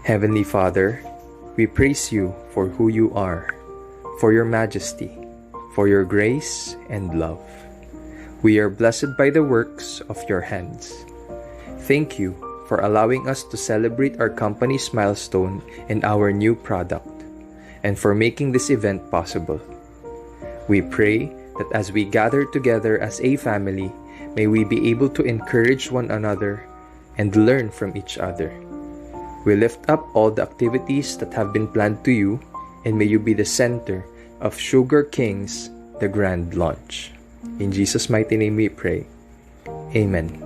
Heavenly Father, we praise you for who you are, for your majesty, for your grace and love. We are blessed by the works of your hands. Thank you for allowing us to celebrate our company's milestone and our new product, and for making this event possible. We pray that as we gather together as a family, may we be able to encourage one another and learn from each other. We lift up all the activities that have been planned to you, and may you be the center of Sugar King's The Grand Launch. In Jesus' mighty name we pray. Amen.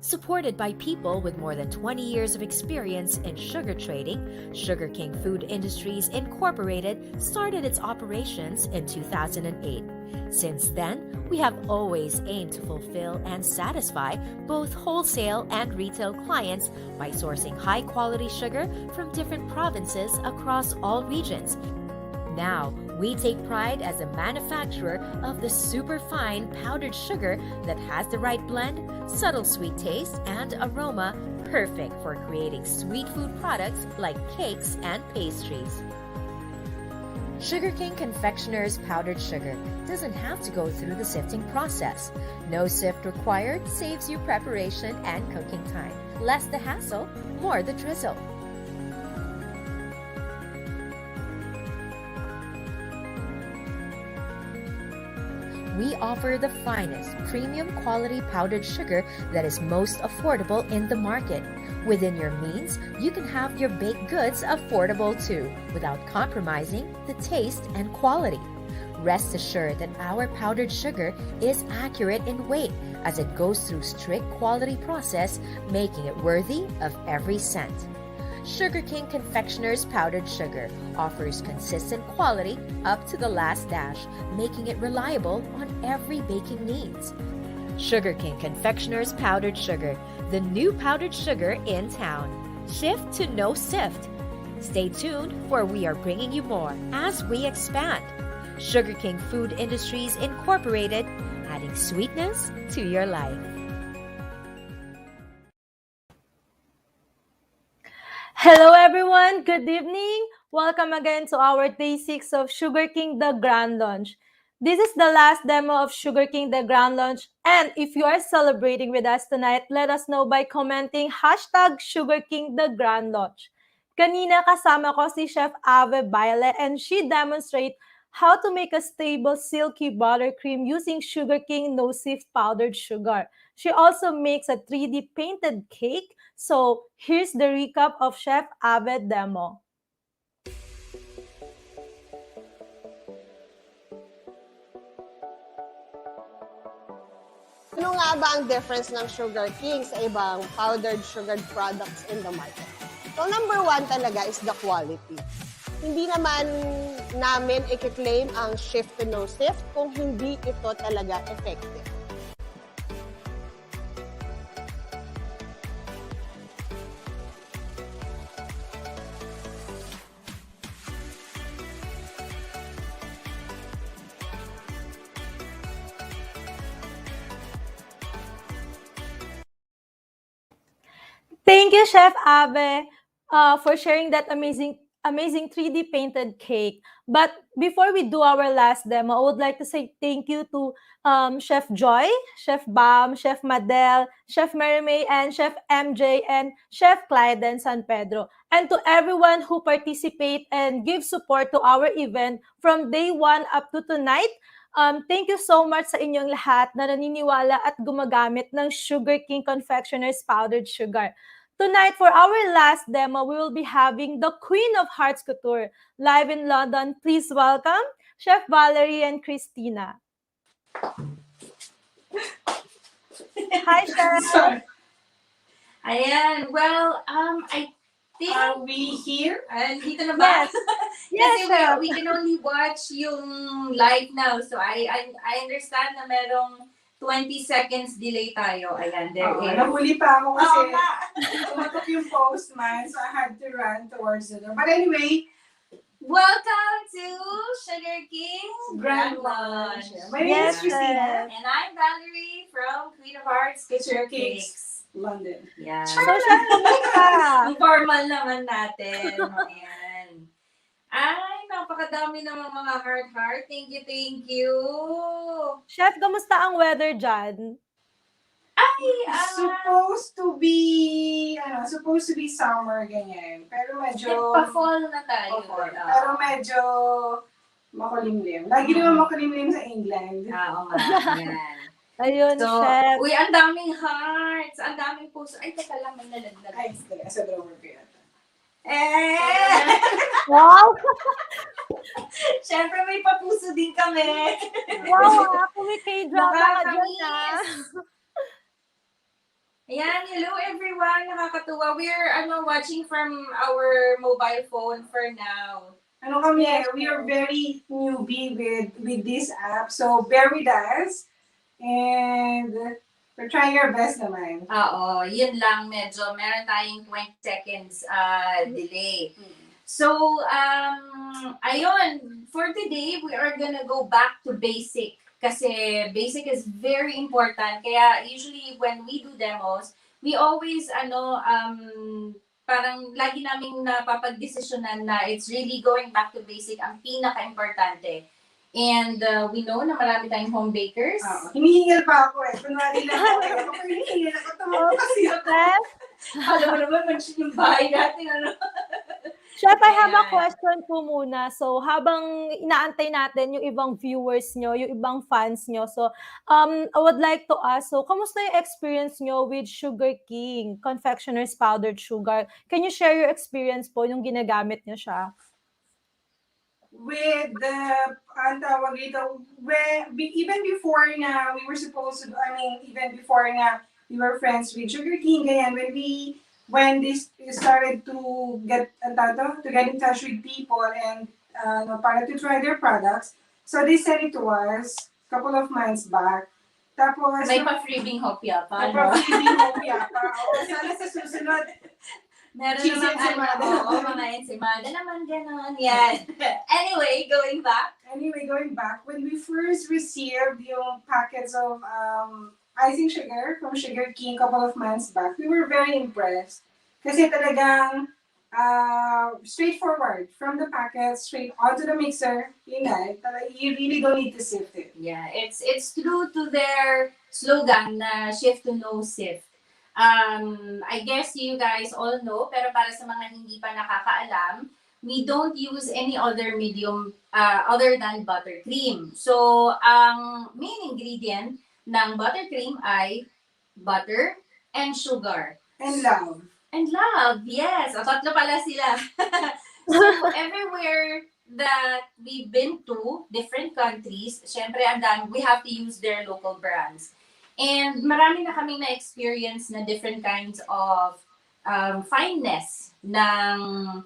Supported by people with more than 20 years of experience in sugar trading, Sugar King Food Industries Incorporated started its operations in 2008. Since then, we have always aimed to fulfill and satisfy both wholesale and retail clients by sourcing high-quality sugar from different provinces across all regions. Now, we take pride as a manufacturer of the superfine powdered sugar that has the right blend, subtle sweet taste, and aroma, perfect for creating sweet food products like cakes and pastries. Sugar King Confectioner's powdered sugar doesn't have to go through the sifting process. No sift required saves you preparation and cooking time. Less the hassle, more the drizzle. We offer the finest premium quality powdered sugar that is most affordable in the market. Within your means, you can have your baked goods affordable too, without compromising the taste and quality. Rest assured that our powdered sugar is accurate in weight as it goes through strict quality process, making it worthy of every cent. Sugar King Confectioner's powdered sugar offers consistent quality up to the last dash, making it reliable on every baking needs. Sugar King Confectioner's powdered sugar, the new powdered sugar in town. Shift to no sift. Stay tuned, for we are bringing you more as we expand. Sugar King Food Industries Incorporated, adding sweetness to your life. Hello everyone, good evening. Welcome again to our Day 6 of Sugar King The Grand Launch. This is the last demo of Sugar King The Grand Launch, and if you are celebrating with us tonight, let us know by commenting #Sugar King The Grand Launch. Kanina kasama ko si Chef Ave Baile, and she demonstrated how to make a stable silky buttercream using Sugar King no-sift powdered sugar. She also makes a 3D painted cake. So here's the recap of Chef Ave demo. Ano nga ba ang difference ng Sugar King sa ibang powdered sugar products in the market? So number one talaga is the quality. Hindi naman namin i-claim ang shift to no sift kung hindi ito talaga effective. Thank you, Chef Ave, for sharing that amazing 3D painted cake. But before we do our last demo, I would like to say thank you to Chef Joy, Chef Bam, Chef Madel, Chef Mary May, and Chef MJ, and Chef Clyden San Pedro, and to everyone who participate and give support to our event from day 1 up to tonight. Thank you so much sa inyong lahat na naniniwala at gumagamit ng Sugar King Confectioner's powdered sugar. Tonight, for our last demo, we will be having the Queen of Hearts Couture live in London. Please welcome Chef Valerie and Christina. Hi, Chef. Sorry. Ayan. Well, I think... Are we here? Dito na ba? Yes. Yes, Chef. we can only watch yung live now. So I understand na merong 20 seconds delay tayo. Ayan, there is. Nahuli pa ako kasi Oo nga. tumatok yung postman, so I had to run towards the door. But anyway, Welcome to Sugar King's Grand Lunch. My name Yes, is Christina, And I'm Valerie from Queen of Hearts Sugar Cakes. London. Yeah. So, Chef, kumusta? Ang formal naman natin. Ayan. Ay, napakadami namang mga heart. Thank you. Chef, kamusta ang weather dyan? Ay, Supposed to be summer, ganyan. Pero medyo... pa-fall na tayo. Pero medyo makulimlim. Lagi naman makulimlim sa England. Oo nga. Ayan. Ayun, So, Chef. uy, ang daming hearts. Ang daming puso. Ay, teka lang, may nalaglag. Ay, sa drawer ko yata. Wow! Siyempre, may papuso din kami. Wow, ako may K-drama ka dyan, Nakakamiss. Ayan, hello everyone. Nakakatuwa. We're watching from our mobile phone for now. Ano kami, we are very newbie with this app. So, bear with us. And we're trying our best naman. Oo, yun lang. Medyo meron tayong 20 seconds delay. So, ayun. For today, we are gonna go back to basic. Kasi basic is very important. Kaya usually when we do demos, we always, parang lagi naming napapagdesisyonan na it's really going back to basic ang pinaka-importante. And we know na marami tayong home bakers. Hinihingal pa ako eh. Kunwari lang ako. Kapag hinihingal ako, tumawag kasi ako. Chef, Alam mo naman, mansion yung bahay natin, Chef, I have a Ayan. question po muna. So, habang inaantay natin yung ibang viewers nyo, yung ibang fans nyo, so, I would like to ask, so, kamusta yung experience nyo with Sugar King, confectioner's powdered sugar? Can you share your experience po yung ginagamit nyo siya? With the, even before na we were supposed to, even before na we were friends with Sugar King, ganyan, when they started to get in touch with people and para to try their products, so they sent it to us a couple of months back. Tapos, May pa-freebing hopya pa, no? pa-freebing hopya pa. Sana sa susunod, Meron cheese naman enchilada. mga enchilada naman, gano'n. Yan. Anyway, going back. When we first received yung packets of icing sugar from Sugar King a couple of months back, we were very impressed. Kasi talagang straightforward from the packet straight onto the mixer. You really don't need to sift it. Yeah, it's true to their slogan na shift to no sift. I guess you guys all know, pero para sa mga hindi pa nakakaalam, we don't use any other medium other than buttercream. So, ang main ingredient ng buttercream ay butter and sugar. And love. And love, yes. O, tatlo pala sila. So, everywhere that we've been to, different countries, syempre, we have to use their local brands. And marami na kaming na-experience na different kinds of fineness ng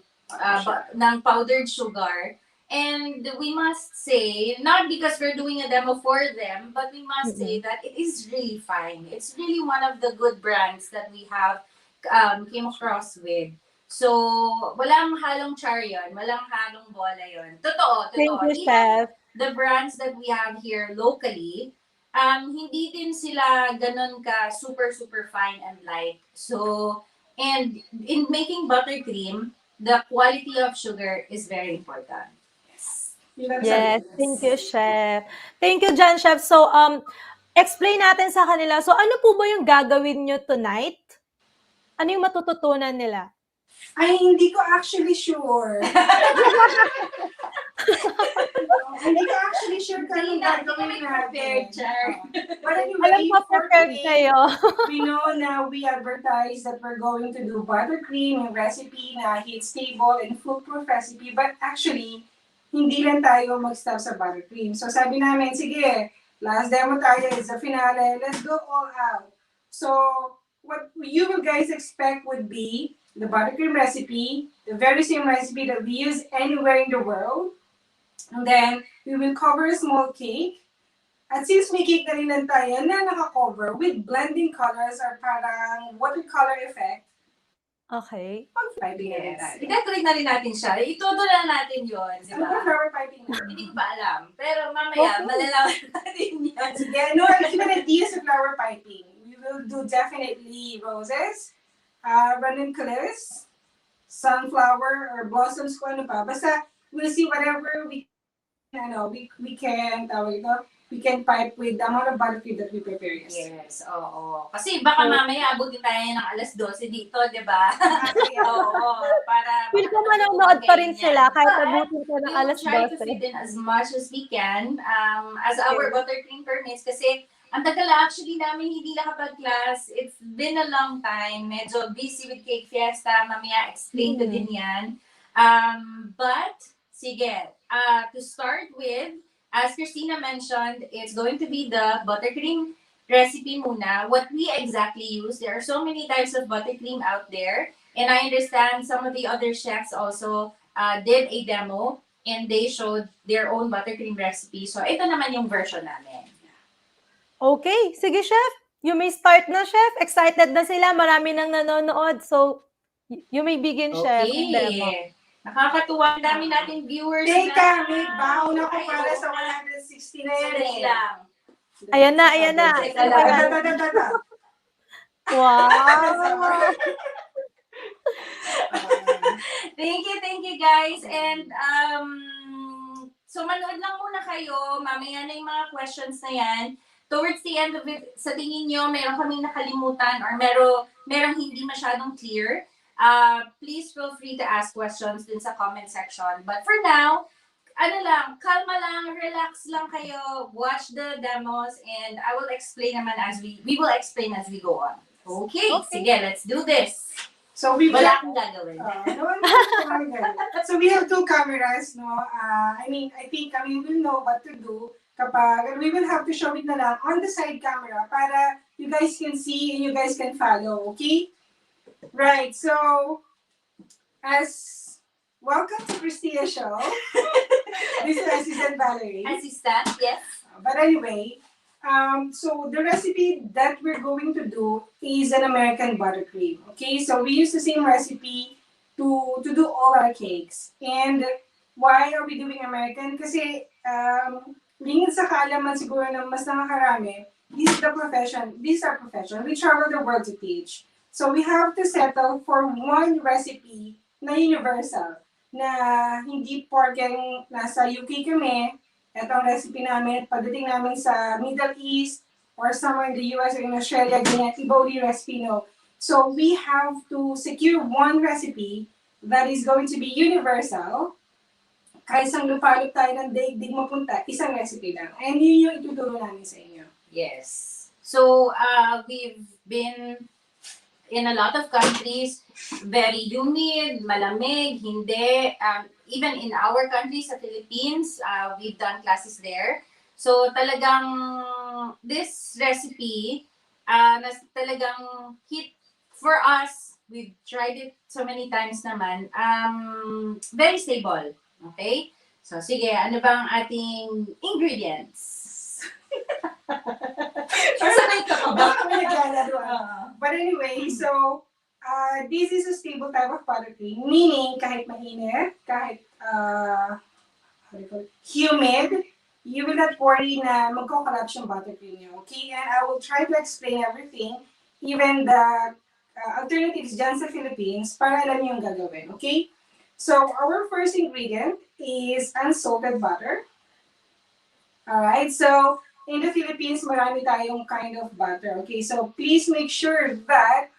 powdered sugar. And we must say, not because we're doing a demo for them, but we must say that it is really fine. It's really one of the good brands that we have came across with. So, walang halong char yun, walang halong bola yun. Totoo. Thank you, Even Chef. the brands that we have here locally, hindi din sila ganun ka super fine and light. So, and in making buttercream, the quality of sugar is very important. Yes, thank you, Chef. Thank you, Jan, Chef. So, explain natin sa kanila. So, ano po ba yung gagawin nyo tonight? Ano yung matututunan nila? Ay, hindi ko actually sure. Hindi ko actually sure kung anong gagawin natin. But Alam anyway, ko, for prepared today, kayo. we know na we advertise that we're going to do buttercream, yung recipe na heat stable and foolproof recipe. But actually, hindi lang tayo mag-stop sa buttercream. So sabi namin, sige, last demo tayo is the finale. Let's go all out. So what you will guys expect would be the buttercream recipe, the very same recipe that we use anywhere in the world. And then, we will cover a small cake. At since may cake na rin lang tayo na naka-cover with blending colors or parang watercolor effect, Okay. Piping na rin Yes. tayo. I-decorate na rin natin siya. Itudo lang natin yun, di Ano ba ba? flower piping na? Hindi ko pa alam. Pero mamaya, Okay. malalaman natin yan. Sige, no, if you're gonna use flower piping, we will do definitely roses, ranunculus, sunflower, or blossoms, kung ano pa. Basta, we'll see whatever we can, tawag ito, we can pipe with the amount of buttercream that we prepare. Yes, oo. Kasi baka mamaya abutin tayo ng alas 12 dito, di ba? Oo, para... Feel ko manonood pa rin sila kahit abutin ko ng We will alas try to 12. fit in as much as we can as our buttercream permits kasi ang tagal actually namin hindi nakapag-class. It's been a long time. Medyo busy with Cake Fiesta. Mamaya explain ko din yan. But, sige. To start with, as Christina mentioned, it's going to be the buttercream recipe muna. What we exactly use, there are so many types of buttercream out there. And I understand some of the other chefs also did a demo and they showed their own buttercream recipe. So ito naman yung version namin. Okay. Sige, Chef. You may start na, Chef. Excited na sila. Marami nang nanonood. So, you may begin, Chef. ang demo. Okay. Nakakatuwa. Ang dami nating viewers Teka, na. may baon ako para sa 160 na yan. Sandali lang. Ayan na, ayan na. Teka lang. Wow. Thank you guys. And so manood lang muna kayo. Mamaya na yung mga questions na yan. Towards the end of it, sa tingin nyo, meron kaming nakalimutan or merong hindi masyadong clear, please feel free to ask questions dun sa comment section. But for now, kalma lang, relax lang kayo, watch the demos, and I will explain naman we will explain as we go on. Okay. Sige, let's do this. So we will... Wala akong gagawin. So we have two cameras, no? I think we will know what to do kapag we will have to show it na lang on the side camera para you guys can see and you guys can follow, okay? Right, so welcome to Christina's show. This is Assistant Valerie. Assistant, yes. But anyway, so the recipe that we're going to do is an American buttercream. Okay, so we use the same recipe to do all our cakes. And why are we doing American? Kasi lingid sa kaalaman siguro ng mas nakakarami, this is our profession. We travel the world to teach. So we have to settle for one recipe na universal, na hindi porkeng nasa UK kami, etong recipe namin, pagdating namin sa Middle East or somewhere in the US or in Australia, ganyan, iba uli recipe, no. So we have to secure one recipe that is going to be universal. Kahit isang lupalop tayo ng daigdig mapunta, isang recipe lang. And yun yung ituturo namin sa inyo. Yes. So, we've been in a lot of countries, very humid, malamig, hindi. Even in our country, sa Philippines, we've done classes there. So, talagang this recipe, na talagang hit for us, we've tried it so many times naman, very stable. Okay? So, sige, ano bang ating ingredients? Sanay ka ba? But anyway, so, this is a stable type of buttercream, meaning kahit mainit, kahit humid, you will not worry na magko-collapse yung buttercream niyo. Okay? And I will try to explain everything, even the alternatives dyan sa Philippines, para alam niyo yung gagawin. Okay? So, our first ingredient is unsalted butter. Alright, so, in the Philippines, marami tayong kind of butter. Okay, so please make sure that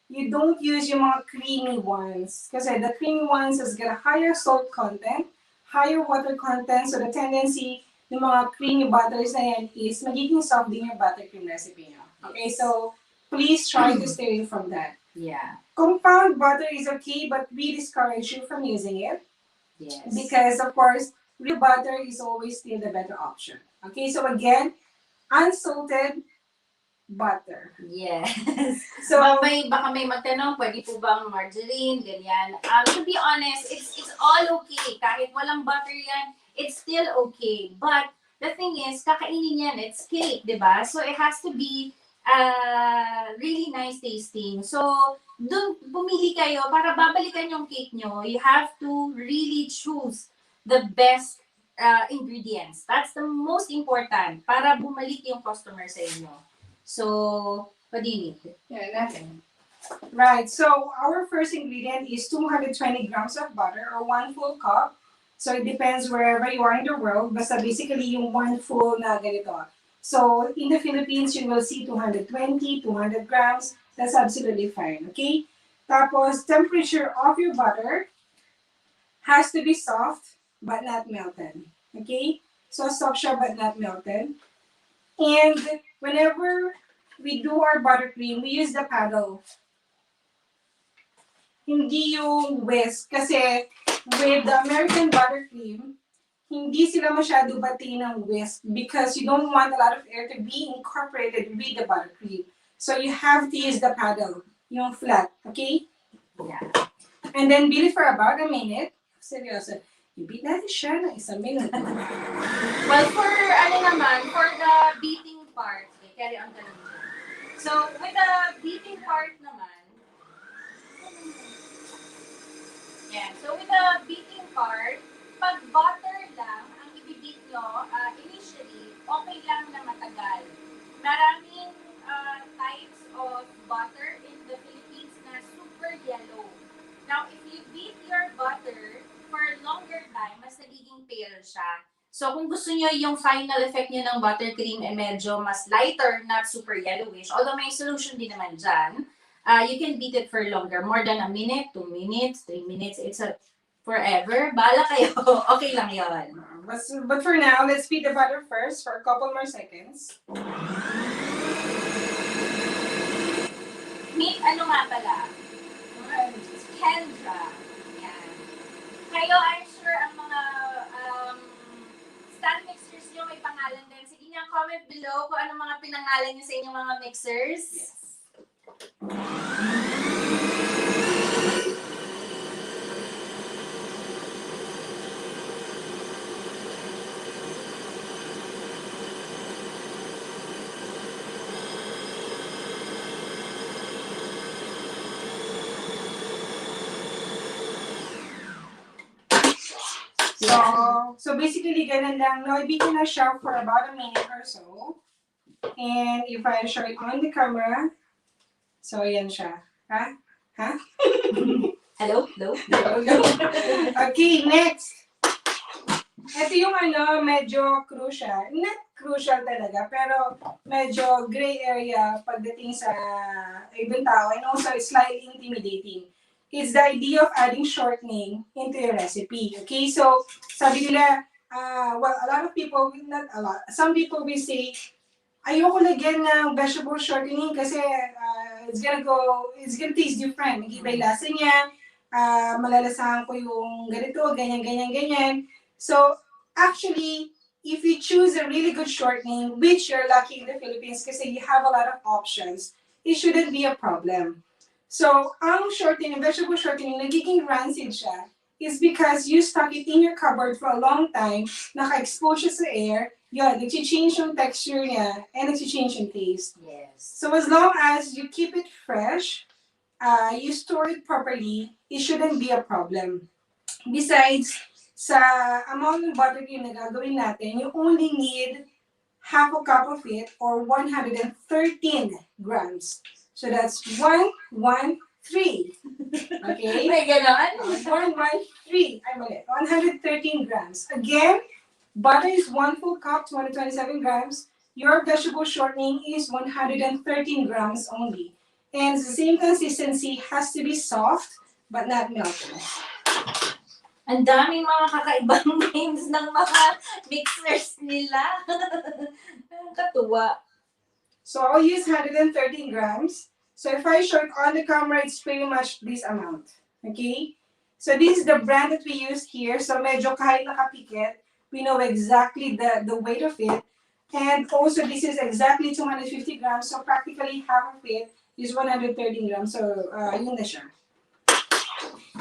you don't use yung mga creamy ones. Kasi the creamy ones has got a higher salt content, higher water content, so the tendency ng mga creamy butters na yan is magiging soft din yung buttercream recipe nyo. Okay, so please try to stay away from that. Yeah. Compound butter is okay, but we discourage you from using it. Yes. Because, of course, real butter is always still the better option. Okay, so again, unsalted butter. Yes. So, baka may magtanong, pwede po bang margarine, ganyan. To be honest, it's all okay. Kahit walang butter yan, it's still okay. But the thing is, kakainin yan, it's cake, di ba? So it has to be really nice tasting. So, dun pumili kayo para babalikan yung cake nyo. You have to really choose the best ingredients. That's the most important para bumalik yung customer sa inyo. So, what do you need? Yeah, nothing. Right, so our first ingredient is 220 grams of butter or 1 full cup. So it depends wherever you are in the world. Basta basically yung 1 full na ganito. So in the Philippines, you will see 220, 200 grams. That's absolutely fine, okay? Tapos, temperature of your butter has to be soft but not melted, okay? So soft siya but not melted. And whenever we do our buttercream, we use the paddle. Hindi yung whisk. Kasi with the American buttercream, hindi sila masyado bati ng whisk because you don't want a lot of air to be incorporated with the buttercream. So you have to use the paddle, yung flat, okay? Yeah. And then beat it for about a minute. Seryoso. I-beat natin siya ng 1 minute. Well, for for the beating part, okay, carry on ka lang dyan. So, with the beating part naman, so with the beating part, pag butter lang ang ibibit nyo, initially, okay lang na matagal. Maraming types of butter in the Philippines na super yellow. Now, if you beat your butter for a longer time, mas nagiging pale siya. So, kung gusto nyo yung final effect nyo ng buttercream ay medyo mas lighter, not super yellowish, although may solution din naman dyan, you can beat it for longer, more than a minute, 2 minutes, 3 minutes. It's a forever. Bala kayo. Okay lang yon. But for now, let's beat the butter first for a couple more seconds. Meet ano nga pala? Kendra. Yan. Kayo, I'm sure ang mga stand mixers nyo may pangalan din. Sige nga, comment below kung ano mga pinangalan nyo sa inyong mga mixers. Yes. So basically, ganun lang. No, i-beat na siya for about a minute or so. And if I show it on the camera, so yan siya. Ha? Ha? Hello? Hello? Okay, next. Ito yung medyo crucial. Not crucial talaga, pero medyo gray area pagdating sa ibang tao and also slightly intimidating. It's the idea of adding shortening into your recipe. Okay, so sabi nila, well, a lot of people, not a lot, some people will say, ayoko lagyan ng vegetable shortening kasi it's gonna taste different. Mag-iba yung lasa niya, malalasahan ko yung ganito, ganyan. So, actually, if you choose a really good shortening, which you're lucky in the Philippines kasi you have a lot of options, it shouldn't be a problem. So, ang shortening, vegetable shortening, nagiging rancid siya is because you stuck it in your cupboard for a long time, naka-expose siya sa air, yun, nag-change yung texture niya, and nag-change yung taste. Yes. So, as long as you keep it fresh, you store it properly, it shouldn't be a problem. Besides, sa amount ng buttercream na gagawin natin, you only need half a cup of it or 113 grams. So that's 113. Okay? May ganon? 113. Ay, mali. 113 grams. Again, butter is 1 full cup, 227 grams. Your vegetable shortening is 113 grams only. And the same consistency has to be soft, but not melted. Ang daming mga kakaibang names ng mga mixers nila. Katuwa. So I'll use 113 grams. So if I show it on the camera, it's pretty much this amount. Okay? So this is the brand that we use here. So medyo kahit nakapikit, we know exactly the weight of it. And also this is exactly 250 grams. So practically half of it is 113 grams. So yun na siya.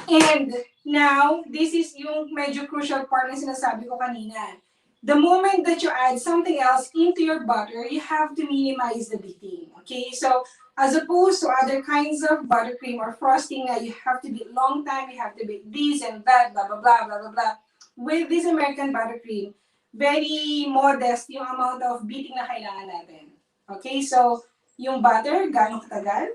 And now, this is yung medyo crucial part na sinasabi ko kanina. The moment that you add something else into your butter, you have to minimize the beating. Okay, so as opposed to other kinds of buttercream or frosting that you have to beat long time, you have to beat this and that, blah, blah, blah, blah, blah, blah. With this American buttercream, very modest yung amount of beating na kailangan natin. Okay, so yung butter, gano'ng katagal?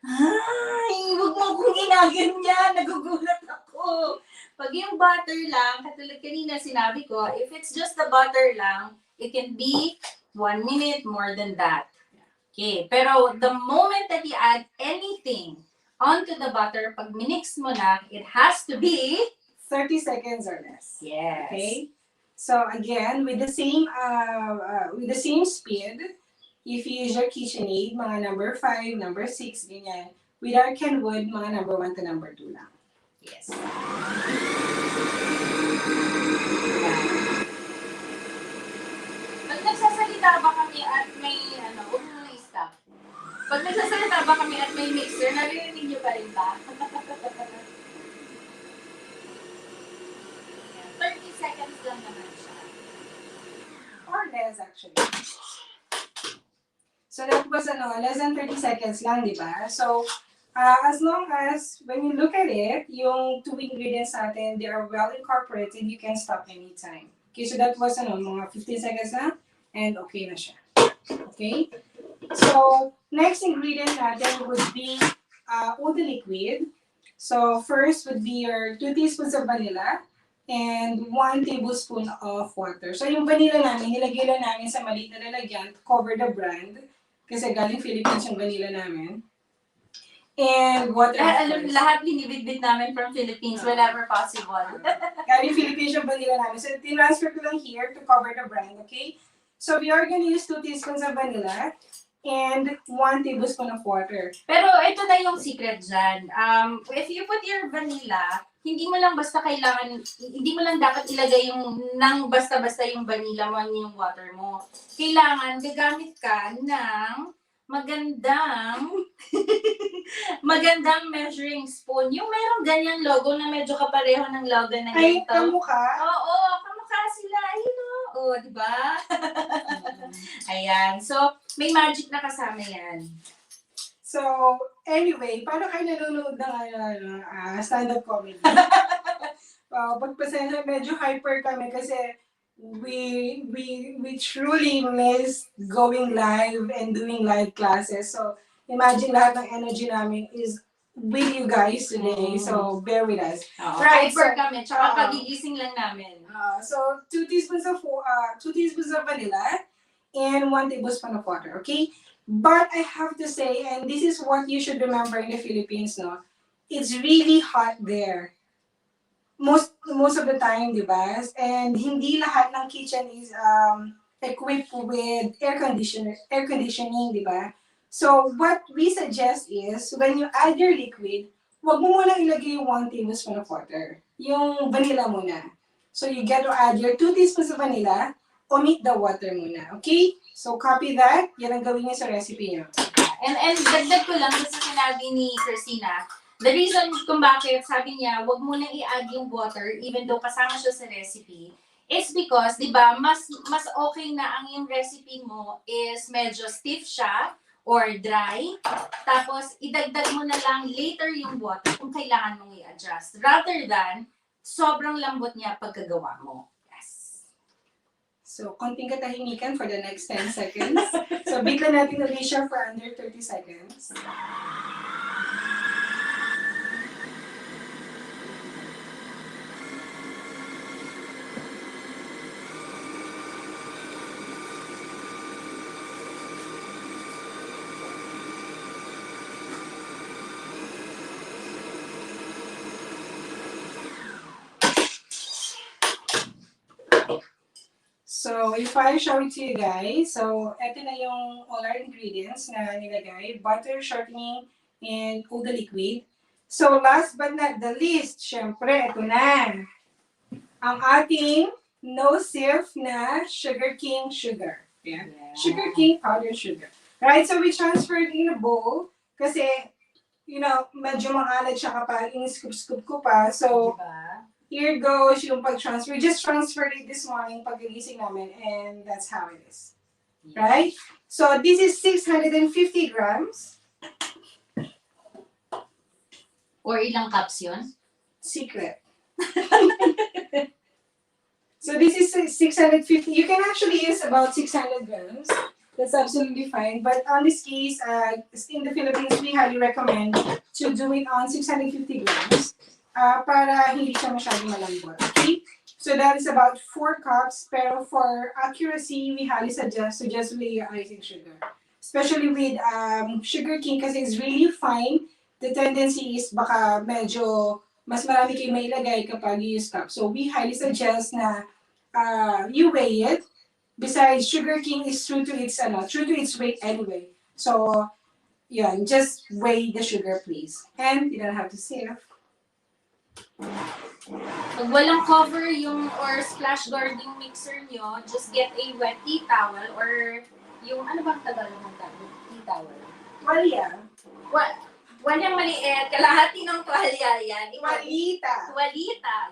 Ay, huwag mo akong ginaganyan. Nagugulat ako. Pag yung butter lang, katulad kanina sinabi ko, if it's just the butter lang, it can be 1 minute more than that. Okay, pero the moment that you add anything onto the butter, pag minix mo na, it has to be 30 seconds or less. yes. Okay? So again, with the same speed, if you use your KitchenAid, mga number 5, number 6, ganyan. With our Kenwood, mga number 1 to number 2 lang. Yes. Pag nagsasalita ba kami at may, huwag mo na i-stop. Pag nagsasalita ba kami at may mixer, naririnig niyo pa rin ba? 30 seconds lang naman siya. Or less, actually. So that was less than 30 seconds lang, di ba? So, as long as, when you look at it, yung 2 ingredients natin, they are well incorporated, you can stop anytime. Okay, so that was mga 15 seconds lang, and okay na siya. Okay? So, next ingredient natin would be oat liquid. So, first would be your 2 teaspoons of vanilla and 1 tablespoon of water. So, yung vanilla namin, nilagay lang namin sa maliit na lalagyan to cover the brand. Kasi galing Philippines yung vanilla namin. And water, of course. Lahat binibitbit namin from Philippines whenever possible. Galing Philippines yung vanilla namin. So, tinransfer ko lang here to cover the brand, okay? So, we are gonna use 2 teaspoons of vanilla and 1 tablespoon of water. Pero ito na yung secret dyan. If you put your vanilla, hindi mo lang dapat ilagay yung nang basta-basta yung vanilla mo yung water mo. Kailangan gagamit ka ng magandang measuring spoon. Yung mayroong ganyang logo na medyo kapareho ng logo ng Ay, ganito. kamukha? Oo, kamukha sila. Ayun o, di ba? Ayan. So, may magic na kasama yan. So, anyway, paano kayo nanonood ng stand-up comedy? Pagpasensya, medyo hyper kami kasi we truly miss going live and doing live classes. So, imagine lahat ng energy namin is with you guys today. So, bear with us. Right, hyper kami, tsaka kagigising lang namin. So, 2 teaspoons of vanilla and 1 tablespoon of water, okay? But I have to say, and this is what you should remember in the Philippines, no? It's really hot there. Most of the time, di ba? And hindi lahat ng kitchen is equipped with air conditioning, di ba? So what we suggest is, when you add your liquid, wag mo muna ilagay yung 1 tablespoon of water. Yung vanilla muna. So you get to add your 2 teaspoons of vanilla, omit the water muna. Okay? So copy that. Yan ang gawin niyo sa recipe niyo. And dagdag ko lang sa sinabi ni Christina, the reason kung bakit sabi niya, wag mo nang i-add yung water even though kasama siya sa recipe, is because, di ba, mas okay na ang yung recipe mo is medyo stiff siya or dry. Tapos, idagdag mo na lang later yung water kung kailangan mong i-adjust. Rather than, sobrang lambot niya pagkagawa mo. Yes. So, konting katahimikan for the next 10 seconds. So, beat lang natin ulit siya for under 30 seconds. So, if I show it to you guys, so, eto na yung all our ingredients na nilagay, butter, shortening, and oat liquid. So, last but not the least, syempre, eto na. Ang ating no-sif na Sugar King sugar. Yeah. Sugar King powdered sugar. Right, so we transferred in a bowl kasi, medyo maalat siya kapag in-scoop-scoop ko pa. So, Diba? here goes yung pag-transfer. We just transferred it this morning pagkagising namin, and that's how it is. right? So this is 650 grams. Or ilang cups yun? Secret. So this is 650. You can actually use about 600 grams. That's absolutely fine. But on this case, in the Philippines, we highly recommend to do it on 650 grams para hindi siya masyadong malambot. Okay? So that is about 4 cups. Pero for accuracy, we highly suggest with your icing sugar. Especially with sugar cane kasi it's really fine. The tendency is baka medyo mas marami kayo may ilagay kapag you use cup. So we highly suggest na you weigh it. Besides, sugar cane is true to its weight anyway. So, yeah, just weigh the sugar, please. And you don't have to sieve. Pag walang cover yung or splash guard yung mixer nyo, just get a wet tea towel or yung ano bang Tagalog ng tea towel? Tuwalya. Walang maliit, kalahati ng tuwalya yan. Tuwalita.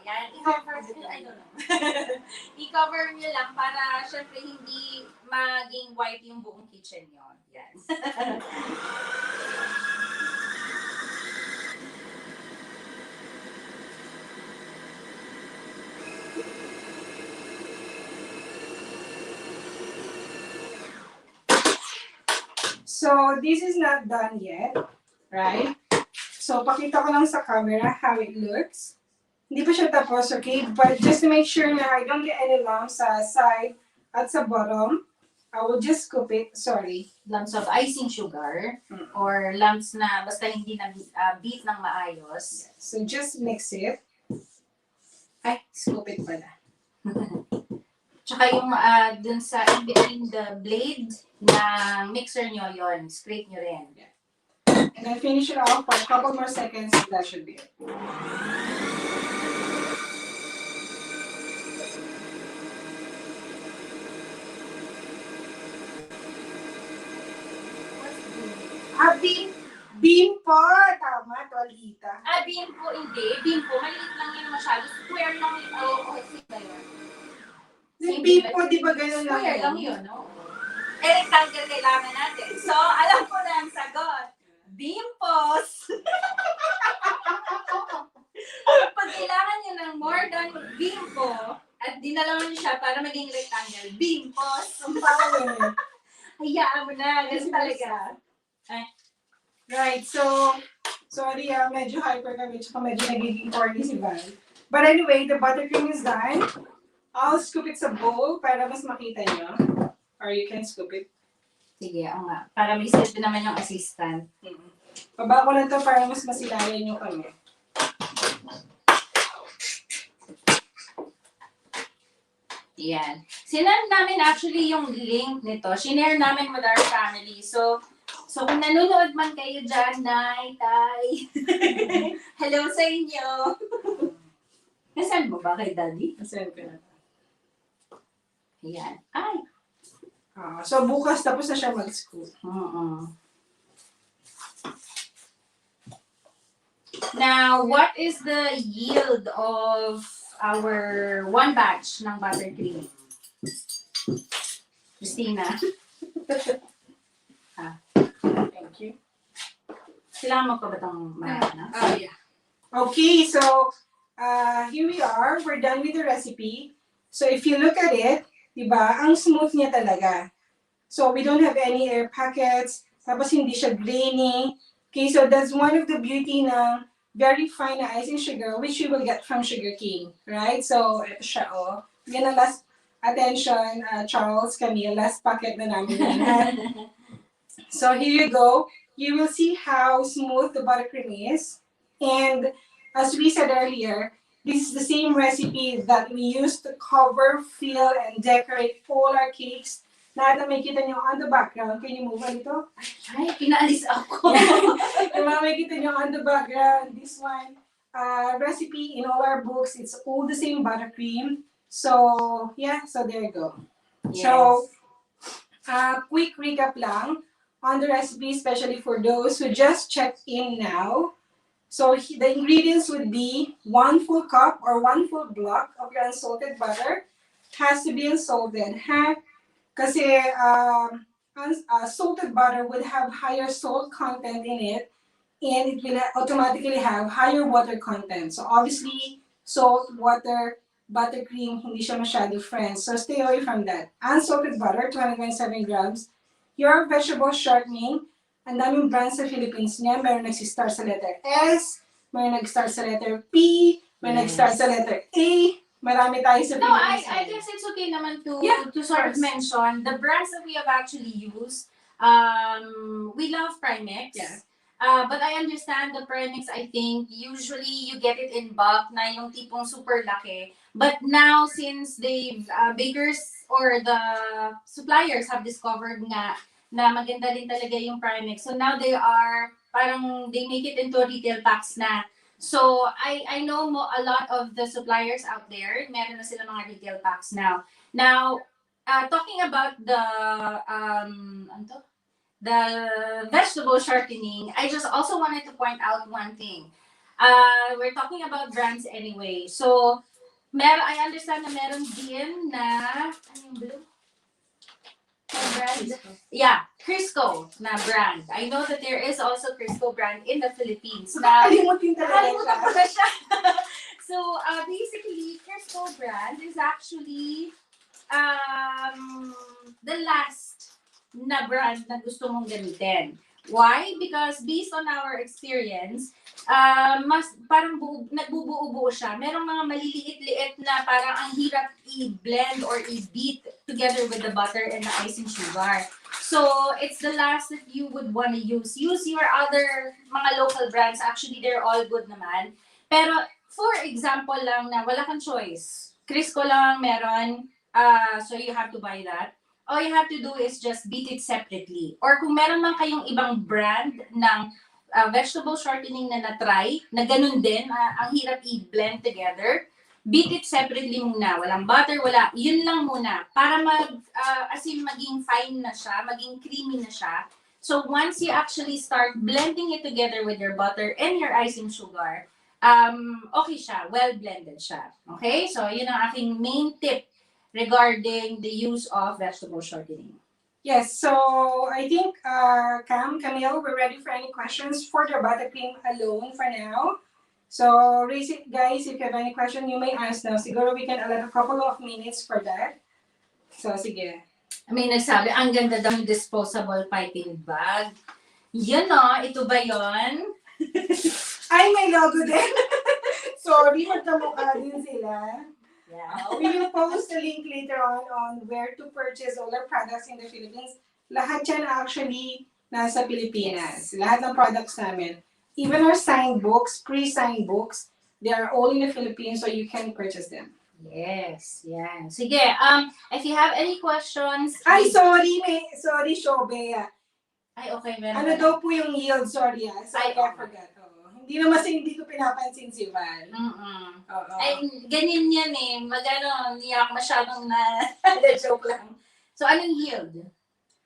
Yan. I-cover, I don't know. I-cover nyo lang para syempre hindi maging white yung buong kitchen nyo. Yan. So, this is not done yet, right? So, pakita ko lang sa camera how it looks. Hindi pa siya tapos, okay? But just to make sure na I don't get any lumps sa side at sa bottom, I will just scoop it. Sorry. Lumps of icing sugar or lumps na basta hindi na beat ng maayos. So, just mix it. Ay, scoop it pala. Tsaka yung dun sa in between the blade ng mixer nyo yon, scrape nyo rin. And then finish it off for a couple more seconds. That should be it. Bean po. Tama, Tolita. Bean po, hindi. Bean po, maliit lang yan masyado. Square lang yun. Okay ba yun? Yung bean po, di ba ganun lang? Square lang yun, no? Rectangle kailangan natin. So, alam ko na ang sagot. Bimpos! Pag kailangan nyo ng more than bimpo, at dinala mo siya para maging rectangle, bimpos! Ang power. Hayaan mo na, kasi talaga. Right, so, sorry, medyo hyper kami, tsaka medyo nagiging corny si Val. But anyway, the buttercream is done. I'll scoop it sa bowl para mas makita nyo. Or you can scoop it. Sige, nga. Para may set naman yung assistant. Baba ko lang to para mas masilayan nyo kami. Yan. Sinend namin actually yung link nito. Shinare namin with our family. So kung nanonood man kayo dyan, Nay, Tay, hello sa inyo. Nasaan mo ba kay Daddy? Nasaan ka na? Ayan. Ay! So bukas tapos na siya mag-scoop. Now, what is the yield of our one batch ng buttercream? Christina? Thank you. Kailangan mo pa ba itong Yeah. Okay, so here we are. We're done with the recipe. So if you look at it, diba, ang smooth niya talaga. So we don't have any air pockets. Tapos hindi siya grainy. Okay, so that's one of the beauty ng very fine na icing sugar, which you will get from sugarcane, right? So ito siya, oh. Yan ang last attention, Charles, Camille, last packet na namin. So here you go. You will see how smooth the buttercream is. And as we said earlier, this is the same recipe that we use to cover, fill, and decorate all our cakes. Lahat na may kita nyo on the background. Can you move a little? Ay, pinaalis ako. Yung mga may kita nyo on the background, this one, recipe in all our books, it's all the same buttercream. So, yeah, so there you go. Yes. So, quick recap lang on the recipe, especially for those who just checked in now. So the ingredients would be 1 full cup or 1 full block of your unsalted butter. Has to be unsalted, Kasi salted butter would have higher salt content in it, and it will automatically have higher water content. So obviously, salt, water, buttercream, hindi siya masyado friends. So stay away from that. Unsalted butter, 227 grams. Your vegetable shortening, ang daming brands sa Philippines niya. Meron nag-start sa letter S, may nag-start sa letter P, may nag-start sa letter A. Marami tayo sa No, Philippines. I guess it's okay naman to Yeah, to sort of mention the brands that we have actually used. We love Primex. Yeah. But I understand the Primex, I think, usually you get it in bulk na yung tipong super laki. But now, since they've, bakers or the suppliers have discovered nga na maganda din talaga yung Primex. So now they are, parang they make it into retail packs na. So I know a lot of the suppliers out there, meron na sila mga retail packs now. Now, talking about the vegetable shortening, I just also wanted to point out one thing. We're talking about brands anyway. So, I understand na meron din na, ano yung blue? Brand? Yeah, Crisco na brand. I know that there is also Crisco brand in the Philippines. Nakalimutin talaga Nakalimutan siya. So, basically, Crisco brand is actually the last na brand na gusto mong gamitin. Why? Because based on our experience, mas parang nagbubuo-buo siya. Merong mga maliliit-liit na parang ang hirap i-blend or i-beat together with the butter and the icing sugar. So, it's the last that you would want to use. Use your other mga local brands. Actually, they're all good naman. Pero, for example lang na wala kang choice. Crisco lang meron, so you have to buy that. All you have to do is just beat it separately. Or kung meron man kayong ibang brand ng vegetable shortening na na-try, na ganun din, ang hirap i-blend together, beat it separately muna. Walang butter, wala. Yun lang muna. Para maging fine na siya, maging creamy na siya. So once you actually start blending it together with your butter and your icing sugar, okay siya, well-blended siya. Okay? So yun ang aking main tip regarding the use of vegetable shortening. Yes, so I think Camille, we're ready for any questions for the buttercream alone for now. So raise it, guys, if you have any question, you may ask now. Siguro we can allot a couple of minutes for that. So, sige. May nagsabi, ang ganda daw ng disposable piping bag. Yun o, ito ba yun? Ay, may logo din. Sorry, magkamukha din sila. Yeah. We will post a link later on where to purchase all our products in the Philippines. Lahat yan actually nasa Pilipinas. Lahat ng products namin. Even our signed books, pre-signed books, they are all in the Philippines, so you can purchase them. Yes, yan. Sige, if you have any questions... Ay, sorry, Shobe. Ay, okay, meron. Ano daw po yung yield? Sorry, Ay, I forgot. Hindi ko pinapansin si Val. Ay, ganyan yan eh. Niyak masyadong joke lang. So, anong yield?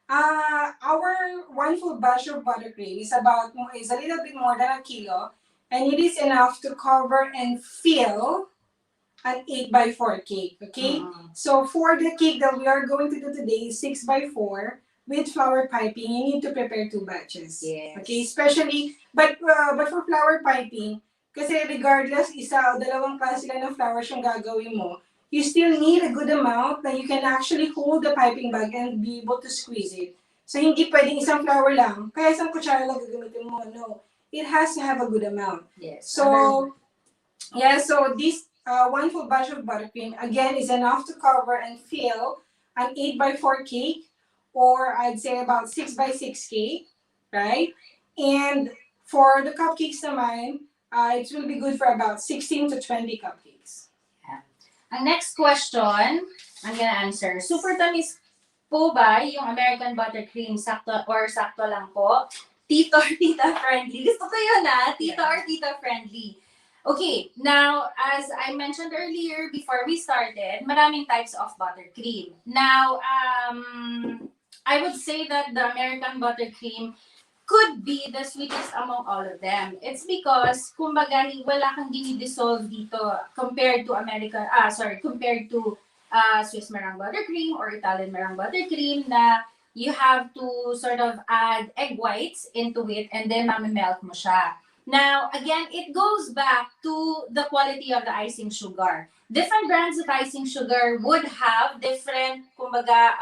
Our one full batch of buttercream is a little bit more than a kilo, and it is enough to cover and fill an 8x4 cake. Okay, so for the cake that we are going to do today is 6x4 with flour piping. You need to prepare 2 batches. Yes. Okay, especially but for flour piping, kasi regardless isa o dalawang klase lang ng flours yung gagawin mo, you still need a good amount that you can actually hold the piping bag and be able to squeeze it. So, hindi pwedeng isang flour lang, kaya isang kutsara lang gagamitin mo. No, it has to have a good amount. Yes. So, yeah, so this one full batch of buttercream, again, is enough to cover and fill an 8x4 cake, or I'd say about 6x6 cake, right? And for the cupcakes naman, it will be good for about 16 to 20 cupcakes. Ang next question, I'm gonna answer. Super tamis po ba yung American buttercream? Sakto lang po? Tito or tita friendly? Gusto ko yun Tito or tita friendly. Okay, now, as I mentioned earlier, before we started, maraming types of buttercream. Now, I would say that the American buttercream could be the sweetest among all of them. It's because, kumbaga, wala kang dinidissolve dito compared to Swiss meringue buttercream or Italian meringue buttercream na you have to sort of add egg whites into it and then mamimelt mo siya. Now, again, it goes back to the quality of the icing sugar. Different brands of icing sugar would have different, kumbaga,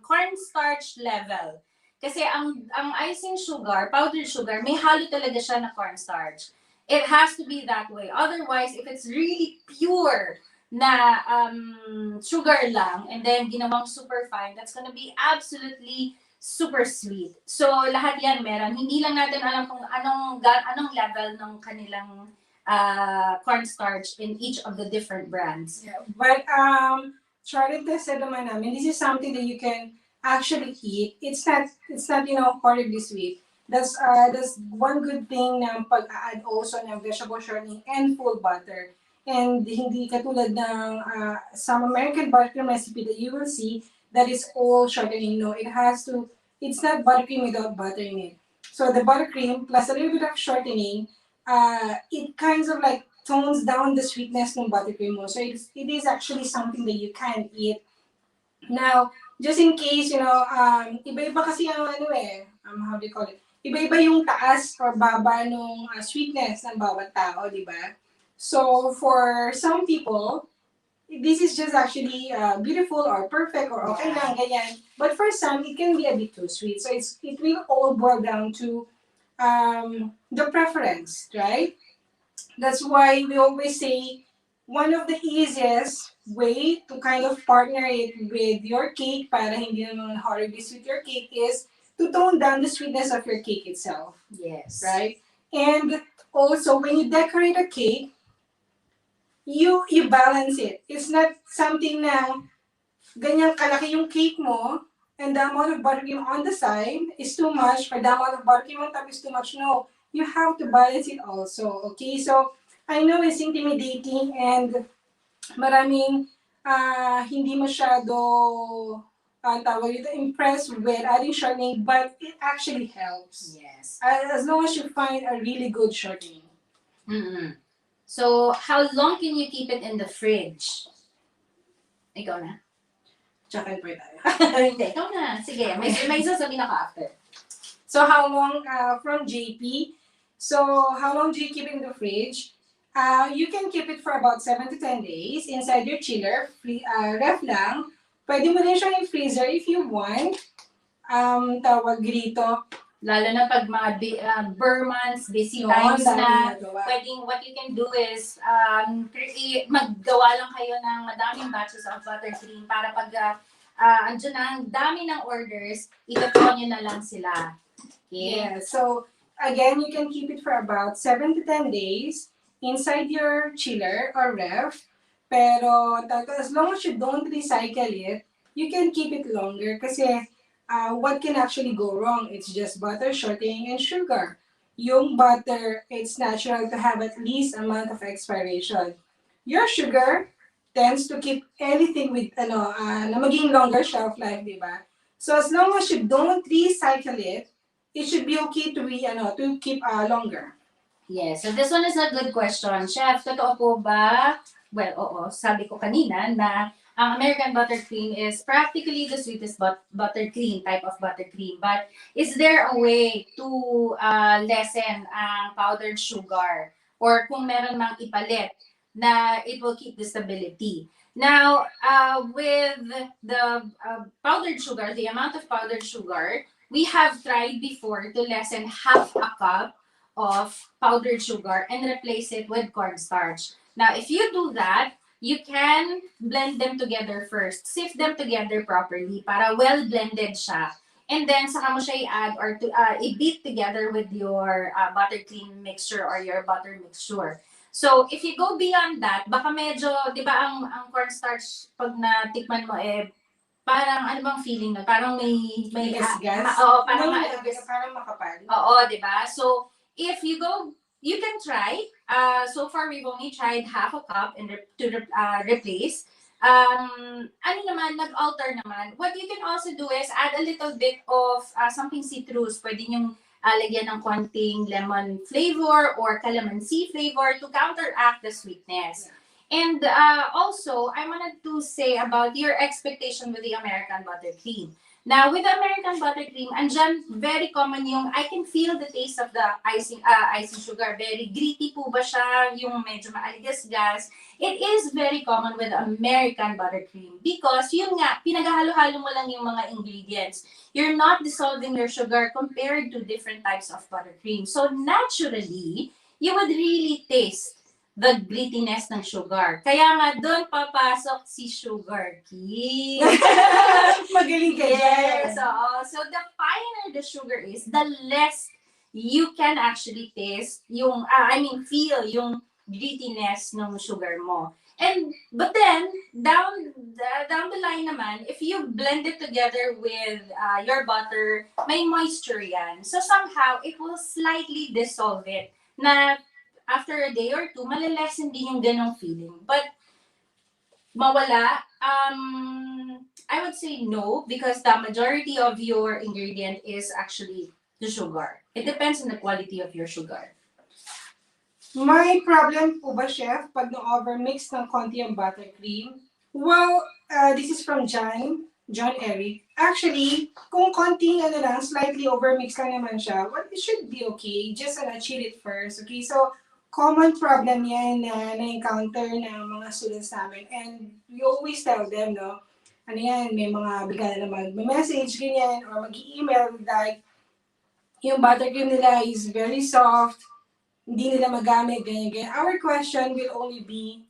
cornstarch level. Kasi ang icing sugar, powdered sugar, may halo talaga siya na cornstarch. It has to be that way. Otherwise, if it's really pure na sugar lang and then ginawang super fine, that's gonna be absolutely super sweet. So, lahat yan meron. Hindi lang natin alam kung anong level ng kanilang cornstarch in each of the different brands. Yeah, but Charlotte said naman namin, this is something that you can actually eat. It's not horribly sweet. That's one good thing na pag-add also ng vegetable shortening and full butter. And hindi katulad ng some American buttercream recipe that you will see that is all shortening. No, it's not buttercream without butter in it. So the buttercream plus a little bit of shortening, it kind of like tones down the sweetness ng buttercream mo. So it is actually something that you can eat. Now, just in case, iba-iba kasi ang how do you call it? Iba-iba yung taas or baba ng sweetness ng bawat tao, di ba? So for some people, this is just actually beautiful or perfect or okay lang, ganyan. But for some, it can be a bit too sweet. So it will all boil down to the preference, right? That's why we always say one of the easiest way to kind of partner it with your cake para hindi naman horribly sweet your cake is to tone down the sweetness of your cake itself. Yes. Right? And also, when you decorate a cake, you balance it. It's not something na ganyan kalaki yung cake mo and the amount of buttercream on the side is too much or the amount of buttercream on top is too much. No, you have to balance it also. Okay, so I know it's intimidating and maraming hindi masyado impressed with adding shortening, but it actually helps. Yes. As long as you find a really good shortening. Mm-hmm. So, how long can you keep it in the fridge? Ikaw na. Tsaka po tayo. Hindi, ikaw na. Sige, may sasabihin ako after. So how long, from JP, so how long do you keep it in the fridge? You can keep it for about 7 to 10 days inside your chiller, ref lang. Pwede mo rin siyang i-freezer if you want. Tawag rito. Lalo na pag mga Burmans, busy times na, pwedeng what you can do is maggawa lang kayo ng madaming batches of buttercream para pag andyan na ang dami ng orders, ito-throw nyo na lang sila. Okay? Yeah, so again, you can keep it for about 7 to 10 days inside your chiller or ref. Pero as long as you don't recycle it, you can keep it longer kasi what can actually go wrong? It's just butter, shortening, and sugar. Yung butter, it's natural to have at least amount of expiration. Your sugar tends to keep anything with na maging longer shelf life, di ba? So as long as you don't recycle it, it should be okay to keep longer. Yes, so this one is a good question. Chef, totoo po ba? Well, oo, sabi ko kanina na ang American buttercream is practically the sweetest buttercream, type of buttercream. But is there a way to lessen ang powdered sugar? Or kung meron mang ipalit na it will keep the stability? Now, with the powdered sugar, the amount of powdered sugar, we have tried before to lessen half a cup of powdered sugar and replace it with cornstarch. Now, if you do that, you can blend them together first. Sift them together properly para well-blended siya. And then, saka mo siya i-add or i-beat together with your buttercream mixture or your butter mixture. So, if you go beyond that, baka medyo, di ba ang cornstarch, pag natikman mo parang ano bang feeling na? Parang may gas? Oo, parang parang makapal. Oo, di ba? So, if you go, you can try. So far, we've only tried half a cup to replace. Ano naman, nag-alter naman. What you can also do is add a little bit of something citrus. Pwede niyong lagyan ng konting lemon flavor or calamansi flavor to counteract the sweetness. And also, I wanted to say about your expectation with the American buttercream. Now, with the American buttercream, andyan very common yung I can feel the taste of the icing sugar. Very gritty po ba siya? Yung medyo maaligas-gas. It is very common with American buttercream because yun nga, pinaghalo-halo mo lang yung mga ingredients. You're not dissolving your sugar compared to different types of buttercream. So naturally, you would really taste the grittiness ng sugar. Kaya nga doon papasok si Sugar King. Magaling ka Yes, dyan. oo. So the finer the sugar is, the less you can actually taste yung, feel yung grittiness ng sugar mo. But then, down the line naman, if you blend it together with your butter, may moisture yan. So somehow, it will slightly dissolve it. Na after a day or two, malalessen din yung ganong feeling. But mawala, I would say no, because the majority of your ingredient is actually the sugar. It depends on the quality of your sugar. May problem po ba, Chef, pag na-overmix ng konti ang buttercream? Well, this is from John Eric. Actually, kung konting slightly overmix lang naman siya, well, it should be okay. Just chill it first, okay? So, common problem yan na na-encounter ng mga students namin. And we always tell them, no? Ano yan, may mga bigla na mag-message, ganyan, or mag-email, like, yung buttercream nila is very soft, hindi nila magamit, ganyan. Our question will only be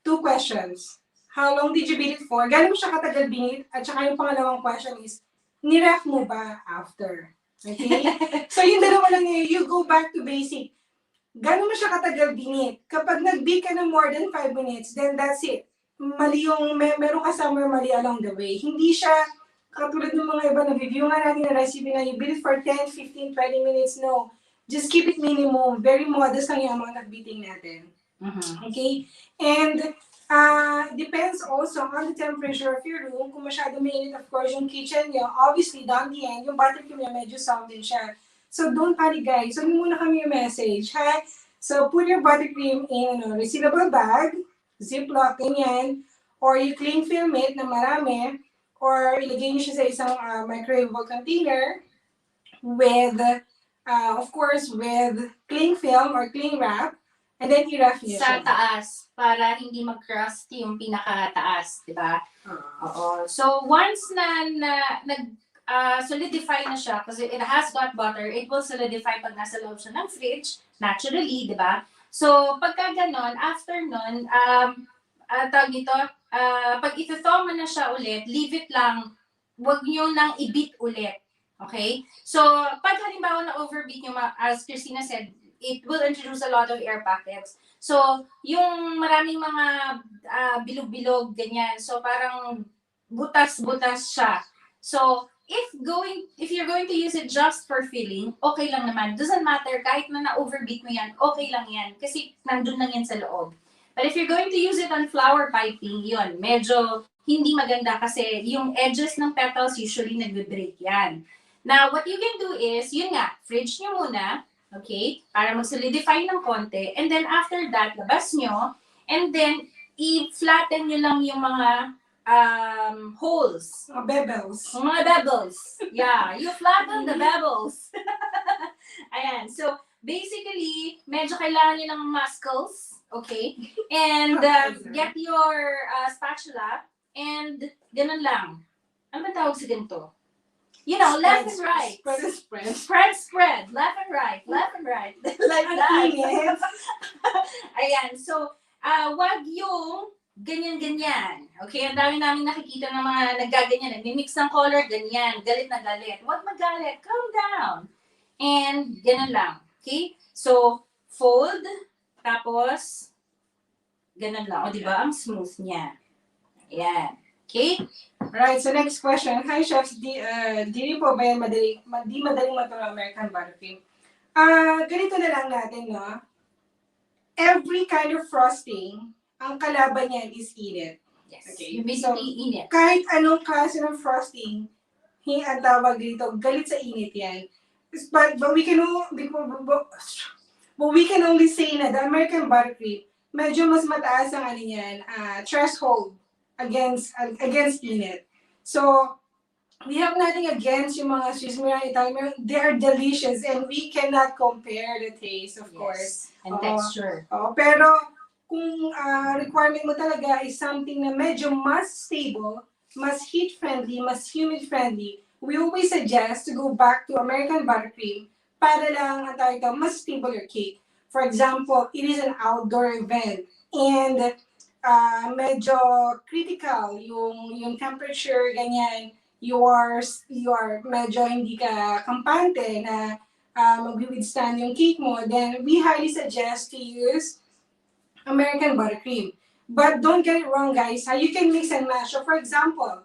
2 questions. How long did you beat it for? Gano'n mo siya katagal binit? At saka yung pangalawang question is, niref mo ba after? Okay? So yung dalawa lang you go back to basic. Gano'n mo siya katagal binit? Kapag nag-bake ka ng more than 5 minutes, then that's it. Mali yung, meron ka somewhere mali along the way. Hindi siya katulad ng mga iba na review nga natin na recipe na you beat it for 10, 15, 20 minutes. No. Just keep it minimum. Very modest lang yung amount of beating natin. Okay? And depends also on the temperature of your room. Kung masyado mainit, of course, yung kitchen nyo, obviously, down the end, yung buttercream niya medyo soft din siya. So, don't panic, guys. So, muna kami yung message, ha? So, put your buttercream in a resealable bag, Ziploc, ganyan, or you cling film it na marami, or ilagay niyo siya sa isang microwavable container with, of course, with cling film or cling wrap, and then i-wrap niyo Sa siya. taas, para hindi mag-crust yung pinakataas, di ba? Oo. So, once na solidify na siya, kasi it has got butter, it will solidify pag nasa loob siya ng fridge, naturally, di ba? So, pagka ganon, after nun, tawag dito, pag ito-thaw mo na siya ulit, leave it lang, wag nyo nang i-beat ulit. Okay? So, pag halimbawa na overbeat nyo, as Christina said, it will introduce a lot of air pockets. So, yung maraming mga bilog-bilog, ganyan. So, parang butas-butas siya. So, if you're going to use it just for filling, okay lang naman. Doesn't matter, kahit na-overbeat mo yan, okay lang yan. Kasi nandun lang yan sa loob. But if you're going to use it on flower piping, yun, medyo hindi maganda kasi yung edges ng petals usually nagbe-break yan. Now, what you can do is, yun nga, fridge nyo muna, okay, para mag-solidify ng konti, and then after that, labas nyo, and then i-flatten nyo lang yung mga holes. Bevels. Mga bevels. Yeah, you flatten the bevels. Ayan, so basically, medyo kailangan nyo ng muscles, okay? And get your spatula, and ganun lang. Ano ba tawag sa ganito? You know, left and right. Spread. Left and right. Like that. Ayan, so, wag yung ganyan-ganyan. Okay, ang dami namin nakikita ng mga naggaganyan. Nagmi-mix ng color, ganyan. Galit na galit. Huwag magalit. Calm down. And ganun lang. Okay? So, fold. Tapos, ganun lang. O, diba? Ang smooth niya. Ayan. Okay? Right, so next question. Hi, chefs. Di po ba yan madaling matulong American buttercream? Ganito na lang natin, no? Every kind of frosting, ang kalaban niyan is init. Yes. Okay. You basically init. Kahit anong klase ng frosting, ang tawag dito, galit sa init yan. But we can only say na the American buttercream medyo mas mataas ang threshold against init. So, we have nothing against yung mga Swiss Milan, Italian. They are delicious and we cannot compare the taste, of course. And texture. Pero kung requirement mo talaga is something na medyo mas stable, mas heat-friendly, mas humid-friendly, we always suggest to go back to American Buttercream para lang mas stable your cake. For example, it is an outdoor event and medyo critical yung temperature, ganyan. You are medyo hindi ka kampante na mag-withstand yung cake mo, then we highly suggest to use American Buttercream. But don't get it wrong, guys. You can mix and match. So, for example,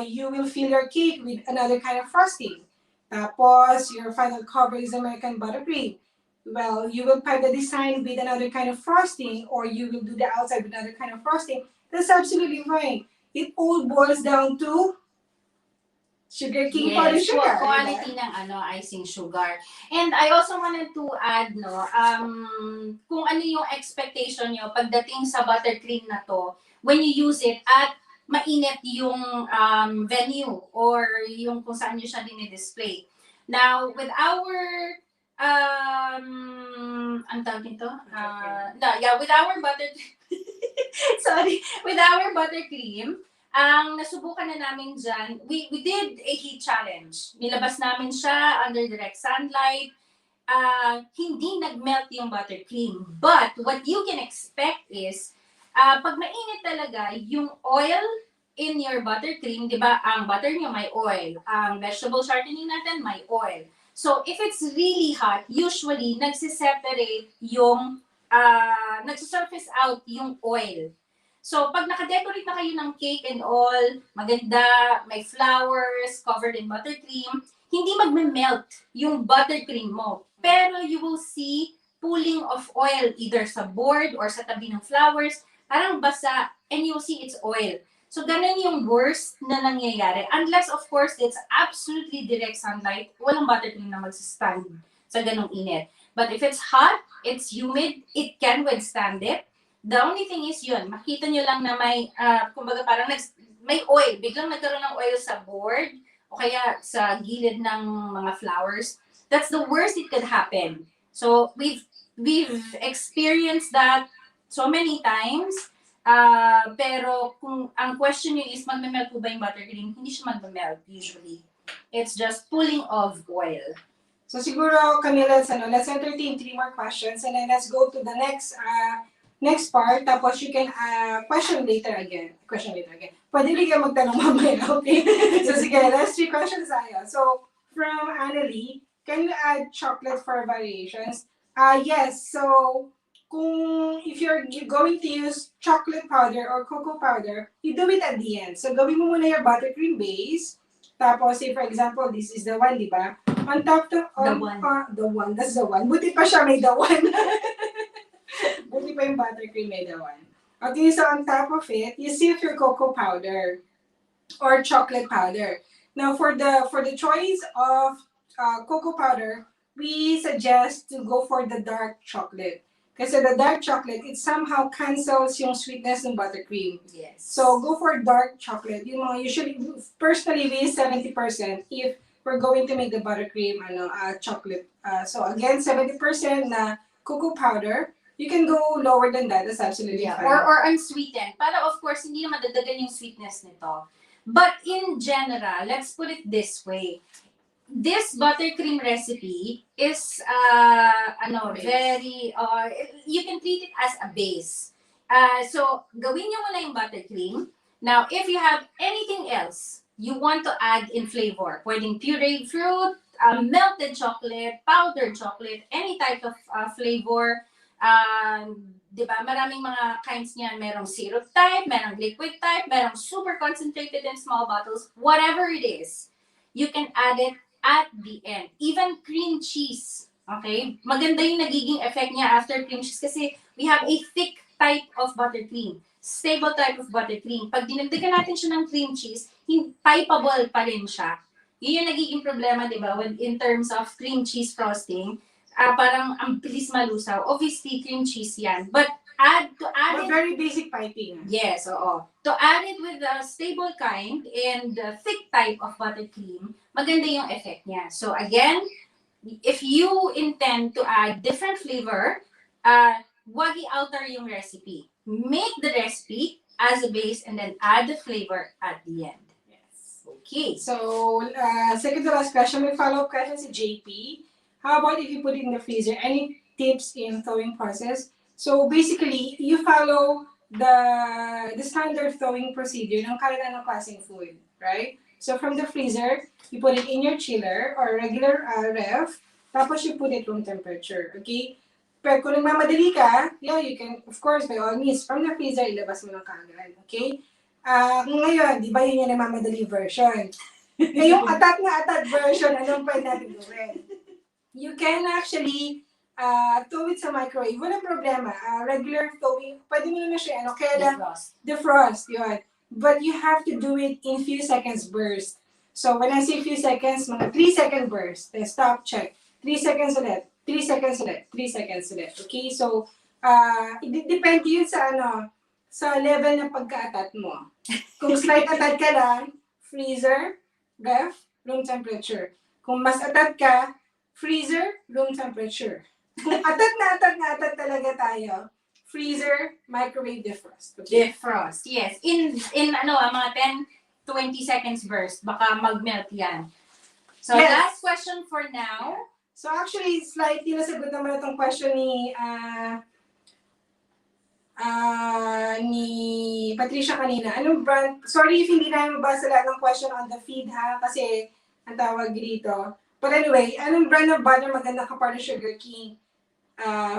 you will fill your cake with another kind of frosting. Tapos, your final cover is American Buttercream. Well, you will pipe the design with another kind of frosting, or you will do the outside with another kind of frosting. That's absolutely fine. It all boils down to sugar cane powdered sugar. Quality ng icing sugar. And I also wanted to add, kung ano yung expectation nyo pagdating sa buttercream na to, when you use it at mainit yung venue or yung kung saan nyo siya dinidisplay. Now, with our with our buttercream, ang nasubukan na namin dyan, we did a heat challenge. Nilabas namin siya under direct sunlight. Hindi nag-melt yung buttercream. But what you can expect is, pag mainit talaga, yung oil in your buttercream, di ba, ang butter nyo may oil. Ang vegetable shortening natin may oil. So, if it's really hot, usually, nagsiseparate yung, nagsisurface out yung oil. So, pag nakadecorate na kayo ng cake and all, maganda, may flowers, covered in buttercream, hindi magme-melt yung buttercream mo. Pero you will see pooling of oil either sa board or sa tabi ng flowers, parang basa, and you'll see it's oil. So, ganun yung worst na nangyayari. Unless, of course, it's absolutely direct sunlight, walang buttercream na magsastand sa ganung init. But if it's hot, it's humid, it can withstand it. The only thing is yun, makita nyo lang na may, kumbaga parang may oil, biglang nagkaroon ng oil sa board, o kaya sa gilid ng mga flowers. That's the worst it could happen. So, we've experienced that so many times. Pero kung ang question nyo is magme-melt po ba yung buttercream, hindi siya magme-melt usually. It's just pulling of oil. So siguro kami let's entertain 3 more questions and then let's go to the next part. Tapos you can question later again. Pwede rin kayo magtanong mamaya, okay? So sige, last 3 questions tayo. So from Annalie, can you add chocolate for variations? Yes. So if you're going to use chocolate powder or cocoa powder, you do it at the end. So, gawin mo muna your buttercream base. Tapos, say for example, this is the one, di ba? On top to... the one. That's the one. Buti pa siya may the one. Buti pa yung buttercream may the one. Okay, so on top of it, you sieve your cocoa powder or chocolate powder. Now, for the choice of cocoa powder, we suggest to go for the dark chocolate. Kasi the dark chocolate, it somehow cancels yung sweetness ng buttercream. Yes. So, go for dark chocolate. Yung mga usually, personally, we use 70% if we're going to make the buttercream chocolate. So again, 70% na cocoa powder. You can go lower than that. That's absolutely fine. Or unsweetened. Para of course, hindi na madadagan yung sweetness nito. But in general, let's put it this way. This buttercream recipe is very you can treat it as a base. So gawin niyo muna yung buttercream. Now, if you have anything else you want to add in flavor, pwedeng pureed fruit, melted chocolate, powdered chocolate, any type of flavor. Diba? Maraming mga kinds niyan. Merong syrup type, merong liquid type, merong super concentrated in small bottles. Whatever it is, you can add it at the end. Even cream cheese. Okay? Maganda yung nagiging effect niya after cream cheese kasi we have a thick type of buttercream. Stable type of buttercream. Pag dinagdagan natin siya ng cream cheese, typeable pa rin siya. Yun yung nagiging problema, di ba? In terms of cream cheese frosting, parang ang bilis malusaw. Obviously, cream cheese yan. But To add But it. very basic piping. Yes, oo. To add it with the stable kind and the thick type of buttercream, maganda yung effect niya. So again, if you intend to add different flavor, wag i-alter yung recipe. Make the recipe as a base and then add the flavor at the end. Yes. Okay. So, second to last question, may follow-up question si JP. How about if you put it in the freezer? Any tips in thawing process? So basically, you follow the standard thawing procedure ng kahit anong klaseng food, right? So from the freezer, you put it in your chiller or regular ref, tapos you put it room temperature, okay? Pero kung nagmamadali ka, yeah, you can, of course, by all means, from the freezer, ilabas mo ng kaagad, okay? Ngayon, di ba yun yung nagmamadali version? Yung atat na atat version, anong pwede natin gawin? You can actually throw it sa microwave. Walang problema. Regular throwing, pwede mo naman siya, kaya lang, defrost, yun. But you have to do it in few seconds burst. So when I say few seconds, mga 3-second burst. Then stop, check. 3 seconds ulit. 3 seconds ulit. 3 seconds ulit. Okay? So, depende yun sa sa level ng pagka-atat mo. Kung slight atat ka lang, freezer, ref, room temperature. Kung mas atat ka, freezer, room temperature. Kung atat talaga tayo, freezer, microwave, defrost. Okay? Defrost, yes. In mga 10-20 seconds burst, baka mag-melt yan. So, Yes. last question for now. So actually, slightly nasagot naman itong question ni Patricia kanina. Anong brand? Sorry if hindi namin mabasa lahat ng question on the feed ha, kasi ang tawag dito. But anyway, anong brand of butter maganda ka para Sugar King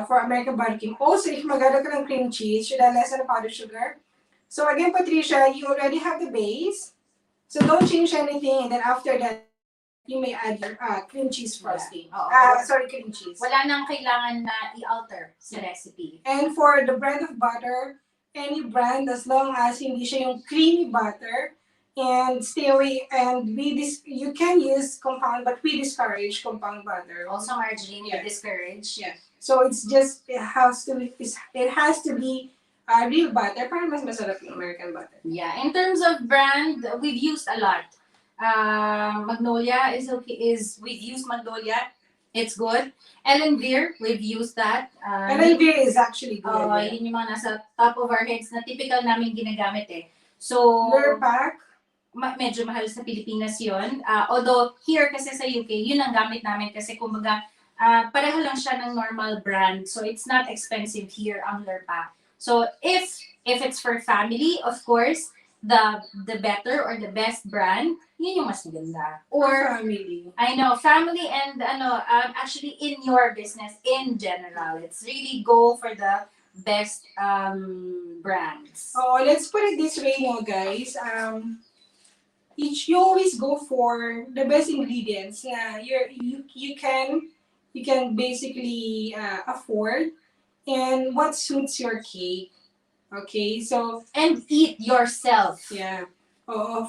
for American Buttercream? Also, if maganda ka ng cream cheese, should I lessen the powdered sugar? So again, Patricia, you already have the base. So don't change anything, and then after that, you may add your cream cheese frosting. Cream cheese. Wala nang kailangan na i-alter sa recipe. And for the brand of butter, any brand as long as hindi siya yung creamy butter, and stay away, and you can use compound, but we discourage compound butter. Also margarine, we discourage. Yeah. So it's just, it has to be real butter para mas masarap yung American butter. Yeah, in terms of brand, we've used a lot. Magnolia is okay. We've used Magnolia. It's good. Ellen Beer, we've used that. Ellen Beer is actually good. Yun yung mga nasa top of our heads na typical namin ginagamit eh. So, Lurpak. Medyo mahal sa Pilipinas yun. Although, here kasi sa UK, yun ang gamit namin kasi kumbaga, pareho lang siya ng normal brand. So, it's not expensive here ang Lurpak. So, if it's for family, of course, the better or the best brand, yun yung mas maganda. Or family. I know, family and actually in your business in general. It's really go for the best brands. Oh, let's put it this way, guys. You always go for the best ingredients na you can basically afford, and what suits your cake. Okay, so and eat yourself. Yeah.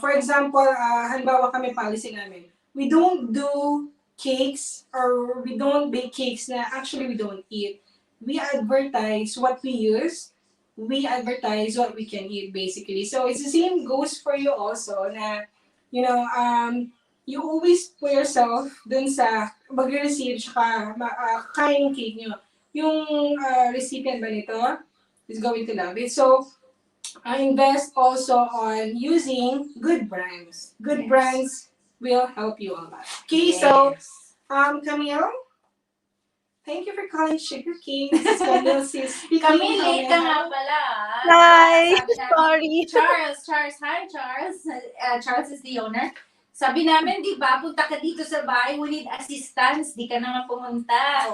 For example, halimbawa kami policy namin, we don't do cakes or we don't bake cakes na actually we don't eat. We advertise what we use. We advertise what we can eat, basically. So it's the same goes for you also na, you always put yourself dun sa mag-receive tsaka kain yung cake nyo. Yung recipient ba nito is going to love it. So, invest also on using good brands. Good brands will help you a lot. Okay, so, Camille, thank you for calling Sugar King. This is Camille speaking. Camille, late ka nga pala. Hi! Sorry. Charles. Hi, Charles. Charles is the owner. Sabi namin, di ba, punta ka dito sa bahay, we need assistance, di ka naman pumunta.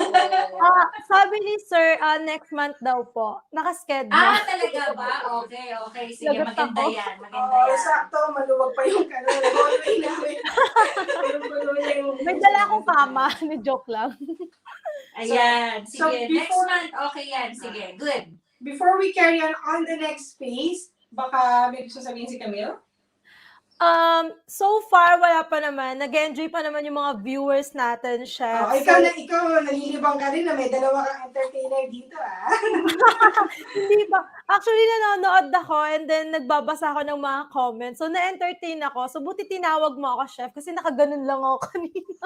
Sabi ni Sir, next month daw po. Nakaschedule. Talaga ba? Okay. Sige, maganda yan. Sakto, maluwag pa yung hallway namin. May dala akong kama. Joke lang. Ayan. Sige, So, next month, okay yan. Sige, good. Before we carry on the next phase, baka may gusto sabihin si Camille? So far, wala pa naman. Nag-enjoy pa naman yung mga viewers natin, Chef. Oh, ikaw nalilibang ka rin na may dalawa kang entertainer dito, ah. Hindi pa. Actually, nanonood ako and then nagbabasa ako ng mga comments. So, na-entertain ako. So, buti tinawag mo ako, Chef, kasi nakaganon lang ako kanina.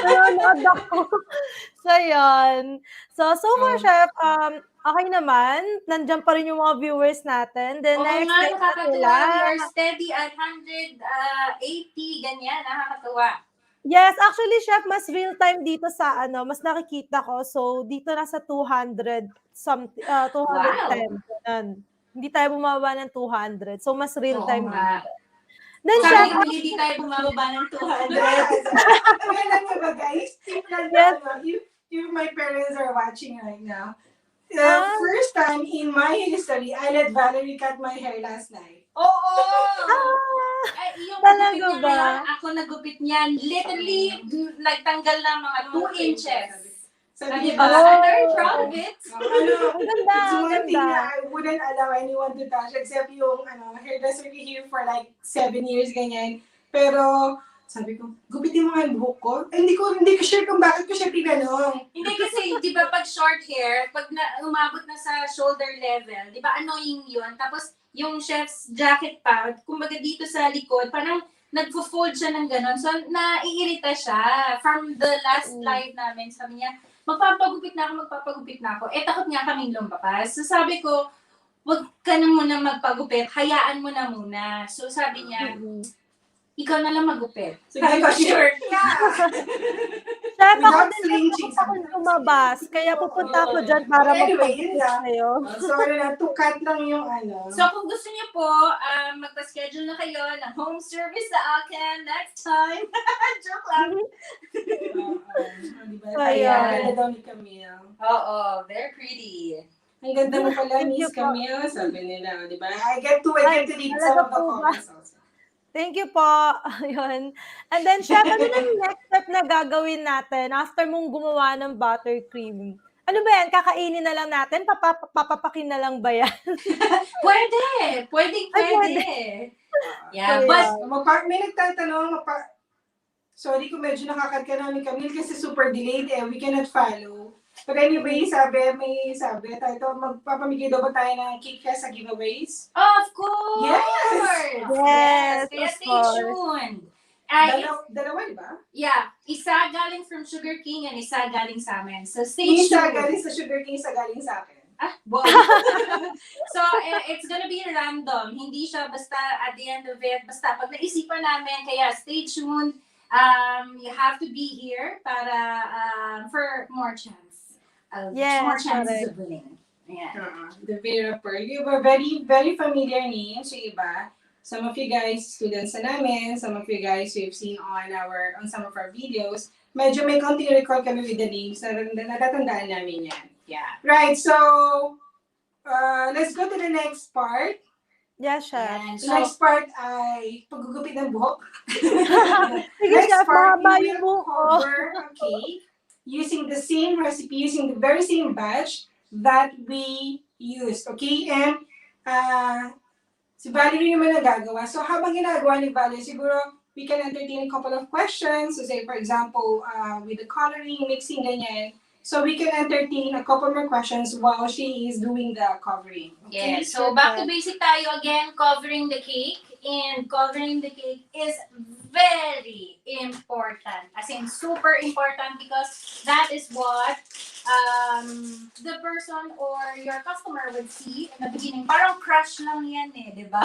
Nanonood ako. So, yun. So far, Chef, okay naman. Nandiyan pa rin yung mga viewers natin. Then, Oo nga, na-extend na sila. nakakatuwa. We are steady at 180, ganyan, nakakatuwa. Yes, actually, Chef, mas real time dito sa mas nakikita ko. So, dito nasa 200 something, 210. Ganun. Hindi tayo bumaba ng 200. So, mas real Oo time. nga. Then, Sabi Chef, ko, hindi tayo bumababa ng 200. Alam mo ba, guys? Yes. If my parents are watching right now, the first time in my history, I let Valerie cut my hair last night. Oo! Ay, yung Talaga gupit niya ba? ngayon, ako nagupit niyan. Literally, nagtanggal ng mga 2 inches. Sabi Diba? niya, I'm very proud of it. Ang ganda, it's ang one thing ganda. na I wouldn't allow anyone to touch except yung hairdresser ko here for like 7 years, ganyan. Pero, sabi ko, gupitin mo nga yung buhok ko. Hindi ko sure kung bakit ko siya tinanong. Hindi kasi, di ba, pag short hair, pag umabot na sa shoulder level, di ba, annoying yun. Tapos, yung chef's jacket pa, kumbaga dito sa likod, parang nagfo-fold siya ng gano'n. So, naiirita siya. From the last live namin, sabi niya, magpapagupit na ako. Eh, takot nga kaming lumabas. So, sabi ko, wag ka na muna magpagupit, hayaan mo na muna. So, sabi niya, ikaw na lang magupit. Sabi ko, sure. Chef, ako Without din flinching, ako lumabas. Kaya pupunta ako dyan para Anyway, yun magpagupit lang. sa'yo. Sorry na, to cut lang yung So, kung gusto niyo po, magpa-schedule na kayo ng home service sa akin next time. Joke lang. Diba? Ayan. Ang ganda daw ni Camille. Oo, very pretty. Ang ganda mo pala, Thank you Miss po. Camille. Sabi nila, di ba? I get to read some talaga of the po ba? comments also. Thank you po. Ayun. And then, Chef, ano na yung next step na gagawin natin after mong gumawa ng buttercream? Ano ba yan? Kakainin na lang natin? Papapakin na lang ba yan? Pwede. Pwede. Yeah, So, but May nagtatanong, sorry kung medyo nakakat ka namin, Camille, kasi super delayed we cannot follow. But anyway, may sabi, tayo, magpapamigay daw ba tayo ng cake sa giveaways? of course! Yes, Kaya of stay course. tuned. Dalawa, di ba? Yeah, isa galing from Sugar King and isa galing sa amin. So stay Isa tuned. galing sa Sugar King, isa galing sa akin. Wow. So, it's gonna be random. Hindi siya basta at the end of it. Basta pag naisipan namin, kaya stay tuned. You have to be here para for more chance. Yes, More chances correct. of winning. Yeah. The Vera Pearl. You were very, very familiar names yung iba. Some of you guys, students na namin, some of you guys we've seen on some of our videos. Medyo may konting recall kami with the names na natatandaan namin yan. Yeah. Right, so let's go to the next part. Yes, Chef. And The so, next part ay paggugupit ng buhok. Sige, Next Chef, part, mahaba we yung will buhok ko. cover a cake using the same recipe, using the very same batch that we used. Okay? And si Valerie naman nagagawa. So habang ginagawa ni Valerie, siguro we can entertain a couple of questions. So say, for example, with the coloring, mixing, ganyan. So we can entertain a couple more questions while she is doing the covering. Okay? yeah. So back to basic tayo again, covering the cake. And covering the cake is very important. As in, super important because that is what the person or your customer would see in the beginning. Parang crush lang yan di ba?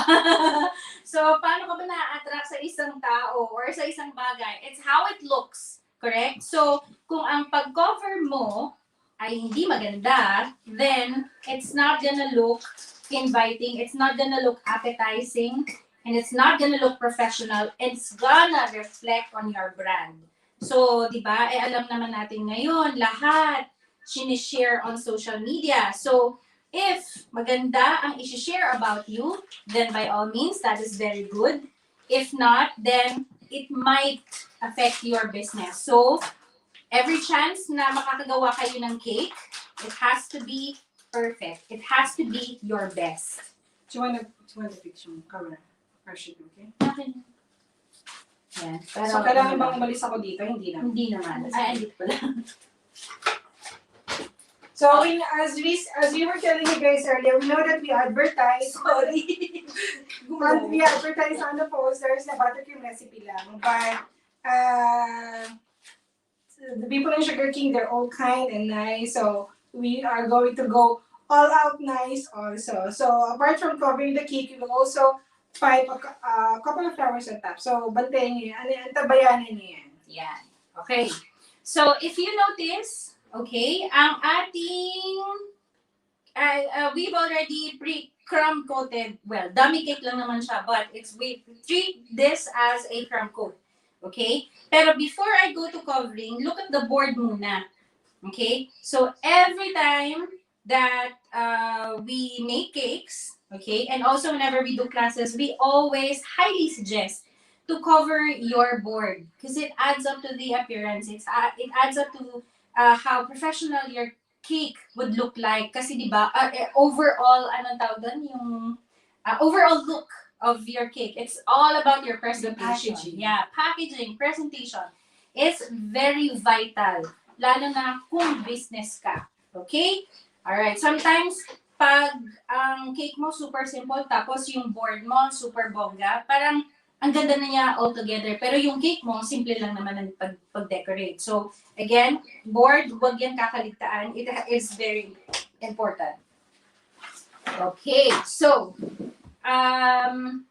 So, paano ka ba na-attract sa isang tao or sa isang bagay? It's how it looks. Correct? So, kung ang pag-cover mo ay hindi maganda, then it's not gonna look inviting, it's not gonna look appetizing, and it's not gonna look professional, it's gonna reflect on your brand. So, di ba, alam naman natin ngayon, lahat sinishare on social media. So, if maganda ang isi-share about you, then by all means, that is very good. If not, then it might affect your business. So, every chance na makakagawa kayo ng cake, it has to be perfect. It has to be your best. Do you want to fix your camera? Or should we, okay? Okay. Yan. Pero, So, kailangan bang umalis ako dito? Hindi na. Hindi naman. Ay, andito pala. So, as we were telling you guys earlier, we know that we advertise. Sorry. We advertise on the posters na buttercream recipe lang. But, the people in Sugar King, they're all kind and nice. So, we are going to go all out nice also. So, apart from covering the cake, we will also pipe a couple of flowers on top. So, bantayan nyo yan. Antabayanin nyo yan. Yan. Okay. So, if you notice, okay, ang ating, we've already crumb coated, well, dummy cake lang naman siya, but we treat this as a crumb coat. Okay? Pero before I go to covering, look at the board muna. Okay? So, every time that we make cakes, okay, and also whenever we do classes, we always highly suggest to cover your board because it adds up to the appearance. It adds up to how professional your cake would look like. Kasi diba, overall, anong tawag doon? Yung overall look of your cake. It's all about your presentation. Packaging. Yeah, packaging, presentation is very vital. Lalo na kung business ka. Okay? Alright, sometimes pag ang cake mo super simple tapos yung board mo super bongga, parang ang ganda na niya all together. Pero yung cake mo, simple lang naman ang pag-decorate. So, again, board, huwag yan kakaligtaan. It is very important. Okay, so,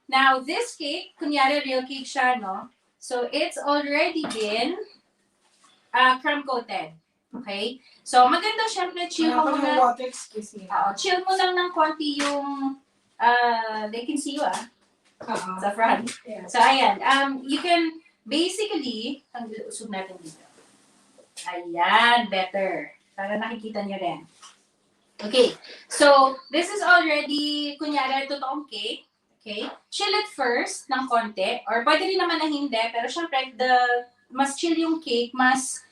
now this cake, kunyari real cake siya, no? So, it's already been crumb coated. Okay? So, maganda syempre chill mo muna. Water, excuse me. Chill mo lang ng konti yung, they can see you, sa front. Yeah. So, ayan. You can basically, usog natin dito. Ayan, better. Para nakikita nyo rin. Okay. So, this is already, kunyari, totoong cake. Okay. Chill it first ng konti. Or pwede rin naman na hindi. Pero syempre, mas chill yung cake, mas,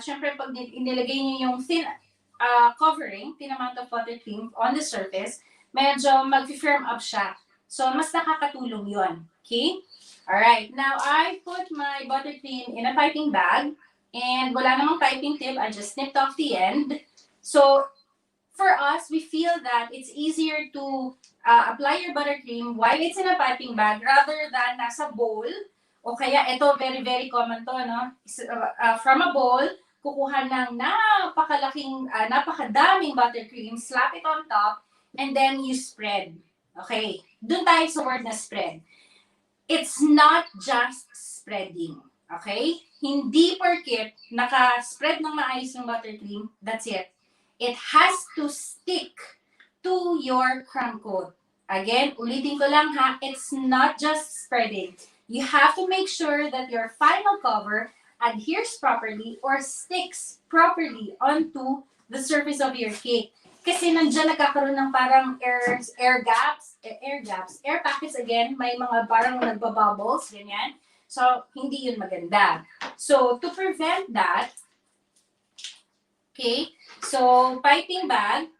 syempre, pag inilagay nyo yung thin covering, thin amount of buttercream on the surface, medyo mag-firm up siya. So, mas nakakatulong yun. Okay? Alright. Now, I put my buttercream in a piping bag. And wala namang piping tip. I just snipped off the end. So, for us, we feel that it's easier to apply your buttercream while it's in a piping bag rather than nasa bowl. O kaya, ito, very, very common to, no? From a bowl, kukuha ng napakadaming buttercream, slap it on top, and then you spread. Okay? Doon tayo sa word na spread. It's not just spreading. Okay? Hindi porket naka-spread ng maayos yung buttercream, that's it. It has to stick to your crumb coat. Again, ulitin ko lang ha, it's not just spreading. You have to make sure that your final cover adheres properly or sticks properly onto the surface of your cake. Kasi nandiyan nagkakaroon ng parang air packets again, may mga parang nagbabubbles, ganyan. So, hindi yun maganda. So, to prevent that, okay, so piping bag,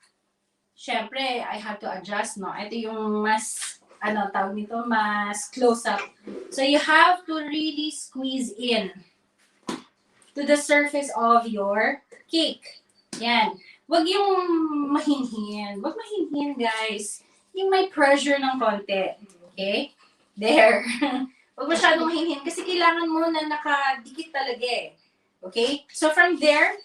syempre, I have to adjust, no? Ito yung mas, tawag nito, mas close up. So, you have to really squeeze in to the surface of your cake. Yan. Wag yung mahinhin. Wag mahinhin, guys. Yung may pressure ng konti. Okay? There. Wag masyadong mahinhin kasi kailangan mo na nakadikit talaga eh. Okay? So from there,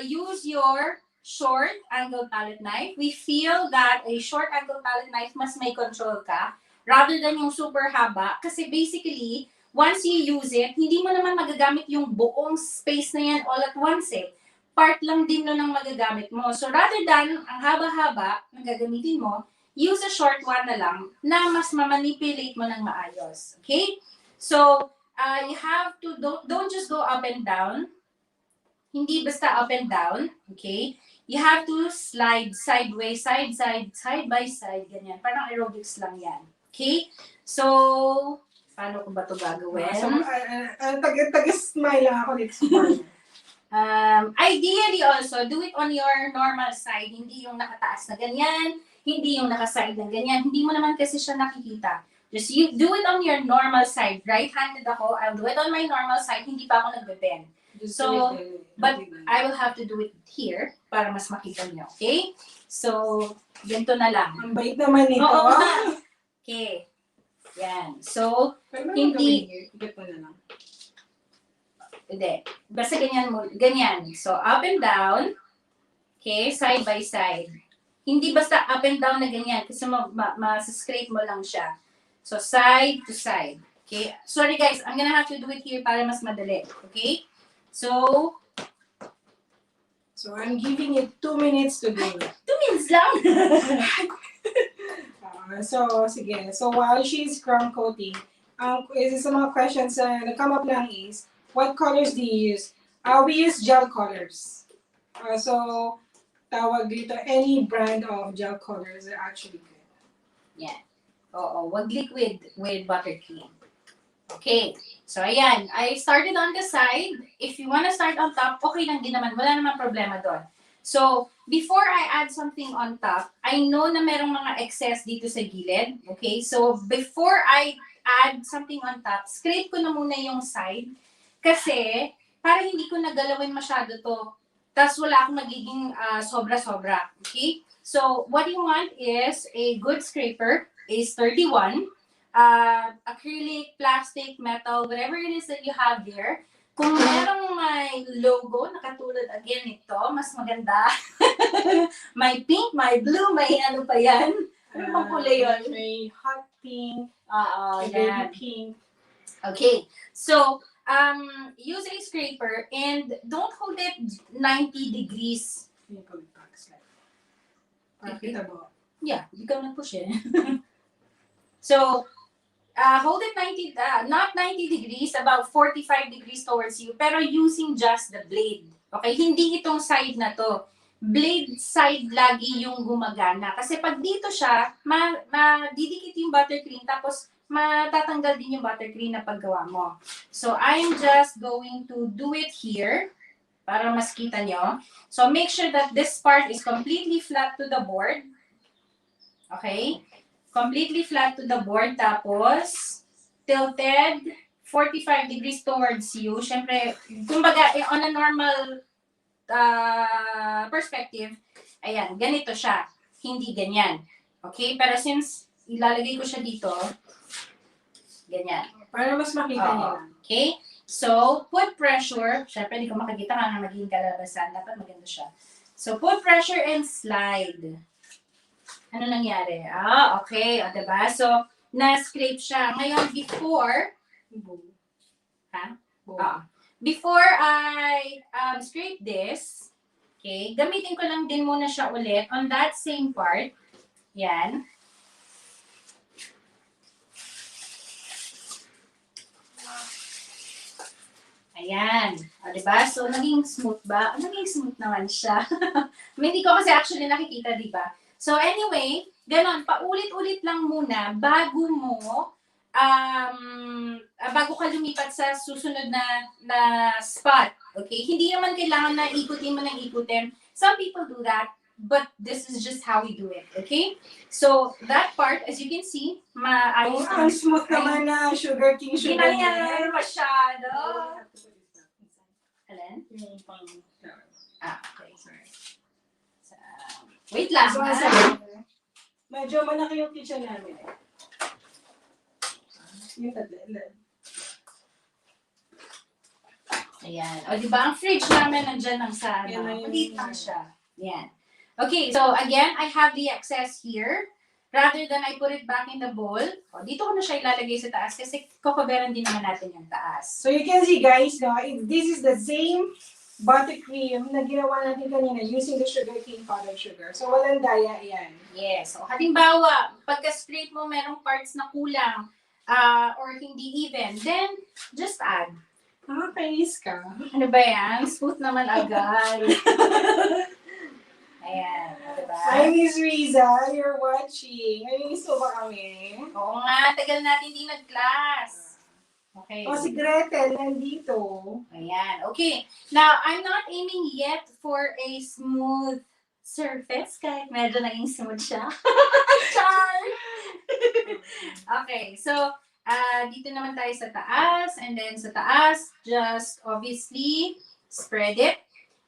use your short angle palette knife. We feel that a short angle palette knife mas may control ka rather than yung super haba. Kasi basically, once you use it, hindi mo naman magagamit yung buong space na yan all at once eh. Part lang din nun ang magagamit mo. So rather than ang haba-haba na gagamitin mo, use a short one na lang na mas mamanipulate mo ng maayos. Okay? So, you have to, don't just go up and down. Hindi basta up and down. Okay? You have to slide sideways, side by side, ganyan. Parang aerobics lang yan. Okay? So, paano ko ba ito gagawin? Tag-smile lang ako dito. Ideally also, do it on your normal side. Hindi yung nakataas na ganyan, hindi yung nakaside na ganyan. Hindi mo naman kasi siya nakikita. Just you do it on your normal side. Right-handed ako, I'll do it on my normal side. Hindi pa ako nagbe-bend. So, but I will have to do it here para mas makita niyo. Okay? So, ganito na lang. Ang bait naman ito. Oo. Okay. Yan. So, hindi. Ikat mo na lang. Hindi. Basta ganyan mo. Ganyan. So, up and down. Okay? Side by side. Hindi basta up and down na ganyan kasi mas-scrape mo lang siya. So, side to side. Okay? Sorry guys, I'm gonna have to do it here para mas madali. Okay? So I'm giving you 2 minutes to do it. 2 minutes lang. So, sige. So, while she's crown coating, isa sa mga questions na come up lang is, what colors do you use? We use gel colors. So, tawag dito, any brand of gel colors are actually good. Yan. Oo, wag liquid with buttercream. Okay. So, ayan. I started on the side. If you wanna start on top, okay lang din naman. Wala naman problema doon. So, before I add something on top, I know na merong mga excess dito sa gilid. Okay? So, before I add something on top, scrape ko na muna yung side. Kasi, para hindi ko nagalawin masyado to. Tapos wala akong magiging sobra-sobra. Okay? So, what you want is a good scraper is 31. Acrylic, plastic, metal, whatever it is that you have there. Kung merong may logo na katulad again nito, mas maganda. May pink, may blue, may ano pa yan. Ano bang kulay yun? May hot pink, Yan. baby pink. Okay. So, use a scraper and don't hold it 90 degrees. Kita mo? Yeah, ikaw nag-push eh. So, hold it not 90 degrees, about 45 degrees towards you, pero using just the blade. Okay? Hindi itong side na to. Blade side lagi yung gumagana. Kasi pag dito siya, madidikit yung buttercream, tapos matatanggal din yung buttercream na paggawa mo. So, I'm just going to do it here para mas kita nyo. So, make sure that this part is completely flat to the board. Okay? Completely flat to the board, tapos tilted 45 degrees towards you. Siyempre, kumbaga, on a normal perspective, ayan, ganito siya. Hindi ganyan. Okay? Pero since ilalagay ko siya dito, ganyan. Para mas makita niyo. Okay? So, put pressure. Siyempre, hindi ko makikita nga na magiging kalabasan. Dapat maganda siya. So, put pressure and slide. Ano nangyari? Okay. O, diba? So, na-scrape siya. Ngayon, before I scrape this, okay, gamitin ko lang din muna siya ulit on that same part. Yan. Ayan. O, diba? So, naging smooth ba? Naging smooth naman siya. Hindi ko kasi actually nakikita, diba? So anyway, ganon, paulit-ulit lang muna bago ka lumipat sa susunod na spot. Okay? Hindi naman kailangan na ikutin mo ng ikutin. Some people do that, but this is just how we do it. Okay? So that part, as you can see, maayos. Ang smooth naman na sugar king Hindi sugar. na yan masyado. Alin? Okay. Sorry. Wait lang. So, medyo malaki yung kitchen namin. Ayan. O, diba? Ang fridge namin nandyan lang sa maliit lang siya. Ayan. Okay, so again, I have the excess here. Rather than I put it back in the bowl, dito ko na siya ilalagay sa taas kasi kukuberan din naman natin yung taas. So you can see guys, this is the same buttercream na ginawa natin kanina using the sugar cane powdered sugar. So, walang daya yan. Yes. So, halimbawa, pagka-scrape mo, merong parts na kulang or hindi even, then, just add. Kainis ka. Ano ba yan? Smooth naman agad. Ayan. Diba? Hi, Miss Riza. You're watching. Naminis mo ba kami? Oo nga. Tagal natin di nag-class. Okay. Si Gretel nandito. Ayan. Okay. Now, I'm not aiming yet for a smooth surface kahit medyo naging smooth siya. Char! Okay, so dito naman tayo sa taas, and then sa taas, just obviously spread it.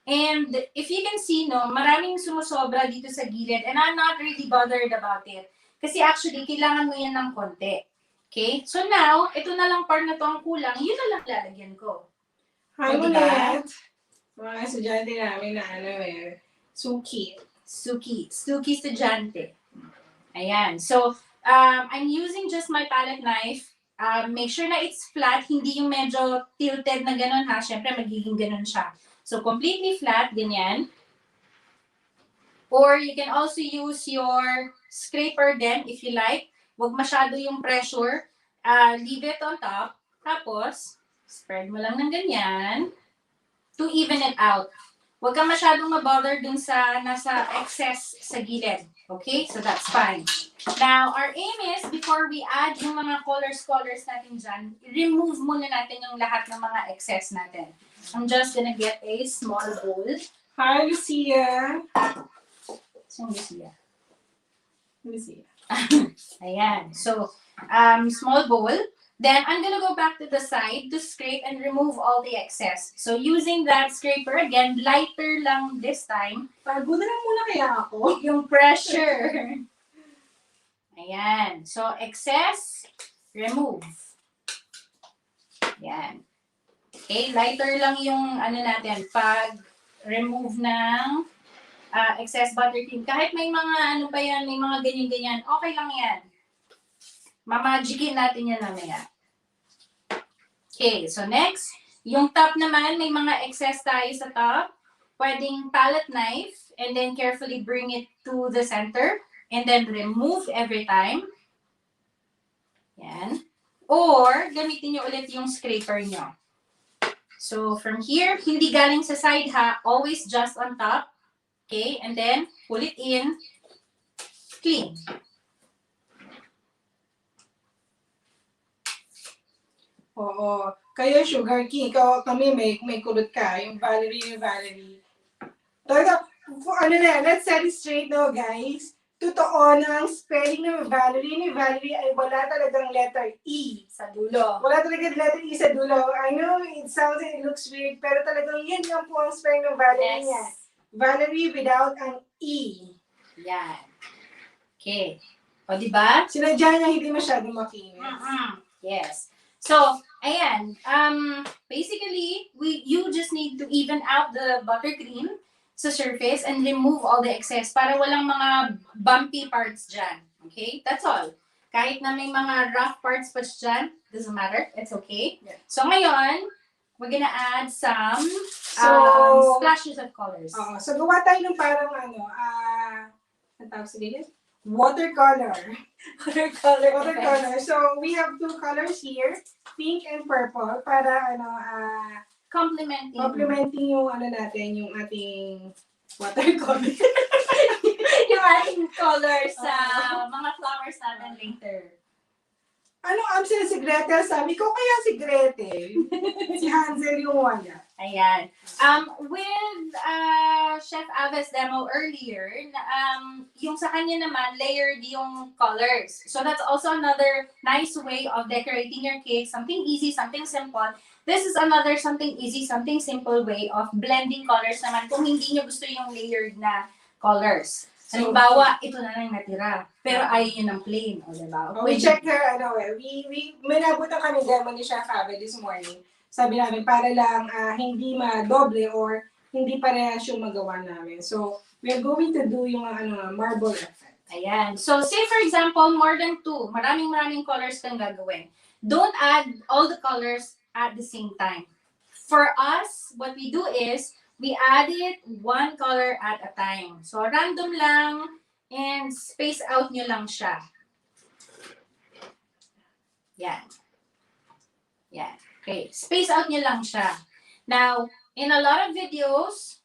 And if you can see, no, maraming sumusobra dito sa gilid, and I'm not really bothered about it. Kasi actually, kailangan mo yan ng konti. Okay? So now, ito na lang part na to ang kulang, yun na lang lalagyan ko. Hi, O, diba? Monet. Mga estudyante namin na Suki. Suki estudyante. Ayan. So, I'm using just my palette knife. Make sure na it's flat, hindi yung medyo tilted na ganun ha. Siyempre, magiging ganun siya. So, completely flat, ganyan. Or you can also use your scraper then, if you like. Huwag masyado yung pressure. Leave it on top. Tapos, spread mo lang ng ganyan to even it out. Huwag kang masyadong mabother dun sa nasa excess sa gilid. Okay? So, that's fine. Now, our aim is, before we add yung mga colors natin dyan, remove muna natin yung lahat ng mga excess natin. I'm just gonna get a small bowl. Hi, Lucia. Saan Lucia? Lucia. Ayan. So, small bowl. Then, I'm gonna go back to the side to scrape and remove all the excess. So, using that scraper, again, lighter lang this time. Pagod na lang muna kaya ako. Yung pressure. Ayan. So, excess, remove. Ayan. Okay, lighter lang yung natin, pag-remove ng excess buttercream. Kahit may mga pa yan, may mga ganyan-ganyan, okay lang yan. Mamagicin natin yan mamaya. Okay, so next, yung top naman, may mga excess tayo sa top. Pwedeng palette knife, and then carefully bring it to the center, and then remove every time. Yan. Or, gamitin nyo ulit yung scraper nyo. So, from here, hindi galing sa side ha, always just on top. Okay, and then, pull it in, clean. Oo. Kayo, Sugar King, kami may kulot ka. Yung Valerie. Talaga, let's set it straight no, guys. Totoo na ang spelling ng Valerie ay wala talagang letter E sa dulo. Wala talagang letter E sa dulo. I know it looks weird, pero talagang yun lang po ang spelling ng Valerie niya. Valerie without an E. Yan. Okay. O, diba? Sinadya niya hindi masyadong makinis. Yes. So, ayan. Basically, you just need to even out the buttercream sa surface and remove all the excess para walang mga bumpy parts dyan. Okay? That's all. Kahit na may mga rough parts pa dyan, doesn't matter. It's okay. Yeah. So, ngayon, we're gonna add some splashes of colors. So, gawa tayo ng parang ang tawag sa dito? Watercolor. Watercolor. So, we have two colors here, pink and purple, para complementing yung natin, yung ating watercolor. Yung ating colors sa mga flowers natin later. Absent si Gretel? Sabi ko, kaya si Gretel. Si Hansel yung wala. Ayan. With Chef Ave's demo earlier, yung sa kanya naman, layered yung colors. So that's also another nice way of decorating your cake. Something easy, something simple. This is another something easy, something simple way of blending colors naman kung hindi nyo gusto yung layered na colors. Halimbawa, ito na lang natira. Pero ayaw nyo ng plain. O, diba? We checked her, may nabutan kami demo ni Chef Ave this morning. Sabi namin, para lang hindi madoble or hindi parehas yung magawa namin. So, we're going to do yung marble effect. Ayan. So, say for example, more than 2. Maraming colors kang gagawin. Don't add all the colors at the same time. For us, what we do is, we add it one color at a time. So, random lang and space out nyo lang siya. Yan. Yan. Okay. Space out nyo lang siya. Now, in a lot of videos,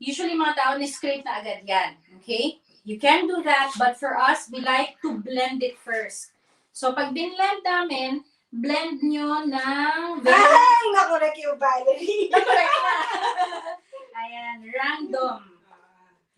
usually mga tao ni-scrape na agad yan. Okay? You can do that, but for us, we like to blend it first. So, pag binlend namin, blend nyo ng... Ay! Nakorek yung Valerie! Nakorek na! Random.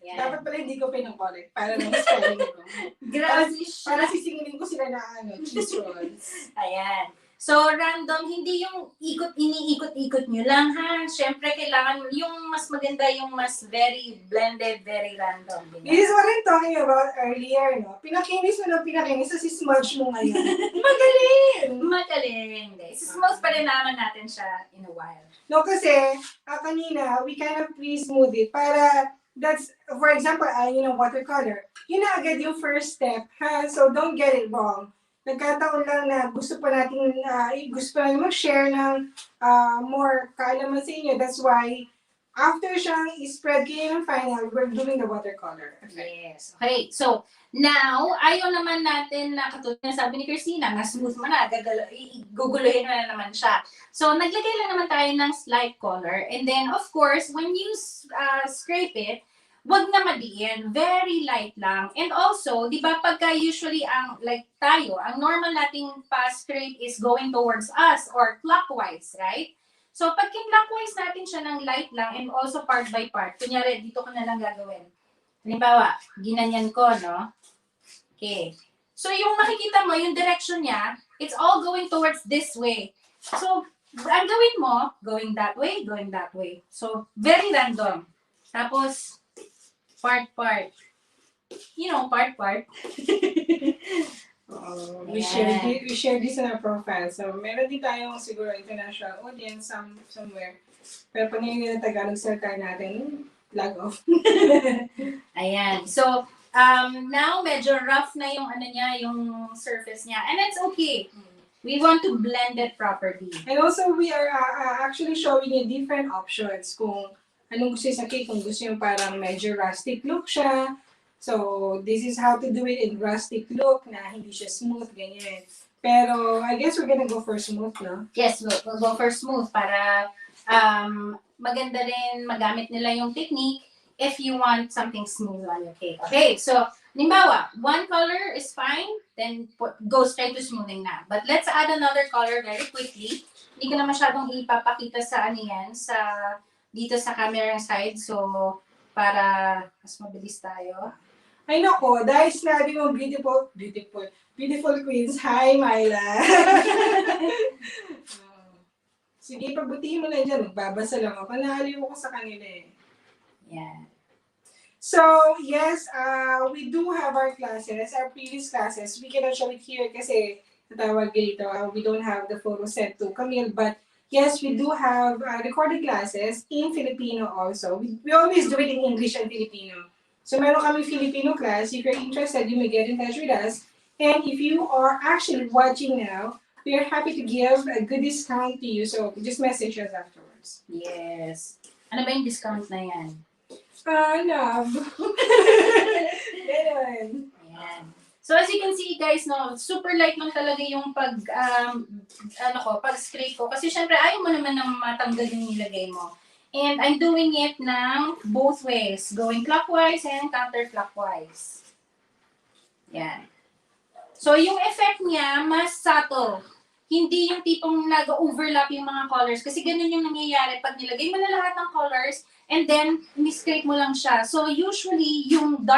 Yan. Dapat pala hindi ko pinang-collect para na spelling ko. Grabe siya. Para sisingilin ko sila na cheese rolls. Ayan. So, random, hindi yung iniikot-ikot nyo lang, ha? Siyempre, kailangan yung mas maganda, yung mas very blended, very random. This is what I'm talking about earlier, no? Pinakinis mo ng pinakinis, tapos smudge mo ngayon. Magaling! Magaling. Smooth pa rin naman natin siya in a while. No, kasi, kanina, we kind of pre-smooth it para, that's, for example, watercolor. Yun na agad yung first step, ha? So, don't get it wrong. Nagkataon lang na gusto pa natin mag-share ng more kaalaman sa inyo. That's why, after siyang i-spread kayo ng final, we're doing the watercolor. Okay. Yes. Okay, so, now, ayaw naman natin na katulad na sabi ni Christina, na smooth mo na, guguluhin na naman siya. So, naglagay lang naman tayo ng slight color. And then, of course, when you scrape it, wag na madiin. Very light lang. And also, di ba pagka usually ang normal nating scrape is going towards us or clockwise, right? So, pag clockwise natin siya ng light lang and also part by part, kunyari, dito ko na lang gagawin. Halimbawa, ginanyan ko, no? Okay. So, yung makikita mo, yung direction niya, it's all going towards this way. So, ang gawin mo, going that way, going that way. So, very random. Tapos, part. Part. We share this in our profile. So, meron din tayong siguro international audience somewhere. Pero pag ngayon na Tagalog salita natin, log off. Ayan. So, now medyo rough na yung yung surface niya. And it's okay. We want to blend it properly. And also, we are actually showing you different options kung anong gusto sa cake, kung gusto yung parang medyo rustic look siya. So, this is how to do it in rustic look na hindi siya smooth, ganyan. Pero, I guess we're gonna go for smooth, no? Yes, we'll go for smooth para maganda rin magamit nila yung technique if you want something smooth on your cake. Okay, so, halimbawa, one color is fine, then go straight to smoothing na. But let's add another color very quickly. Hindi ko na masyadong ipapakita sa dito sa camera side, so para mas mabilis tayo. Ay nako, dahil sinabi mo beautiful queens. Hi, Myla! Sige, pagbutihin mo na dyan. Magbabasa lang ako. Nahaliw ko sa kanila eh. Yeah. So, yes, we do have our classes, our previous classes. We cannot show it here kasi natawag dito. We don't have the photo set to Camille, but yes, we do have recorded classes in Filipino also. We always do it in English and Filipino. So, meron kami Filipino class. If you're interested, you may get in touch with us. And if you are actually watching now, we are happy to give a good discount to you. So, just message us afterwards. Yes. Ano ba yung discount na yan? Love. Ganun. Ayan. So, as you can see, guys, no, super light lang talaga yung pag-scrape ko. Kasi, syempre, ayaw mo naman na matanggal yung nilagay mo. And I'm doing it ng both ways. Going clockwise and counterclockwise. Yan. So, yung effect niya, mas subtle. Hindi yung tipong nag-overlap yung mga colors. Kasi ganun yung nangyayari pag nilagay mo na lahat ng colors and then, ni-scrape mo lang siya. So, usually, yung ito,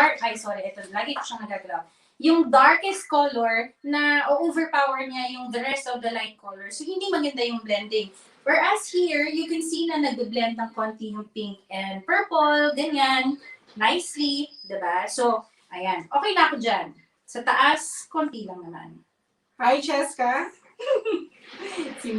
lagi ko siyang nagagalaw. Yung darkest color na overpower niya yung the rest of the light colors. So, hindi maganda yung blending. Whereas here, you can see na nag-blend ng konti yung pink and purple, ganyan, nicely, diba? So, ayan. Okay na ako dyan. Sa taas, konti lang naman. Hi, Cheska. si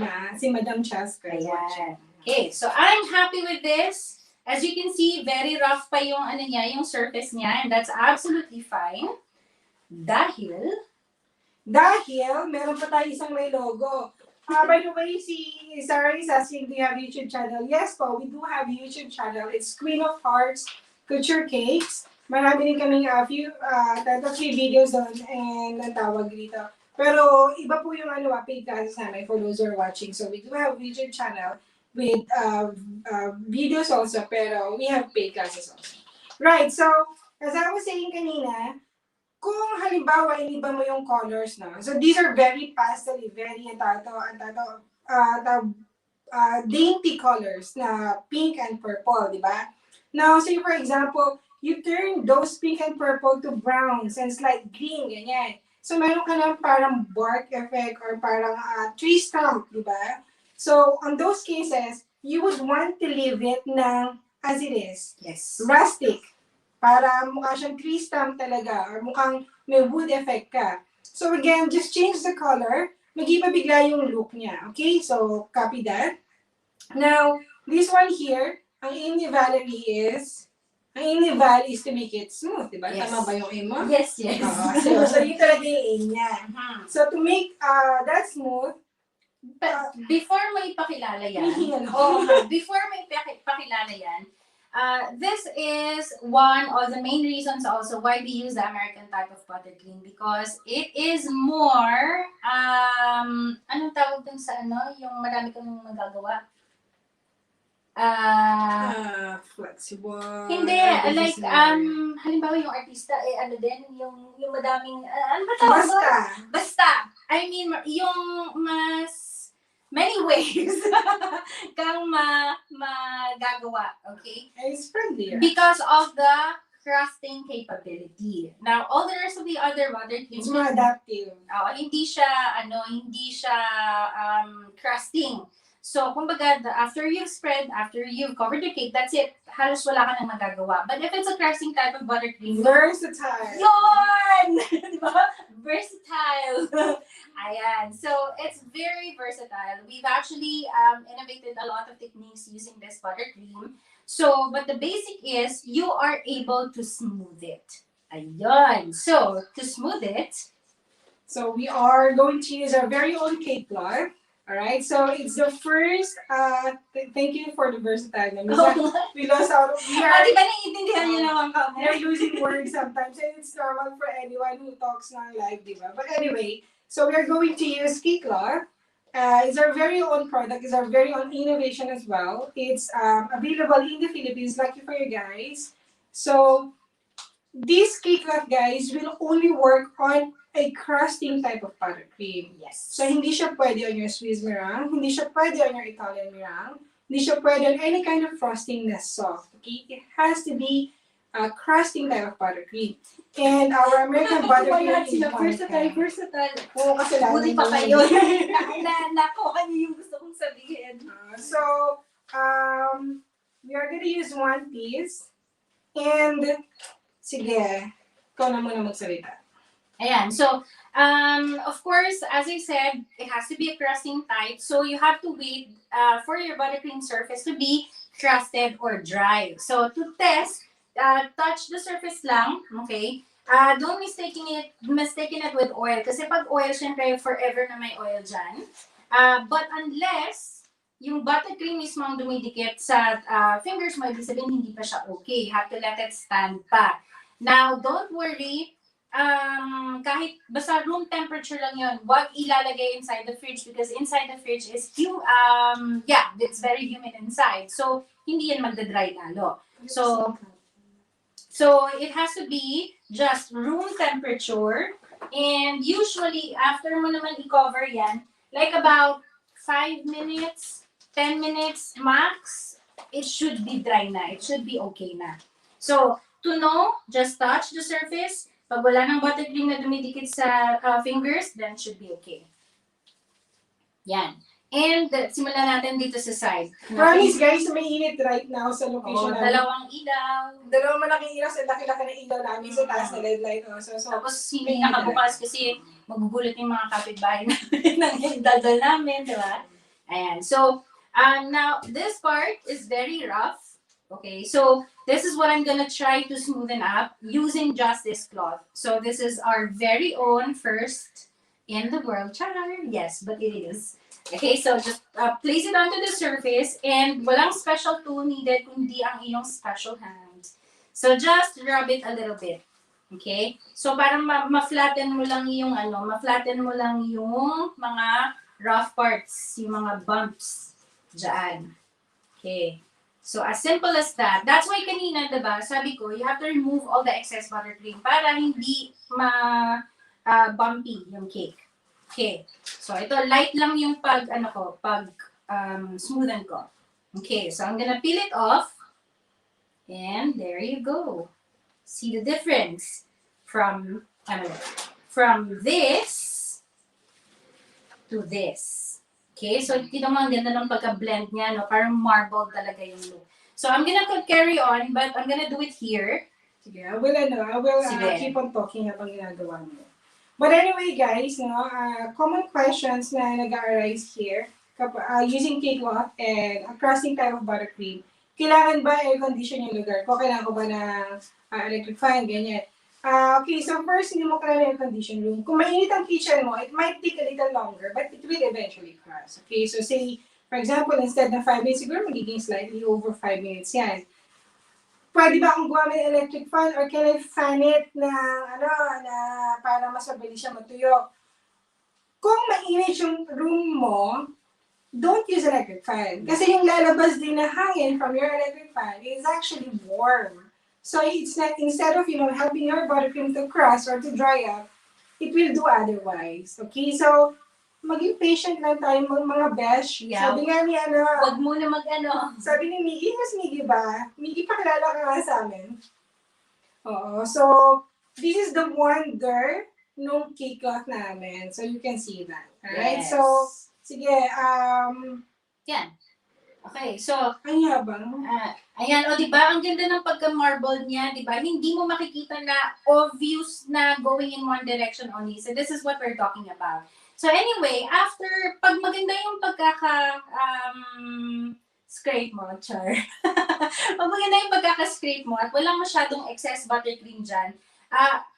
Madam Cheska. Ayan. Okay, so I'm happy with this. As you can see, very rough pa yung yung surface niya, and that's absolutely fine. Dahil, meron pa tayo isang may logo. By the way, si Sarah is asking, do you have YouTube channel? Yes po, we do have YouTube channel. It's Queen of Hearts Couture Cakes. Marami din kaming few videos doon and ang tawag dito. Pero iba po yung paid classes namin for those who are watching. So we do have YouTube channel with videos also, pero we have paid classes also. Right, so as I was saying kanina, kung halimbawa iniba mo yung colors na, so these are very pastel, very dainty colors na pink and purple, di ba? Now, say for example, you turn those pink and purple to browns and slight green, ganyan. So, meron ka ng parang bark effect or parang tree stump, di ba? So, on those cases, you would want to leave it na as it is. Yes. Rustic. Para mukha siyang tree stump talaga or mukhang may wood effect ka. So again, just change the color. Mag-iba bigla yung look niya. Okay? So, copy that. Now, this one here, ang aim ni Valerie is to make it smooth, diba? Yes. Tama ba yung aim mo? Yes, yes. So yun talaga yung aim niya. So, to make that smooth, But before mo ipakilala yan, before mo ipakilala yan, this is one of the main reasons also why we use the American type of buttercream, because it is more, anong tawag dun sa yung marami kang magagawa? Flexible. Hindi, like, halimbawa yung artista, yung madaming, ano ba tawag doon? Basta. I mean, yung mas many ways kang magagawa, okay? It's friendlier. Because of the crusting capability. Now, all the rest of the other buttercreams, It's more adaptive. hindi siya crusting. So, kumbaga, after you've spread, after you've covered the cake, that's it. Halos wala ka nang magagawa. But if it's a crusting type of buttercream, versatile. Yun! Diba? Versatile. Ayan. So, it's very versatile. We've actually innovated a lot of techniques using this buttercream. So, but the basic is, you are able to smooth it. Ayan. So, to smooth it, so we are going to use our very own cake flour. Alright, so it's the first, thank you for the versatile. We lost out, we are losing words sometimes, and it's normal for anyone who talks na live, diba? But anyway, so we are going to use cake flour. It's our very own product, it's our very own innovation as well. It's available in the Philippines, lucky for you guys. So, this cake flour, guys, will only work on a crusting type of buttercream. yes. So, hindi siya pwede on your Swiss meringue, hindi siya pwede on your Italian meringue, hindi siya pwede on any kind of frosting na soft. Okay? It has to be a crusting type of buttercream. And our American buttercream is versatile. Oo, kasi Buti pa kayo. Nakuha niyo yung gusto kong sabihin. So, we are gonna use one piece. And, sige, ikaw na muna magsalita. Ayan. So, of course, as I said, it has to be a crusting type. So, you have to wait for your buttercream surface to be crusted or dry. So, to test, touch the surface lang, okay? Don't mistaken it with oil. Kasi pag oil, syempre, forever na may oil dyan. But unless yung buttercream mismo ang dumidikit sa fingers mo, ibig sabihin hindi pa siya okay. You have to let it stand pa. Now, don't worry. Kahit basta room temperature lang yun, wag ilalagay inside the fridge because inside the fridge is it's very humid inside. So, hindi yan magda-dry lalo. So it has to be just room temperature. And usually, after mo naman i-cover yan, like about 5 minutes, 10 minutes max, it should be dry na. It should be okay na. So, to know, just touch the surface. Pag wala ng buttercream na dumidikit sa fingers, then should be okay. Yan. And simulan natin dito sa side. Promise guys, may init right now sa location namin. Dalawang ilaw. Dalawang malaking ilaw sa laki-laki ng ilaw namin sa taas na LED light. So, tapos hindi nakabukas kasi magugulat yung mga kapitbahay ng daldal namin, di ba? Ayan. So, now, this part is very rough. Okay, so this is what I'm gonna try to smoothen up using just this cloth. So this is our very own first in the world. Char, yes, but it is. Okay, so just place it onto the surface and walang special tool needed kundi ang iyong special hand. So just rub it a little bit. Okay? So parang ma-flatten mo lang yung ma-flatten mo lang yung mga rough parts, yung mga bumps dyan. Okay. So, as simple as that. That's why kanina, diba, sabi ko, you have to remove all the excess buttercream para hindi bumpy yung cake. Okay. So, ito, light lang yung smoothen ko. Okay. So, I'm gonna peel it off. And there you go. See the difference from, from this to this. Okay, so kita mo ang ganda ng pagka-blend niya, no? Parang marble talaga yung look. So I'm gonna carry on, but I'm gonna do it here. Sige, I will Sige. keep on talking habang ginagawa mo. But anyway, guys, no, common questions na nag-arise here using cake cloth and a crusting type of buttercream. Kailangan ba air condition yung lugar ko? Kailangan ko ba ng electric fan, ganyan? Okay, so first, hindi mo kailangan air condition room. Kung mainit ang kitchen mo, it might take a little longer, but it will eventually crust. Okay, so say, for example, instead ng 5 minutes, siguro magiging slightly over 5 minutes yan. Pwede ba akong gumamit ng electric fan or can I fan it na para mas mabilis siya matuyo? Kung mainit yung room mo, don't use electric fan. Kasi yung lalabas din na hangin from your electric fan is actually warm. So it's not, instead of, helping your buttercream to crust or to dry up, it will do otherwise. Okay, so maging patient lang tayo mga besh. Yeah. Sabi nga ni Huwag muna sabi ni Miggy, mas Miggy ba? Miggy, pakilala ka nga sa amin. Oo, so this is the wonder nung cake cloth namin. So you can see that. Alright, Yes. so sige, Yan. Okay, so, ang yabang. ayan, o diba, ang ganda ng pagka-marble niya, diba? Hindi mo makikita na obvious na going in one direction only. So this is what we're talking about. So anyway, after, pag maganda yung scrape mo, char. Pag maganda yung pagkaka-scrape mo at walang masyadong excess buttercream dyan,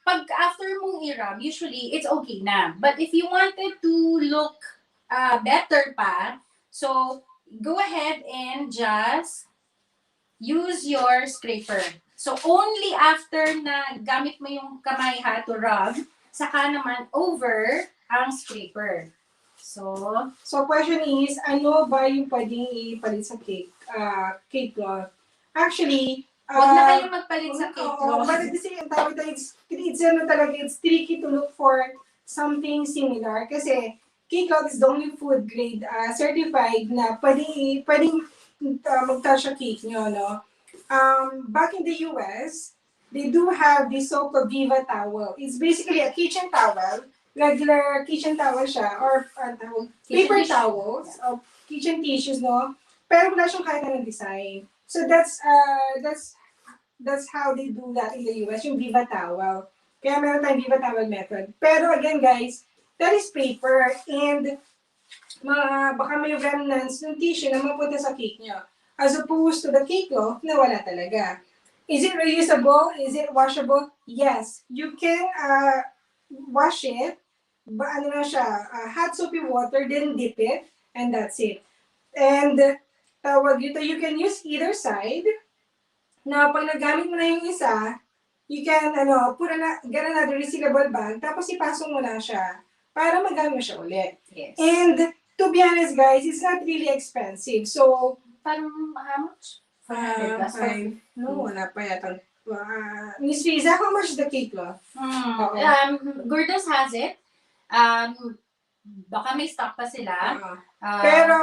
pag after mong i-rub, usually, it's okay na. But if you wanted to look better pa, so, go ahead and just use your scraper. So, only after na gamit mo yung kamay to rub, saka naman over ang scraper. So question is, ano ba yung pwedeng ipalit sa cake cloth? Actually, huwag na kayong magpalit sa cake cloth. But at the same time, it's tricky to look for something similar kasi cake cloth is the only food grade certified na pwedeng mag-touch sa cake nyo, no? Back in the US, they do have this so-called Viva towel. It's basically a kitchen towel, regular kitchen towel siya, or paper towels, kitchen tissues, no? Pero wala siyang kahit anong design. So that's how they do that in the US, yung Viva towel. Kaya meron tayong Viva towel method. Pero again, guys, that is paper and baka may remnants ng tissue na mapunta sa cake nyo. As opposed to the cake cloth na wala talaga. Is it reusable? Is it washable? Yes. You can wash it, hot soapy water, then dip it, and that's it. And you can use either side. Na pag nagamit mo na yung isa, you can get another resealable bag, tapos ipasok mo lang siya para magamit mo siya ulit. Yes. And to be honest, guys, it's not really expensive. So, how much? No, wala pa yata. Miss Riza, how much is the cake cloth? Gurdos has it. Baka may stock pa sila. Pero,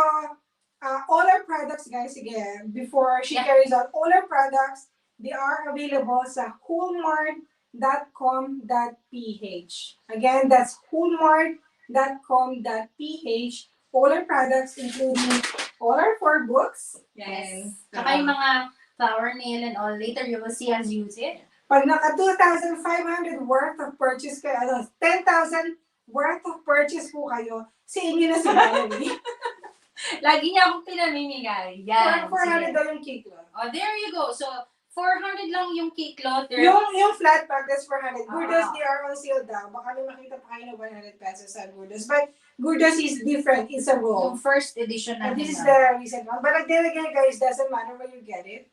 all our products, guys, again, before she carries on, all our products, they are available sa coolmart.com.ph. Again, that's coolmart.com.ph. All our products, including all our 4 books. Yes. Saka yung mga flower nail and all, later you will see us use it. Pag naka 2,500 worth of purchase kayo, 10,000 worth of purchase po kayo, sa inyo na si Valerie. Lagi niya akong pinamimigay. Yan. 400 daw yung cake cloth. Oh, there you go. So, 400 lang yung cake cloth. Yung flat pack, that's 400. Gurdos, they are on sale daw. Baka may makita pa kayo na 100 pesos sa Gurdos. But Gurdos is different. It's a roll. Yung first edition na. This is the recent one. But then again, guys, doesn't matter where you get it.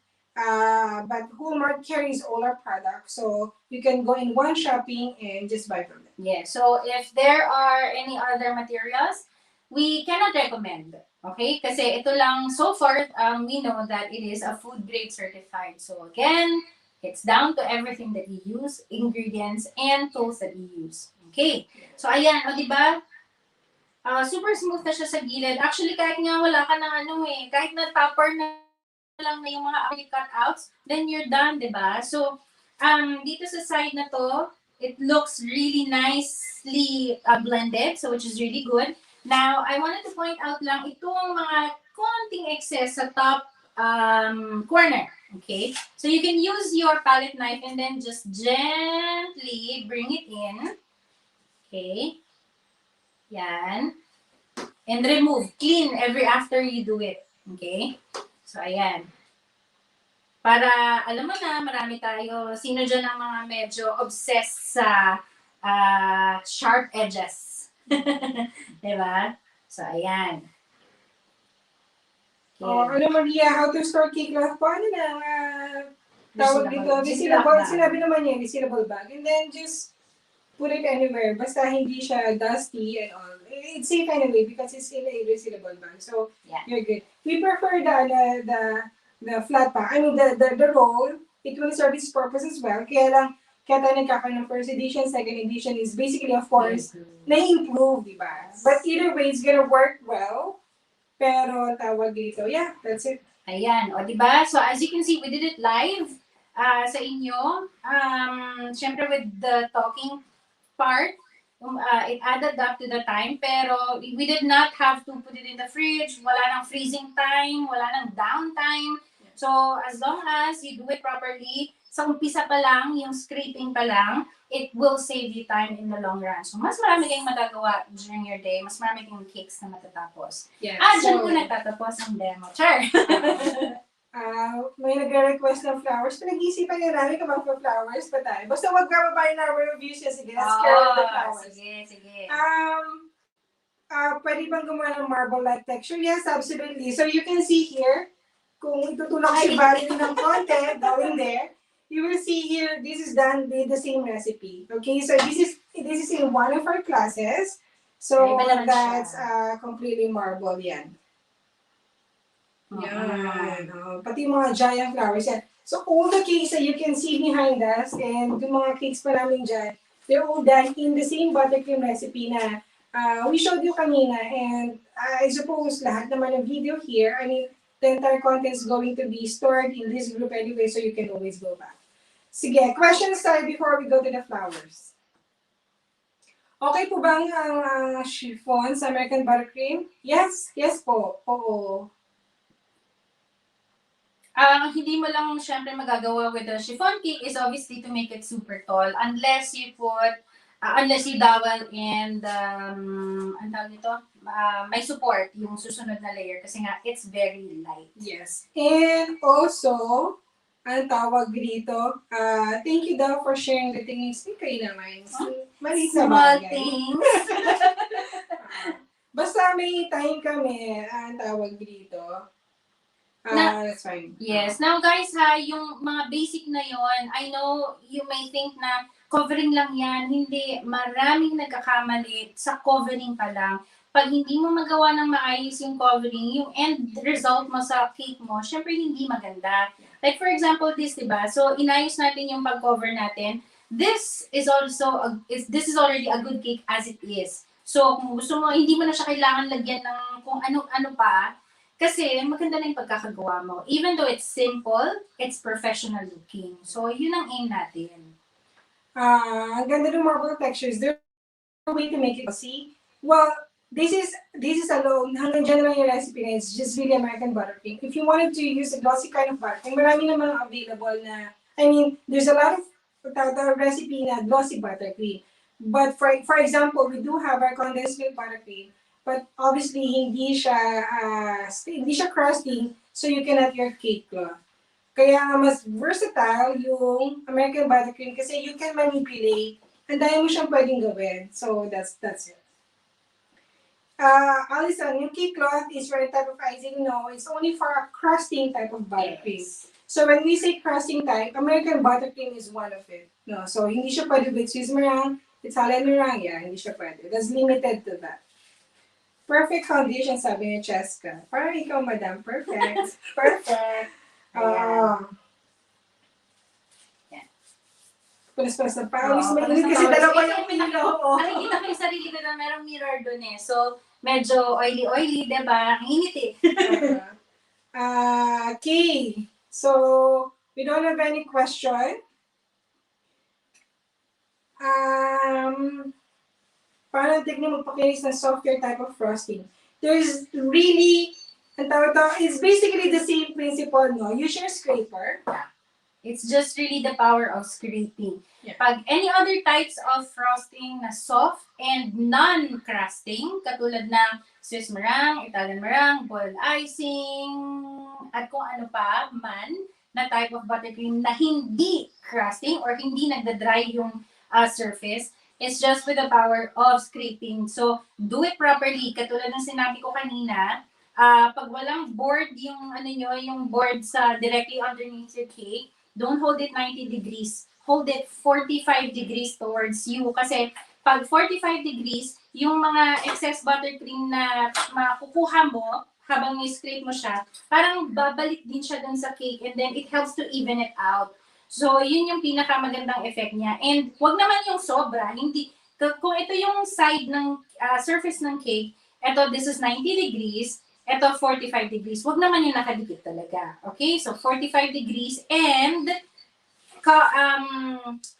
But Walmart carries all our products. So you can go in one shopping and just buy from them. Yeah. So if there are any other materials, we cannot recommend. Okay? Kasi ito lang, so far, we know that it is a food grade certified. So again, it's down to everything that you use, ingredients, and tools that you use. Okay? So ayan, o diba? Super smooth na siya sa gilid. Actually, kahit nga wala ka ng kahit na topper na lang na yung mga cutouts, then you're done, di ba? So, dito sa side na to, it looks really nicely blended, so which is really good. Now, I wanted to point out lang itong mga konting excess sa top corner. Okay? So, you can use your palette knife and then just gently bring it in. Okay? Yan. And remove. Clean every after you do it. Okay? So, ayan. Para, alam mo na, marami tayo. Sino dyan ang mga medyo obsessed sa sharp edges? Diba? So, ayan. Okay. Oh, ano Maria, how to store cake cloth po? Ano na, tawag dito, resealable, sinabi naman niya, resealable bag. And then just put it anywhere. Basta hindi siya dusty and all. It's safe anyway because it's in a resealable bag. So, Yeah. you're good. We prefer the flat pack. I mean, the roll. It will serve its purpose as well. Kaya tayo nagkakaroon ng first edition, second edition is basically, of course, na-improve, di ba? But either way, it's gonna work well. Pero tawag dito, yeah, that's it. Ayan, o diba? So as you can see, we did it live sa inyo. Siyempre with the talking part, it added up to the time, pero we did not have to put it in the fridge. Wala nang freezing time, wala nang downtime. So as long as you do it properly, sa umpisa pa lang, yung scraping pa lang, it will save you time in the long run. So mas marami kayong magagawa during your day, mas marami kayong cakes na matatapos. Yeah, Dyan po nagtatapos ang demo. Char! May nagre-request ng flowers. Pinag-iisipan niya namin kung magpa-flowers pa tayo. Basta wag bababayin na our reviews niya. Sige, let's care of the flowers. Sige. Pwede bang gumawa ng marble-like texture? Yes, absolutely. So you can see here, kung itutulak si Valerie ng konti, going there, you will see here, this is done with the same recipe. Okay, so this is in one of our classes. So that's completely marble yan. Yan. Pati mga giant flowers yan. So all the cakes that you can see behind us and yung mga cakes pa namin dyan, they're all done in the same buttercream recipe na we showed you kanina. And I suppose lahat naman ng video here, I mean, the entire content is going to be stored in this group anyway, so you can always go back. Sige, questions tayo before we go to the flowers. Okay po bang ang chiffon sa American Buttercream? Yes po. Oo. Hindi mo lang syempre magagawa with the chiffon cake is obviously to make it super tall unless you dowel and ang tawag nito, may support yung susunod na layer kasi nga it's very light. Yes. And also, ang tawag dito, thank you daw for sharing the things. Kayo naman. Maliit na Small bagay. things. Basta may time kami, ang tawag dito. That's fine. Yes. Now guys yung mga basic na yon, I know you may think na covering lang yan. Hindi, maraming nagkakamali sa covering pa lang. Pag hindi mo magawa ng maayos yung covering, yung end result mo sa cake mo, syempre hindi maganda. Like for example, this, diba? So, inayos natin yung pag-cover natin. This is already a good cake as it is. So, kung gusto mo, hindi mo na siya kailangan lagyan ng kung ano-ano pa. Kasi maganda na yung pagkakagawa mo. Even though it's simple, it's professional looking. So, yun ang aim natin. Ang ganda ng marble textures. There's no way to make it see. Well, this is alone. Hanggang dyan lang yung recipe na. It's just really American Buttercream. If you wanted to use a glossy kind of buttercream, marami namang available na, I mean, there's a lot of recipe na glossy buttercream. But for example, we do have our condensed milk buttercream. But obviously, hindi siya crusty, so you cannot your cake cloth. Kaya mas versatile yung American Buttercream kasi you can manipulate. Ang dami mo siyang pwedeng gawin. So, that's it. Alison, yung cake cloth is for a type of icing. No, it's only for a crusting type of buttercream. Yes. So, when we say crusting type, American Buttercream is one of it. No, so, hindi siya pwede with Swiss meringue, Italian meringue. Yeah, hindi siya pwede. That's limited to that. Perfect foundation, sabi ni Cheska. Parang ikaw, madam. Perfect. Perfect. Panas-panas na pawis. Mainit kasi dalawa yung pilo. Nakikita ko yung sarili ko na merong mirror dun eh. So, medyo oily-oily, diba? Ang init eh. Okay. So, we don't have any question. Paano tignan magpakinis ng software type of frosting? There's really, it's basically the same principle, no? Use your scraper. It's just really the power of scraping. Yeah. Pag any other types of frosting na soft and non-crusting, katulad ng Swiss meringue, Italian meringue, boiled icing, at kung ano pa man na type of buttercream na hindi crusting or hindi nagda-dry yung surface, it's just with the power of scraping. So, do it properly. Katulad ng sinabi ko kanina, pag walang board yung yung board sa directly underneath your cake, don't hold it 90 degrees. Hold it 45 degrees towards you. Kasi pag 45 degrees, yung mga excess buttercream na makukuha mo habang i-scrape mo siya, parang babalik din siya dun sa cake and then it helps to even it out. So, yun yung pinakamagandang effect niya. And wag naman yung sobra. Hindi, kung ito yung side ng surface ng cake, this is 90 degrees, ito 45 degrees. Wag naman yung nakadikit talaga. Okay? So, 45 degrees and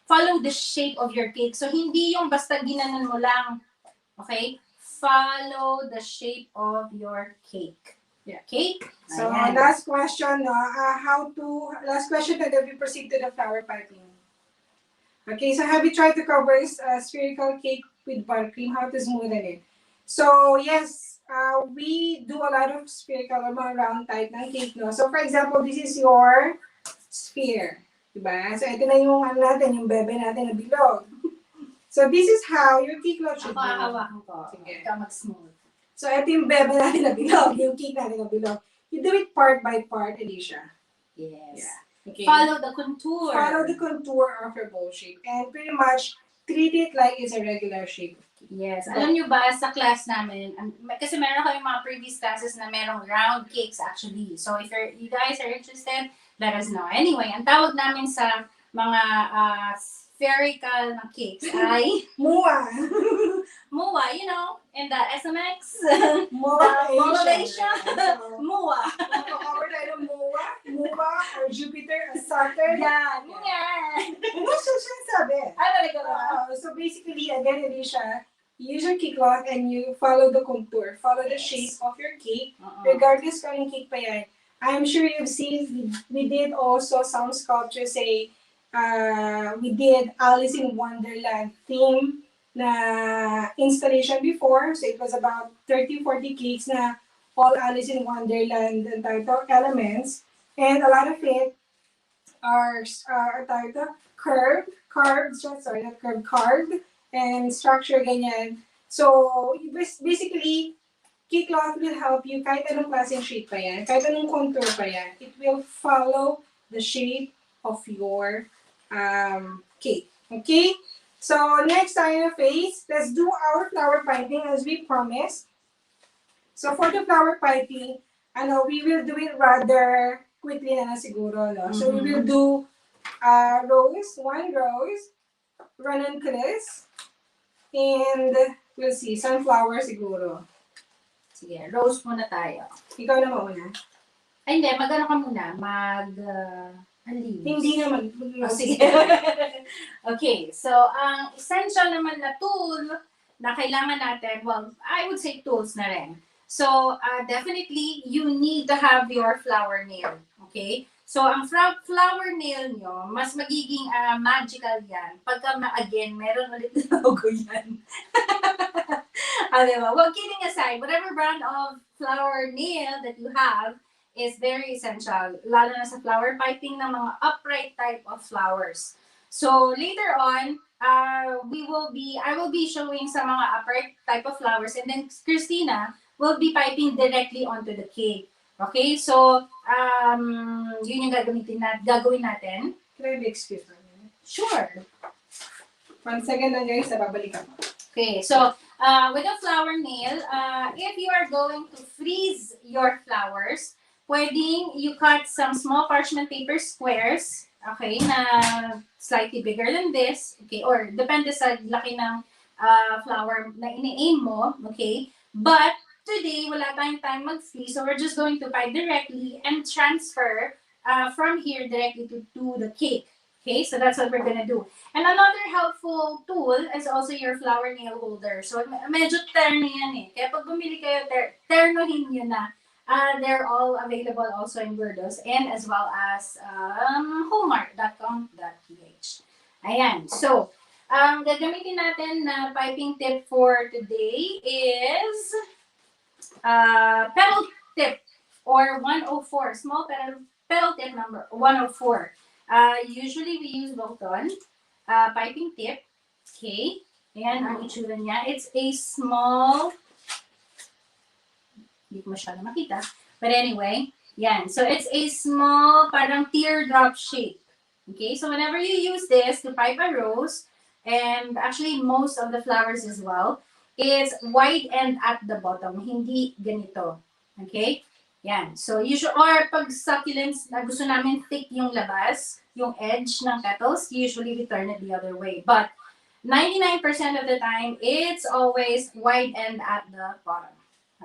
follow the shape of your cake. So, hindi yung basta ginanon mo lang. Okay? Follow the shape of your cake. Yeah. Okay? So, Ayan. last question, last question and then we proceed to the flower piping. Okay, so have you tried to cover a spherical cake with buttercream? How to smoothen it? So, yes, we do a lot of spherical or mga round type ng cake, no? So, for example, this is your sphere. Diba? So, ito na yung natin, yung bebe natin na bilog. So, this is how your cake look should be. Hawakan ko. Sige. Ikaw mag-smooth. So, ito yung bebe natin na bilog, yung cake natin na bilog. You do it part by part, Alicia. Yes. Yeah. Okay. Follow the contour. Follow the contour of your bowl shape and pretty much treat it like it's a regular shape. Yes. Alam nyo ba, sa class namin, kasi meron kami mga previous classes na merong round cakes actually. So if you guys are interested, let us know. Anyway, ang tawag namin sa mga spherical na cakes ay Mua! MUA, you know, in the SMX, Motivation. MUA. Cover tayo ng Mua or Jupiter or Saturn. Yan. Yan. Ano siya sabi? Ano na ba? So basically, again, Alicia, use your cake cloth and you follow the contour. Follow the shape of your cake, regardless kung anong cake pa yan. I'm sure you've seen, we did also some sculptures say, we did Alice in Wonderland theme na installation before. So it was about 30-40 cakes na all Alice in Wonderland and title elements. And a lot of it are curved, and structure ganyan. So basically, cake cloth will help you kahit anong klaseng shape pa yan, kahit anong contour pa yan. It will follow the shape of your cake. Okay? So, next tayo na phase, let's do our flower piping as we promised. So, for the flower piping, we will do it rather quickly na siguro, no? So, we will do one rose, ranunculus, and we'll see, sunflower siguro. Sige, rose muna tayo. Ikaw na mauna. Ay, hindi. Mag-ano ka muna? Leaves. Hindi na sige. Okay, so ang essential naman na tool na kailangan natin, well, I would say tools na rin. So, definitely, you need to have your flower nail. Okay? So, ang flower nail nyo, mas magiging magical yan. Pagka, again, meron ulit na logo yan. Diba? Well, kidding aside, whatever brand of flower nail that you have, is very essential, lalo na sa flower piping ng mga upright type of flowers. So later on, I will be showing sa mga upright type of flowers, and then Christina will be piping directly onto the cake. Okay, so yun yung gagawin natin. Can I be excused for a minute? Sure. 1 second lang guys, babalik ako. Okay, so with a flower nail, if you are going to freeze your flowers, pwedeng you cut some small parchment paper squares, okay, na slightly bigger than this, okay, or depende sa laki ng flower na ini-aim mo, okay, but today, wala tayong time mag-freeze, so we're just going to pipe directly and transfer from here directly to the cake. Okay, so that's what we're gonna do. And another helpful tool is also your flower nail holder. So medyo terno yan eh. Kaya pag bumili kayo, ternohin nyo na. They're all available also in Burdos and as well as hallmark.com.ph. Ayan, so gagamitin natin na piping tip for today is petal tip or 104, small petal tip number 104. Usually we use Volton piping tip. Okay. Ayan ang itsura niya. It's a small, hindi ko masyado makita. But anyway, yan. So it's a small parang teardrop shape. Okay. So whenever you use this to pipe a rose, and actually most of the flowers as well, it's wide end at the bottom. Hindi ganito. Okay. Yan. So, usually, or pag succulents, na gusto namin thick yung labas, yung edge ng petals, usually we turn it the other way. But 99% of the time, it's always wide end at the bottom.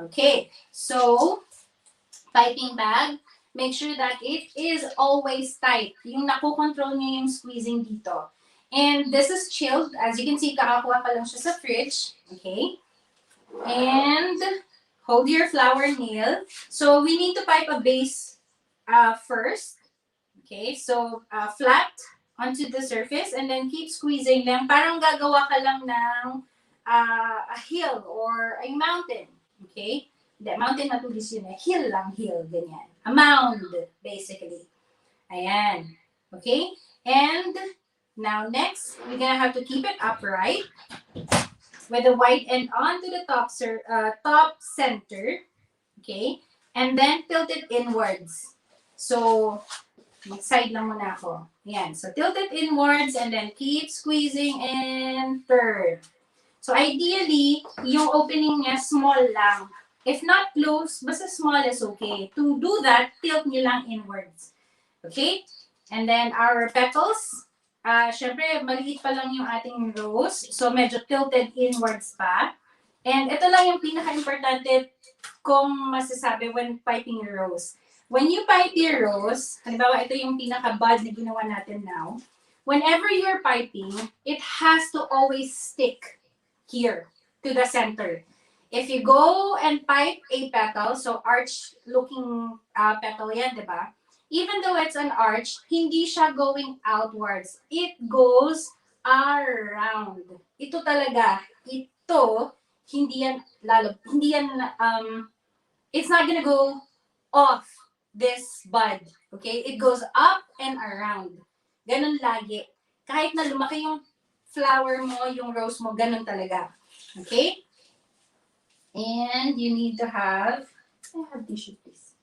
Okay. So, piping bag, make sure that it is always tight. Yung nakokontrol niyo yung squeezing dito. And this is chilled. As you can see, kakakuha pa lang siya sa fridge. Okay. And hold your flower nail. So we need to pipe a base first. Okay, so flat onto the surface and then keep squeezing them. Parang gagawa ka lang ng a hill or a mountain. Okay? The mountain matulis yun eh. Hill lang, hill. Ganyan. A mound, basically. Ayan. Okay? And now next, we're gonna have to keep it upright with the white end onto the top center, okay? And then tilt it inwards. So, mag-side lang muna ako. Ayan. So, tilt it inwards and then keep squeezing and turn. So, ideally, yung opening niya small lang. If not close, basta small is okay. To do that, tilt nyo lang inwards. Okay? And then our petals, syempre, maliit pa lang yung ating rose. So, medyo tilted inwards pa. And ito lang yung pinaka-importante kung masasabi when piping your rose. When you pipe your rose, halimbawa, ito yung pinaka-bud na ginawa natin now. Whenever you're piping, it has to always stick here to the center. If you go and pipe a petal, so arch-looking petal yan, di ba? Even though it's an arch, hindi siya going outwards. It goes around. Ito talaga. Ito, hindi yan, it's not gonna go off this bud. Okay? It goes up and around. Ganun lagi. Kahit na lumaki yung flower mo, yung rose mo, ganun talaga. Okay? And you need to have, I have tissue, please.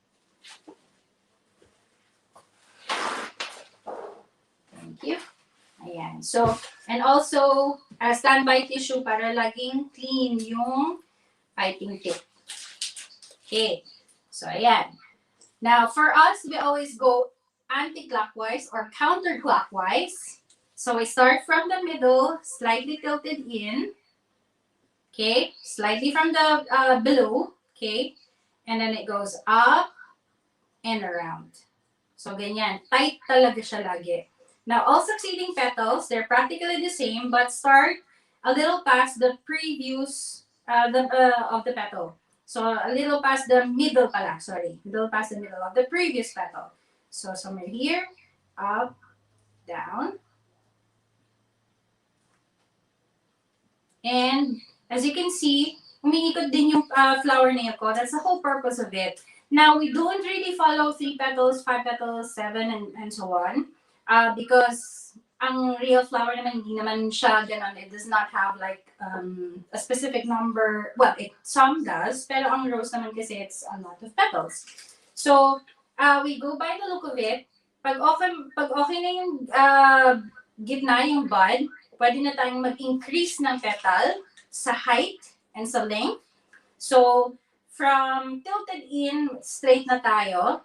Thank you. Ayan. So, and also, standby tissue para laging clean yung piping tip. Okay. So, ayan. Now, for us, we always go anti-clockwise or counterclockwise. So, we start from the middle, slightly tilted in. Okay. Slightly from the below. Okay. And then it goes up and around. So, ganyan. Tight talaga siya lagi. Now, all succeeding petals, they're practically the same, but start a little past the previous of the petal. So, a little past the middle pala, sorry. Middle past the middle of the previous petal. So, somewhere here, up, down. And, as you can see, umiikot din yung flower nail ko. That's the whole purpose of it. Now, we don't really follow 3 petals, 5 petals, 7, and so on. Because ang real flower naman, hindi naman siya ganun. It does not have like a specific number. Well, some does. Pero ang rose naman kasi it's a lot of petals. So, we go by the look of it. Pag okay na yung gitna, yung bud, pwede na tayong mag-increase ng petal sa height and sa length. So, from tilted in, straight na tayo.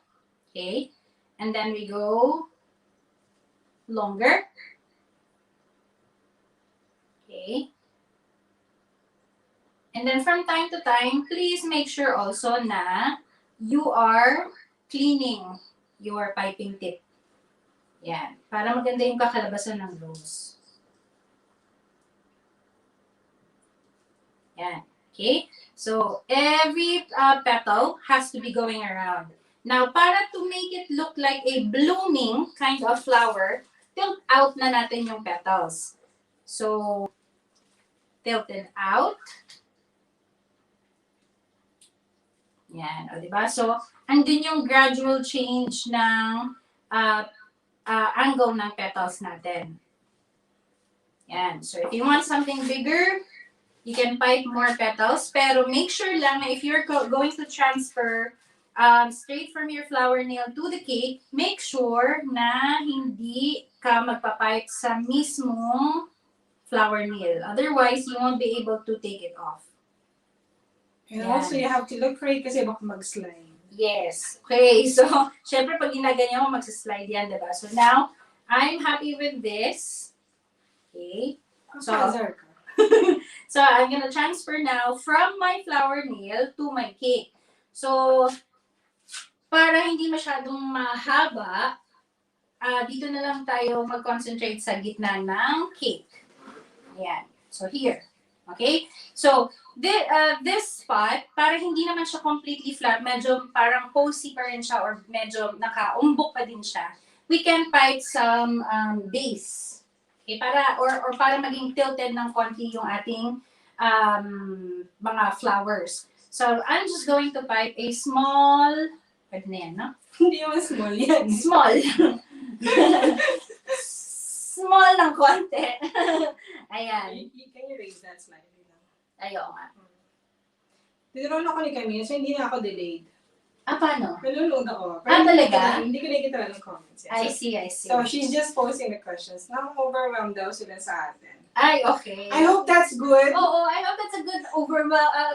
Okay? And then we go longer. Okay. And then from time to time, please make sure also na you are cleaning your piping tip. Yan. Para maganda yung kakalabasan ng rose. Yan. Okay? So, every petal has to be going around. Now, para to make it look like a blooming kind of flower, tilt out na natin yung petals. So, tilted out. Yan. O, diba? So, andun yung gradual change ng angle ng petals natin. Yan. So, if you want something bigger, you can pipe more petals. Pero make sure lang na if you're going to transfer straight from your flower nail to the cake, make sure na hindi ka magpapipe sa mismong flower nail. Otherwise, you won't be able to take it off. And Yan. also, you have to look for it kasi baka mag-slide. Yes. Okay. So, syempre, pag ginaganyan mo, magsaslide yan, diba? So, now, I'm happy with this. Okay. So, so I'm gonna transfer now from my flower nail to my cake. So, para hindi masyadong mahaba, dito na lang tayo mag-concentrate sa gitna ng cake. Ayan. So, here. Okay? So, this spot, para hindi naman siya completely flat, medyo parang cozy pa rin siya or medyo nakaumbok pa din siya, we can pipe some base. Okay? Or para maging tilted ng konti yung ating mga flowers. So, I'm just going to pipe a small, pwede na yan, no? Hindi naman small yan. Small. Small ng konti. Ayan. Can you raise that slightly lang? Ayaw nga. Tinuruan ako ni Camille, so hindi na ako delayed. Paano? Nanonood ako. Talaga? Hindi ko nakikita ng comments. I see. So, she's just posting the questions. Na-overwhelmed daw sila sa atin. Ay, okay. I hope that's good. Oo, I hope that's a good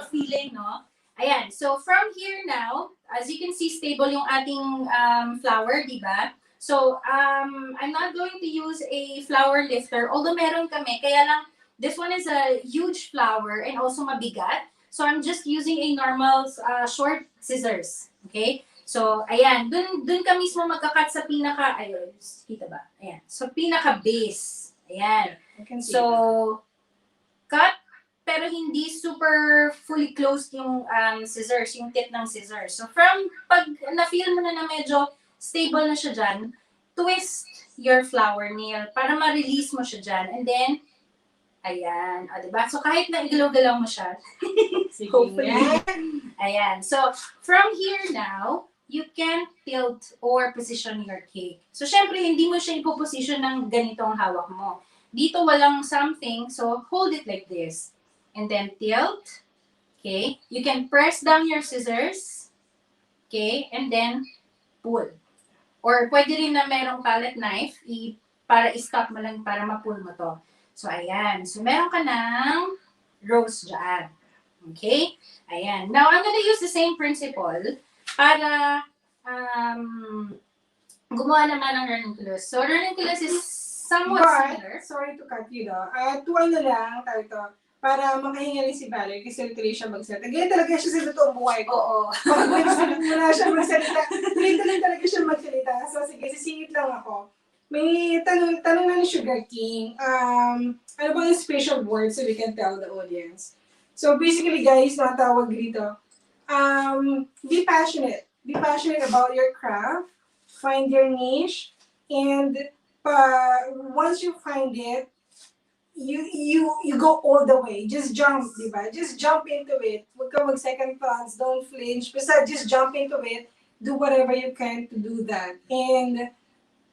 feeling, no? Ayan, so from here now, as you can see, stable yung ating flower, di ba? So, I'm not going to use a flower lifter, although meron kami, kaya lang, this one is a huge flower and also mabigat. So, I'm just using a normal short scissors, okay? So, ayan, dun ka mismo magkakat sa pinaka, ayun, kita ba? Ayan, so pinaka-base, ayan. So, cut, pero hindi super fully closed yung scissors, yung tip ng scissors. So, from pag na-feel mo na medyo stable na siya dyan, twist your flower nail para ma-release mo siya dyan. And then, ayan. O, diba? So, kahit na igalaw-galaw mo siya, hopefully. Ayan. So, from here now, you can tilt or position your cake. So, syempre, hindi mo siya ipoposition ng ganitong hawak mo. Dito walang something, so hold it like this. And then tilt. Okay? You can press down your scissors. Okay? And then pull. Or pwede rin na merong palette knife para i-stop mo lang para ma-pull mo to. So, ayan. So, meron ka ng rose dyan. Okay? Ayan. Now, I'm gonna use the same principle para gumawa naman ng ranunculus. So, ranunculus is somewhat similar. Sorry to cut you though. Lang, tayo to, para makahinga rin si Valerie kasi tuloy siya magsalita. Ganyan talaga siya sa totoong buhay ko. Oo. Pag wala siya magsalita, tuloy talaga siya magsalita. So, sige, sisingit lang ako. May tanong na ni Sugar King. Ano bang special words so we can tell the audience? So, basically, guys, natawag dito. Be passionate. Be passionate about your craft. Find your niche. And once you find it, you go all the way. Just jump, diba? Just jump into it. Huwag ka mag-second thoughts. Don't flinch. Basta just jump into it. Do whatever you can to do that. And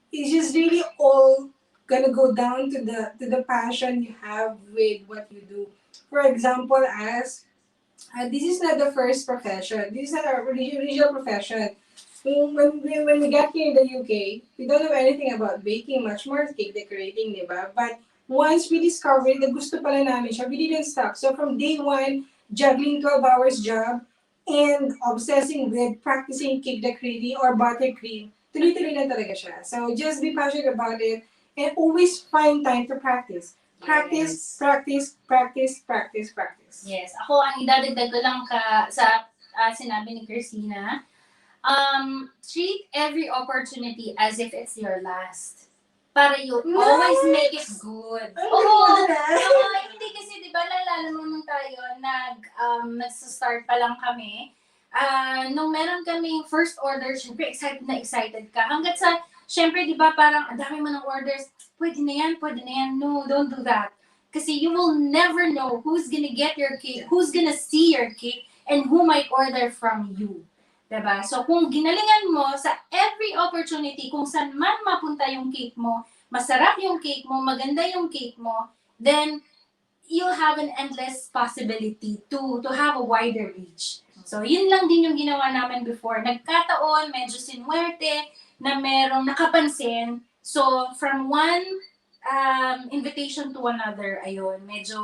it's just really all gonna go down to the passion you have with what you do. For example, as this is not the first profession. This is not our original profession. When we got here in the UK, we don't know anything about baking, much more cake decorating, diba? But once we discovered na gusto pala namin siya, we didn't stop. So from day one, juggling 12 hours job and obsessing with practicing cake decorating or buttercream, tuloy-tuloy na talaga siya. So just be passionate about it and always find time to practice. Practice, Yes. practice, practice, practice, practice. Yes. Ako, ang idadagdag ko lang sa sinabi ni Christina, treat every opportunity as if it's your last. Para you always make it good. Hindi kasi, di ba, nalala mo nung tayo, nag-start pa lang kami, nung meron kaming first order, syempre excited ka. Hanggat sa, syempre, di ba, parang ang dami mo ng orders, pwede na yan. No, don't do that. Kasi you will never know who's gonna get your cake, who's gonna see your cake, and who might order from you. Diba? So, kung ginalingan mo sa every opportunity, kung saan man mapunta yung cake mo, masarap yung cake mo, maganda yung cake mo, then you'll have an endless possibility to have a wider reach. So, yun lang din yung ginawa namin before. Nagkataon, medyo sinuwerte, na merong nakapansin. So, from one invitation to another, ayun, medyo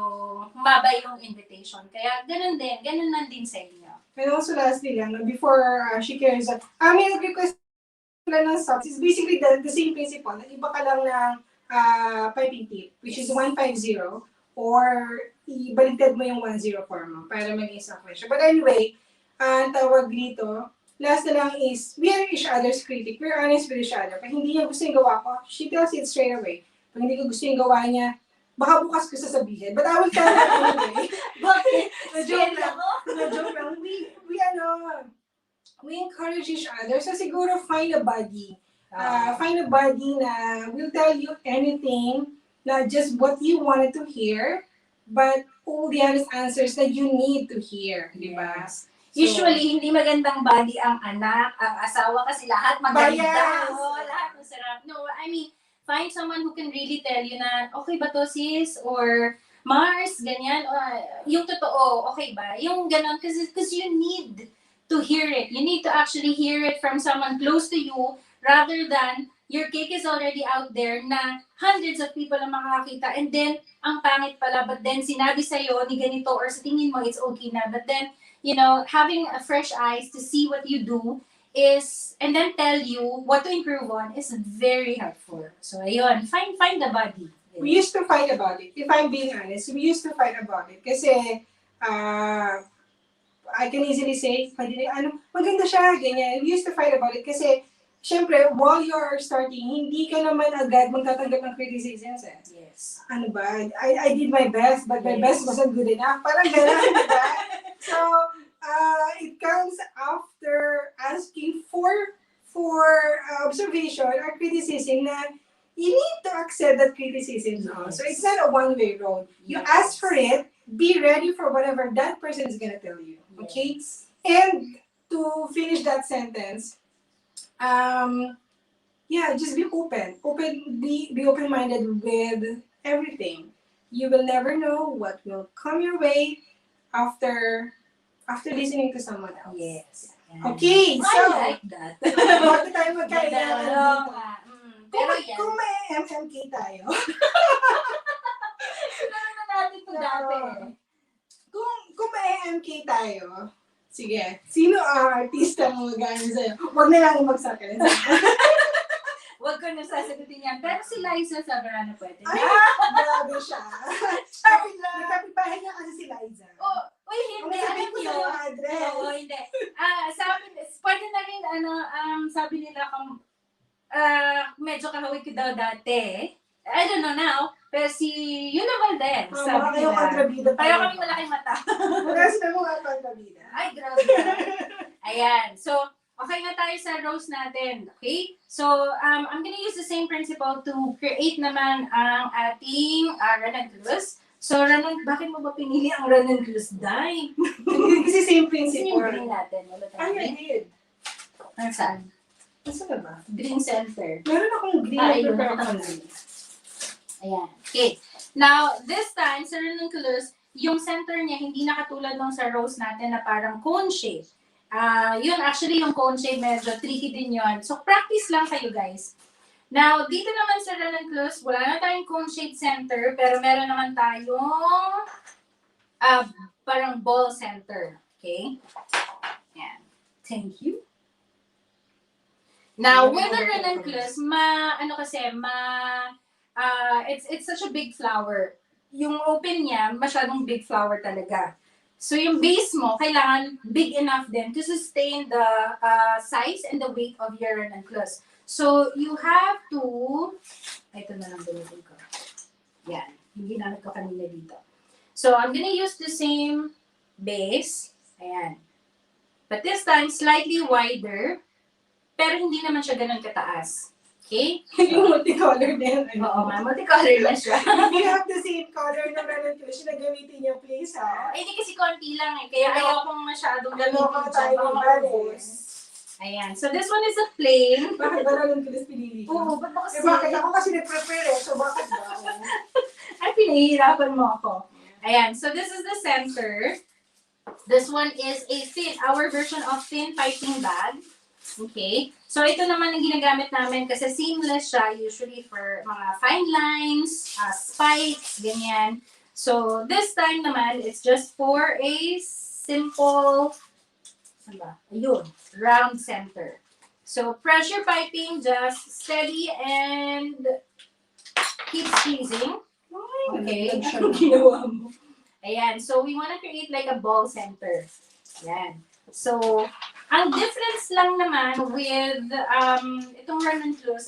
humaba yung invitation. Kaya, ganun lang din sa inyo. And also lastly lang, before she carries on, nag-request lang ng socks. It's basically the same principle. Nag-iba ka lang ng piping tip, which is 150, or ibaligtad mo yung 104 mo para maging isang question. But anyway, ang tawag dito, last na lang is, we are each other's critic. We're honest with each other. Pag hindi niya gusto yung gawa ko, she tells it straight away. Pag hindi ko gusto yung gawa niya, baka bukas ko sasabihin. But I will tell her anyway. Bakit? Na-joke lang. We encourage each other. So siguro find a buddy. Find a buddy na will tell you anything, not just what you wanted to hear, but all the honest answers that you need to hear. Diba? Yes. Usually, hindi magandang body ang anak, ang asawa, kasi lahat maganda. Bias. Lahat masarap. No, I mean, find someone who can really tell you na, okay ba to sis? Or Mars, ganyan. Yung totoo, okay ba? Yung ganon, because you need to hear it. You need to actually hear it from someone close to you rather than your cake is already out there na hundreds of people ang makakakita and then, ang pangit pala, but then sinabi sa'yo ni ganito or sa tingin mo, it's okay na. But then, you know, having a fresh eyes to see what you do is, and then tell you what to improve on is very helpful. So, ayun, find the body. We used to fight about it. If I'm being honest, we used to fight about it. Kasi, I can easily say, maganda siya, ganyan. We used to fight about it kasi, syempre, while you're starting, hindi ka naman agad magtatanggap ng criticisms eh. Yes. Ano ba? I did my best, but my best wasn't good enough. Parang gano'n, diba? So, it comes after asking for observation or criticism na you need to accept that criticism. Yes. So, it's not a one-way road. You ask for it, be ready for whatever that person is gonna tell you. Okay? Yes. And to finish that sentence, just be open. Be open-minded with everything. You will never know what will come your way after listening to someone else. Yes. Okay, so I like that. bago tayo magkailangan Pero dito. yan. Kung may MMK tayo, Ano natin ito dati? kung may MMK tayo, sige, sino ang artista mo mag-ano sa'yo? Huwag na lang magsakin. Huwag ko na sasagutin yan. Pero si Liza Sabarano pwede. Ay, grabe siya. Sabi lang. Nagkapipahan niya kasi si Liza. Hindi. Kung sabihin ko Alam sa niyo. yung address. Oo, hindi. Pwede na rin, sabi nila kung medyo kahawig ko daw dati. I don't know now. Pero si Yuna Valdez, sabi kayo nila. kontrabida pa. Pareho kami malaking mata. Kasi na mga kontrabida. Ay, grabe. Ayan. So, okay na tayo sa roast natin. Okay? So, I'm gonna use the same principle to create naman ang ating ranunculus. So, bakit mo ba pinili ang ranunculus, Day? Kasi same principle. Green natin. Wala tayo. I did. Saan? Nasaan na ba? Green center. Meron akong green. Ayun. Pero ako green. Ayan. Okay. Now, this time, sa ranunculus, yung center niya, hindi na katulad nung sa rose natin na parang cone shape. Yun, actually, yung cone shape, medyo tricky din yun. So, practice lang kayo, guys. Now, dito naman sa ranunculus, wala na tayong cone shape center, pero meron naman tayong parang ball center. Okay? Ayan. Thank you. Now, with the ranunculus, it's such a big flower. yung open niya, masyadong big flower talaga. So yung base mo, kailangan big enough din to sustain the size and the weight of your ranunculus. So you have to, ito na lang gamitin ko. Yan, hindi namin ko kanina dito. So I'm gonna use the same base. Ayan. But this time, slightly wider, pero hindi naman siya ganun kataas. Okay? Yung multicolor din. Oo, multicolor na siya. You have the same color na ranunculus na gamitin yung place, ha? Hindi kasi konti lang eh. Kaya ayaw kong masyadong gamitin Ano dyan. Baka maubos. Ayan. So this one is a plain. Bakit ba ranunculus pinili ko? Oo, ba't ba kasi? Bakit ako kasi nag-prepare eh, so bakit ba? Ay, pinahihirapan mo ako. Ayan. So this is the center. This one is a thin, our version of thin piping bag. Okay. So ito naman ang ginagamit namin kasi seamless siya usually for mga fine lines, spikes, ganyan. So this time naman, it's just for a simple, ayun, round center. So pressure piping, just steady and keep squeezing. Okay. Anong ginawa mo? Ayan. So we want to create like a ball center. Ayan. So, ang difference lang naman with itong ranunculus,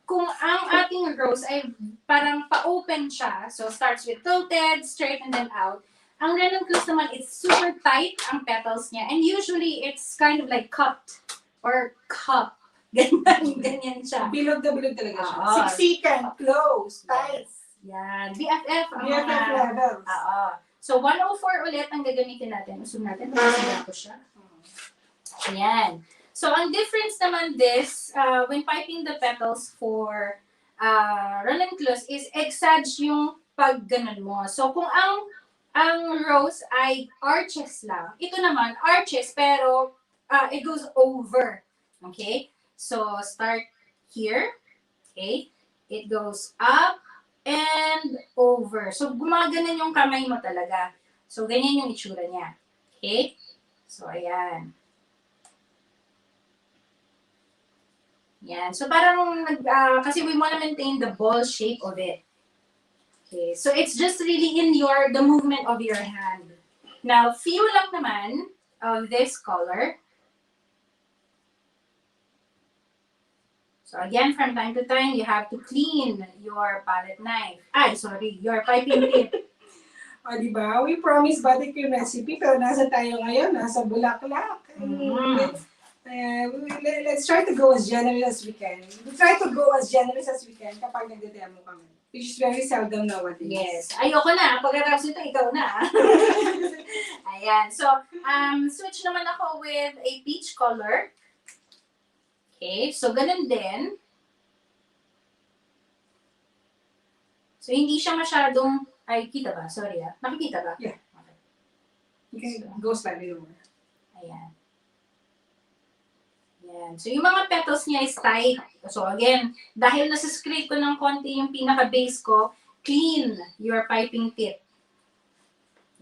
kung ang ating rose ay parang pa-open siya, so starts with tilted, straight, and then out. Ang ranunculus naman, it's super tight ang petals niya, and usually it's kind of like cupped or cup. Ganyan siya. Bilog na bilog talaga siya. Oo. Siksikan, close, tight. Yan. BFF. BFF levels. So, 104 ulit ang gagamitin natin. Usog natin. Masaya ko siya. Ayan. So, ang difference naman this, when piping the petals for ranunculus is exage yung pagganon mo. So, kung ang rose ay arches lang, ito naman, arches, pero it goes over. Okay? So, start here. Okay? It goes up and over. So, gumaganon yung kamay mo talaga. So, ganyan yung itsura niya. Okay? So, ayan. Yan. So, parang, kasi we want to maintain the ball shape of it. Okay. So, it's just really in the movement of your hand. Now, few lang naman of this color. So again, from time to time, you have to clean your palette knife. Your piping tip. O, diba? We promised Buttercream recipe, pero nasa tayo ngayon, nasa Bulaklak. Let's try to go as generous as we can. We try to go as generous as we can kapag nagde-demo kami. Which is very seldom nowadays. Yes. Ayoko na. Pagkatapos ito, ikaw na. Ayan. So, switch naman ako with a peach color. Okay, so ganun din. So, hindi siya masyadong, kita ba? Sorry nakikita ba? Yeah. Okay. You can go slightly lower. Ayan. Ayan. So, yung mga petals niya is tight. So, again, dahil nasa scrape ko ng konti yung pinaka-base ko, clean your piping tip.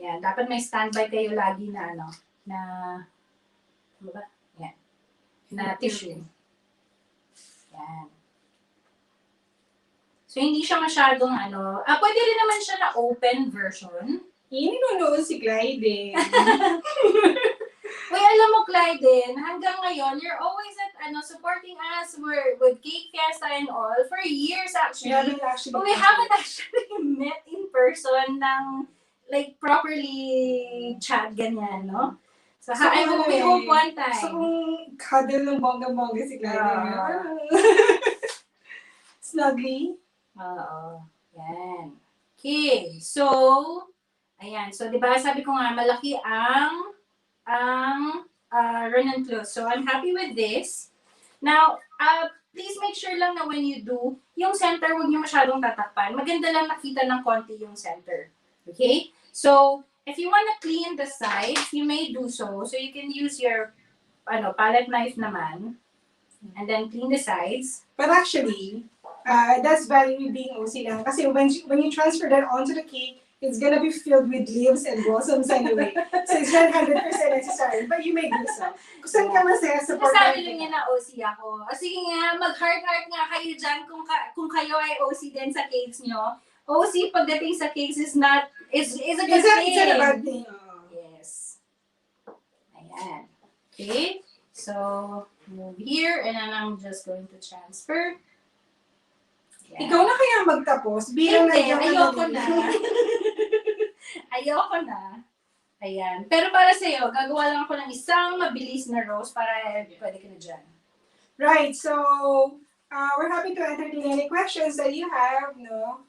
Ayan. Dapat may standby kayo lagi na, ano ba? Ayan. Na tissue. Yan. So, hindi siya masyadong pwede rin naman siya na open version. Nanonood si Clyde. Uy, alam mo, Clyde, hanggang ngayon, you're always at supporting us with Cake Fiesta and all for years actually. But we haven't actually met in person ng like properly chat ganyan, no? So, we hope one time. So, kung cuddle ng bongga-bongga si Clyde. Snuggly. Oo. Yan. Okay. So, ayan. So, di ba, sabi ko nga, malaki ang ranunculus. So, I'm happy with this. Now, please make sure lang na when you do, yung center, huwag niyo masyadong tatakpan. Maganda lang nakita ng konti yung center. Okay? So, if you want to clean the sides, you may do so. So, you can use your palette knife naman. And then clean the sides. But actually, that's Valerie being OC lang. Kasi when you transfer that onto the cake, it's gonna be filled with leaves and blossoms anyway. So it's not 100% necessary. But you may do so. Kung saan ka masaya, support Sabi lang niya na OC ako. O sige nga, mag-heart-heart nga kayo dyan kung kayo ay OC din sa cakes nyo. OC pagdating sa cakes is not, is a good It's thing. not a bad thing. Yes. Ayan. Okay. So, move here and then I'm just going to transfer. Ayan. Ikaw na kaya magtapos bilang Hindi, nandiyan ka ayoko din. na. Ayoko na. Ayan. Pero para sa'yo, gagawa lang ako ng isang mabilis na roast para pwede ka na dyan. Right, so we're happy to entertain any questions that you have, no?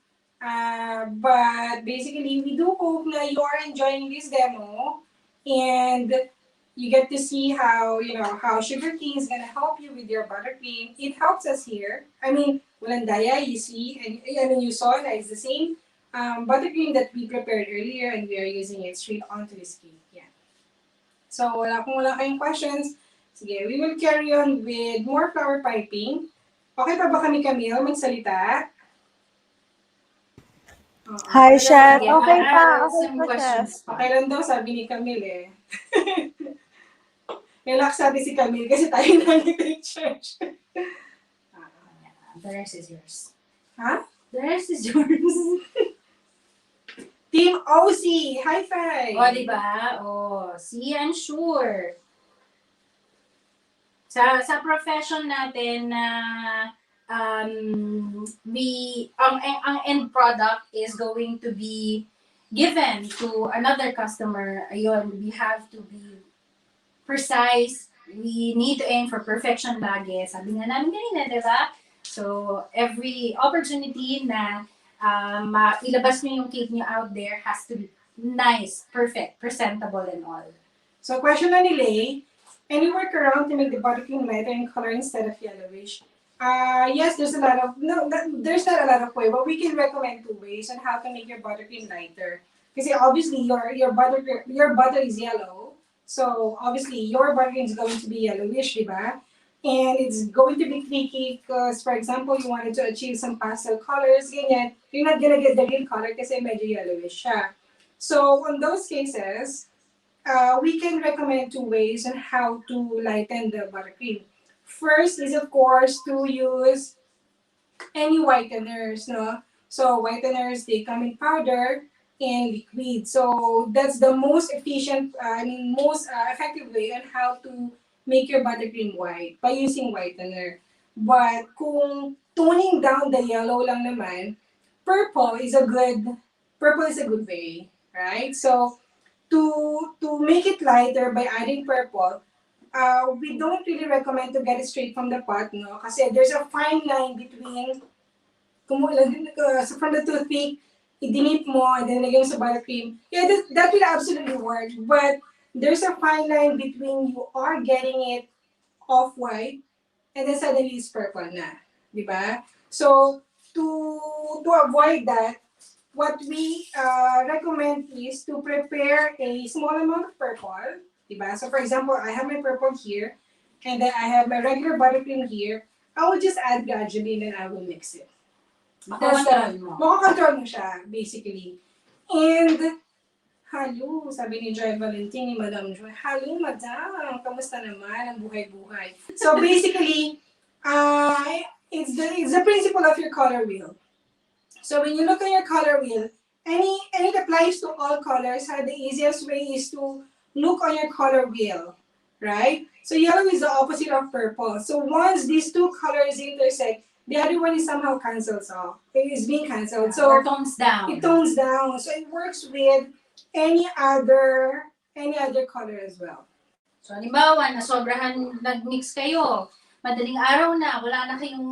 But basically, we do hope na you are enjoying this demo and you get to see how, how Sugar King is gonna help you with your buttercream. It helps us here. I mean, walang daya, you see, and I mean, you saw that it's the same buttercream that we prepared earlier and we are using it straight onto this cake. Yeah. So, kung wala kayong questions, sige, we will carry on with more flower piping. Okay pa ba kami, Camille, magsalita? Hi, Chef. Yeah, Okay I pa. have Okay some pa, Chef. questions. Okay lang daw, sabi ni Camille eh. Relax sabi si Camille kasi tayo na nag-church. The rest is yours. Ha? The rest is yours. Team OC, high five! O, diba? O, see, I'm sure. Sa profession natin na ang end product is going to be given to another customer. Ayun, we have to be precise. We need to aim for perfection lagi. Sabi nga namin kanina, di ba? So, every opportunity na ilabas nyo yung cake nyo out there has to be nice, perfect, presentable, and all. So, question na ni Lay, any workaround to make the buttercream lighter in color instead of yellowish? Yes, there's a lot of, there's not a lot of way, but we can recommend 2 ways on how to make your buttercream lighter. Because obviously your butter is yellow, so obviously your buttercream is going to be yellowish, diba? And it's going to be tricky because, for example, you wanted to achieve some pastel colors, ganyan, you're not gonna get the real color kasi medyo yellowish siya. So on those cases, we can recommend 2 ways on how to lighten the buttercream. First is, of course, to use any whiteners, no? So whiteners, they come in powder and liquid. So that's the most efficient, most effective way on how to make your buttercream white by using whitener. But kung toning down the yellow lang naman, purple is a good way, right? So to make it lighter by adding purple, we don't really recommend to get it straight from the pot, no? Kasi there's a fine line between from the toothpick, i-dinip mo, and then lagyan mo sa buttercream. Yeah, that will absolutely work. But there's a fine line between you are getting it off-white and then suddenly it's purple na. Diba? So, to avoid that, what we recommend is to prepare a small amount of purple. Diba? So, for example, I have my purple here, and then I have my regular buttercream here. I will just add gradually and then I will mix it. Makakontrol mo siya, basically. And, hello, sabi ni Joy Valentin, ni Madam Joy, hello, Madam, kamusta naman ang buhay-buhay? So, basically, it's the principle of your color wheel. So, when you look at your color wheel, and it applies to all colors, the easiest way is to look on your color wheel, right? So, yellow is the opposite of purple. So, once these 2 colors intersect, the other one is somehow cancelled off. It is being cancelled. So or tones down. It tones down. So it works with any other color as well. So, halimbawa, nasobrahan nag-mix kayo, madaling araw na, wala na kayong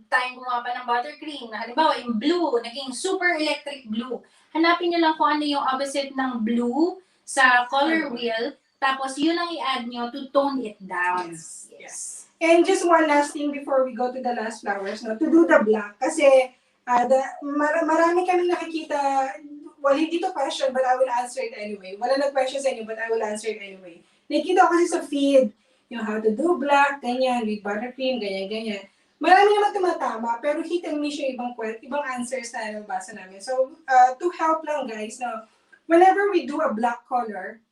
time gumawa pa ng buttercream. Na, halimbawa, yung blue, naging super electric blue. Hanapin nyo lang kung ano yung opposite ng blue sa color wheel, tapos yun ang i-add nyo to tone it down. Yes. And just one last thing before we go to the last flowers, no, to do the black. Kasi marami kami nakikita, well, hindi to question, but I will answer it anyway. Wala nag-question sa inyo, but I will answer it anyway. Nakikita ko kasi sa feed, yung how to do black, ganyan, with buttercream, ganyan. Marami naman tumatama, pero hit and miss yung ibang answers na nabasa namin. So, to help lang guys, no, whenever we do a black color,